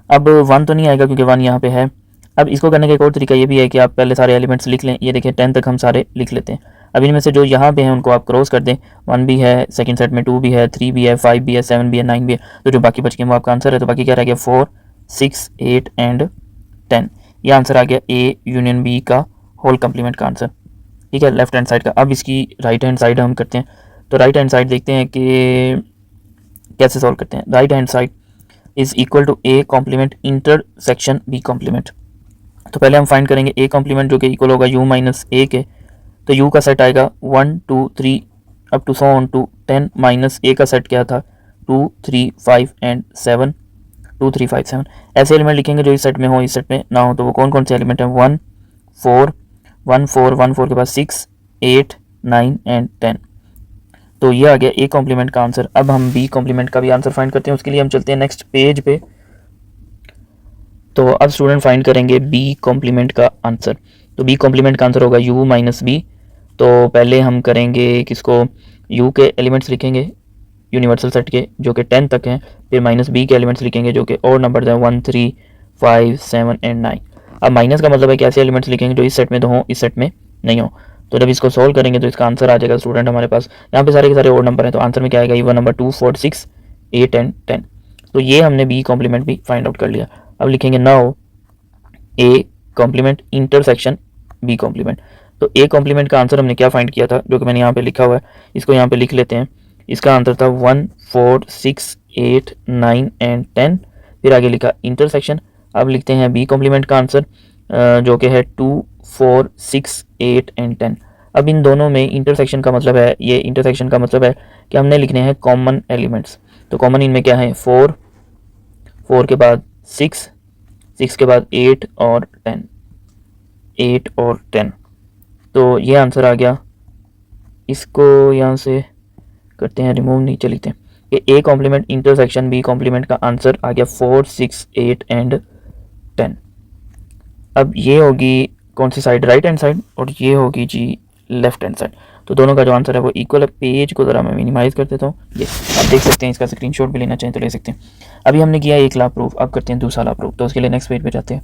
अब 1 तो नहीं आएगा क्योंकि 1 यहाँ पे है। अब इसको करने का एक और तरीका ये भी है कि आप पहले सारे एलिमेंट्स लिख लें। ये देखिए 10 तक हम सारे लिख लेते हैं। अब इनमें से जो यहाँ पे हैं उनको आप क्रॉस कर दें। 1 भी है सेकंड सेट में, 2 भी है, 3 भी है, 5 भी है, 7 भी है, 9 भी है। तो जो बाकी बच गए वो आपका आंसर है। तो बाकी क्या रह गया 4 6 8 एंड 10। ये आंसर आ गया ए यूनियन बी का होल कम्प्लीमेंट का आंसर, ठीक है, लेफ्ट हैंड साइड का। अब इसकी राइट हैंड साइड हम करते हैं। तो राइट हैंड साइड देखते हैं कि कैसे सॉल्व करते हैं। Right hand side is equal to A complement intersection B complement. तो पहले हम फाइंड करेंगे ए कॉम्प्लीमेंट जो कि इक्वल होगा u माइनस ए के। तो u का सेट आएगा 1 2 3 अप टू 100 टू 10 माइनस ए का सेट क्या था 2 3 5 एंड 7, 2 3 5 7 ऐसे एलिमेंट लिखेंगे जो इस सेट में हो, इस सेट में ना हो। तो वो कौन कौन से एलिमेंट हैं? 1 4 1 4 1 4 के बाद 6 8 9 एंड 10। तो ये आ गया ए कॉम्प्लीमेंट का आंसर। अब हम बी कॉम्प्लीमेंट का भी आंसर फाइंड करते हैं। उसके लिए हम चलते हैं नेक्स्ट पेज पे। तो अब स्टूडेंट फाइंड करेंगे बी कॉम्प्लीमेंट का आंसर। तो बी कॉम्प्लीमेंट का आंसर होगा u माइनस बी। तो पहले हम करेंगे किसको, u के एलिमेंट्स लिखेंगे यूनिवर्सल सेट के जो कि 10 तक हैं, फिर माइनस बी के एलिमेंट्स लिखेंगे जो कि और नंबर हैं 1 3 5 7 एंड 9। अब माइनस का मतलब है कि ऐसे एलिमेंट्स लिखेंगे जो इस सेट में तो हों, इस सेट में नहीं हो। तो जब इसको सॉल्व करेंगे तो इसका आंसर आ जाएगा स्टूडेंट हमारे पास, यहाँ पे सारे के सारे और नंबर हैं, तो आंसर में क्या आएगा? Even number 2 4 6 8 and 10। तो ये हमने बी कॉम्प्लीमेंट भी फाइंड आउट कर लिया। अब लिखेंगे now A complement intersection B complement. तो ए कॉम्प्लीमेंट का आंसर हमने क्या फाइंड किया था, जो कि मैंने यहाँ पे लिखा हुआ है, इसको यहाँ पे लिख लेते हैं। इसका आंसर था 1 4 6 8 9 एंड 10। फिर आगे लिखा इंटरसेक्शन। अब लिखते हैं बी कॉम्प्लीमेंट का आंसर जो कि है 2 4 6 8 एंड 10। अब इन दोनों में इंटरसेक्शन का मतलब है, ये इंटरसेक्शन का मतलब है कि हमने लिखने हैं कॉमन एलिमेंट्स। तो कॉमन इनमें क्या है? 4 4 के बाद 6 6 के बाद 8 और 10 8 और 10। तो ये आंसर आ गया। इसको यहाँ से करते हैं रिमूव, नीचे लिखते हैं कि A complement intersection B complement का आंसर आ गया 4 6 8 एंड 10। अब ये होगी कौन सी साइड? राइट हैंड साइड, और ये होगी जी लेफ्ट हैंड साइड। तो दोनों का जो आंसर है वो इक्वल है। पेज को ज़रा मैं मिनिमाइज़ कर देता हूँ, ये आप देख सकते हैं। इसका स्क्रीनशॉट भी लेना चाहें तो ले सकते हैं। अभी हमने किया एक ला प्रूफ, अब करते हैं दूसरा ला प्रूफ। तो उसके लिए नेक्स्ट पेज पे जाते हैं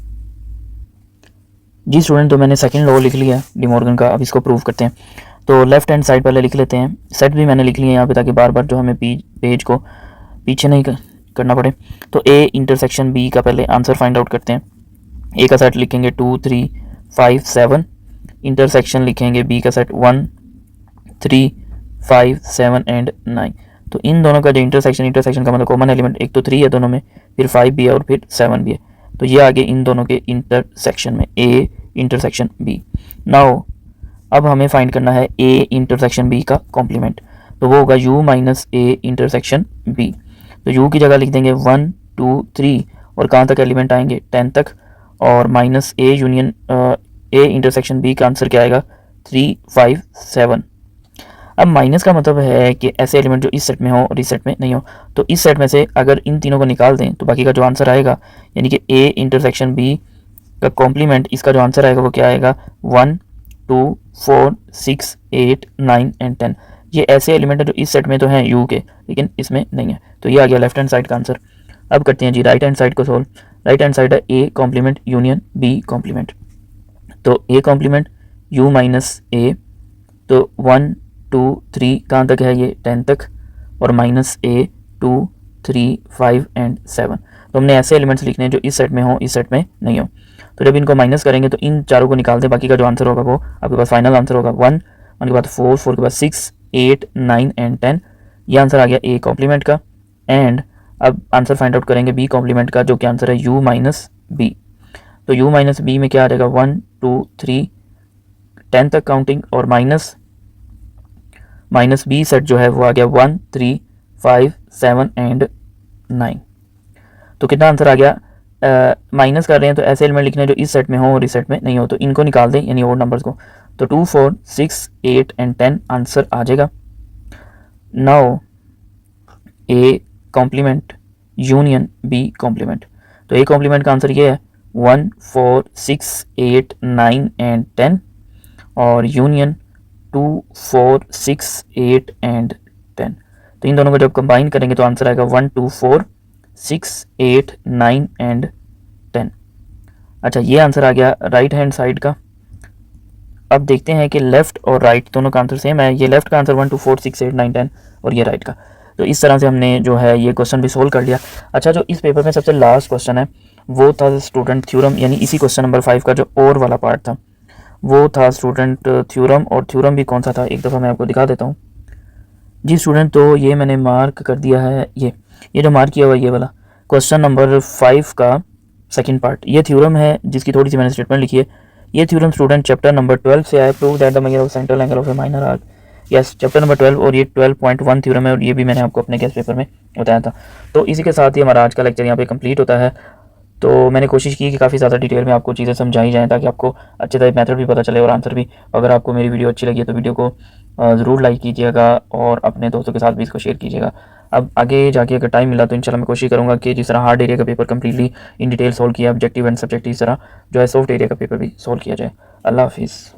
जी स्टूडेंट। तो मैंने सेकंड लॉ लिख लिया डी मॉर्गन का, अब इसको प्रूव करते हैं। तो लेफ्ट हैंड साइड पहले लिख लेते हैं। सेट भी मैंने लिख लिया यहाँ पे ताकि बार बार जो हमें पेज को पीछे नहीं करना पड़े। तो ए इंटरसेक्शन बी का पहले आंसर फाइंड आउट करते हैं। ए का सेट लिखेंगे 2 3 5 7, इंटरसेक्शन लिखेंगे बी का सेट 1 3 5 7 एंड 9। तो इन दोनों का जो इंटरसेक्शन का मतलब कॉमन एलिमेंट एक तो 3 है दोनों में, फिर 5 भी है और फिर 7 भी है। तो ये आगे इन दोनों के इंटरसेक्शन में ए इंटरसेक्शन बी। नाउ अब हमें फाइंड करना है ए इंटरसेक्शन बी का कॉम्प्लीमेंट। तो वो होगा u minus A intersection B. तो u की जगह लिख देंगे 1 2 3 और कहाँ तक एलिमेंट आएंगे? 10 तक। और minus A union A intersection B का आंसर क्या आएगा? 3 5 7। अब माइनस का मतलब है कि ऐसे एलिमेंट जो इस सेट में हो और इस सेट में नहीं हो। तो इस सेट में से अगर इन तीनों को निकाल दें तो बाकी का जो आंसर आएगा, यानी कि ए इंटरसेक्शन बी का कॉम्प्लीमेंट, इसका जो आंसर आएगा वो क्या आएगा? 1 2 4 6 8 9 एंड 10। ये ऐसे एलिमेंट है जो इस सेट में तो हैं यू के, लेकिन इसमें नहीं है। तो ये आ गया लेफ्ट हैंड साइड का आंसर। अब करते हैं जी राइट हैंड साइड को सोल्व। राइट हैंड साइड है A complement union B complement. तो A complement U minus A, तो 1 2 3 कहाँ तक है? ये 10 तक, और माइनस ए 2 3 5 एंड 7। तो हमने ऐसे एलिमेंट्स लिखने हैं जो इस सेट में हो, इस सेट में नहीं हो। तो जब इनको माइनस करेंगे तो इन चारों को निकाल दें, बाकी का जो आंसर होगा वो आपके पास फाइनल आंसर होगा 1 के बाद 4 4 के बाद 6 8 9 एंड 10। ये आंसर आ गया ए कॉम्प्लीमेंट का। एंड अब आंसर फाइंड आउट करेंगे बी कॉम्प्लीमेंट का, जो कि आंसर है u माइनस बी। तो u माइनस बी में क्या आ जाएगा? 1 2 3 10 तक काउंटिंग, और माइनस बी सेट जो है वो आ गया 1 3 5 7 एंड 9। तो कितना आंसर आ गया? माइनस कर रहे हैं तो ऐसे एलिमेंट लिखने जो इस सेट में हो और इस सेट में नहीं हो, तो इनको निकाल दें यानी और नंबर्स को। तो 2 4 6 8 एंड 10 आंसर आ जाएगा। Now A complement union B complement. तो ए कॉम्प्लीमेंट का आंसर ये है 1 4 6 8 9 एंड 10, और यूनियन 2 4 6 8 एंड 10। तो इन दोनों को जब कंबाइन करेंगे तो आंसर आएगा 1 2 4 6 8 9 एंड 10। अच्छा, ये आंसर आ गया राइट हैंड साइड का। अब देखते हैं कि लेफ्ट और राइट दोनों का आंसर सेम है। ये लेफ्ट का आंसर 1 2 4 6 8 9 10 और ये राइट का। तो इस तरह से हमने जो है ये क्वेश्चन भी सोल्व कर लिया। अच्छा, जो इस पेपर में सबसे लास्ट क्वेश्चन है वो था स्टूडेंट थ्योरम, यानी इसी क्वेश्चन नंबर 5 का जो और वाला पार्ट था वो था स्टूडेंट थ्योरम। और थ्योरम भी कौन सा था एक दफ़ा मैं आपको दिखा देता हूँ जी स्टूडेंट। तो ये मैंने मार्क कर दिया है, ये जो मार्क किया हुआ ये वाला क्वेश्चन नंबर 5 का सेकंड पार्ट, ये थ्योरम है जिसकी थोड़ी सी मैंने स्टेटमेंट लिखी है। ये थ्योरम स्टूडेंट चैप्टर नंबर 12 से आया। Prove that the measure of central angle of A minor arc yes, chapter number 12 और ये 12.1 थ्योरम है और ये भी मैंने आपको अपने गेस्ट पेपर में बताया था। तो इसी के साथ ही हमारा आज का लेक्चर यहाँ पे कंप्लीट होता है। तो मैंने कोशिश की कि काफ़ी ज़्यादा डिटेल में आपको चीज़ें समझाई जाएँ ताकि आपको अच्छे तरह मेथड भी पता चले और आंसर भी। अगर आपको मेरी वीडियो अच्छी लगी है तो वीडियो को ज़रूर लाइक कीजिएगा और अपने दोस्तों के साथ भी इसको शेयर कीजिएगा। अब आगे जाके अगर टाइम मिला तो इंशाल्लाह मैं कोशिश करूँगा कि जिस तरह हार्ड एरिया का paper completely in detail solve किया, ऑब्जेक्टिव एंड सब्जेक्टिव, इस तरह जो है सॉफ्ट एरिया का पेपर भी सॉल्व किया जाए। अल्लाह हाफिज़।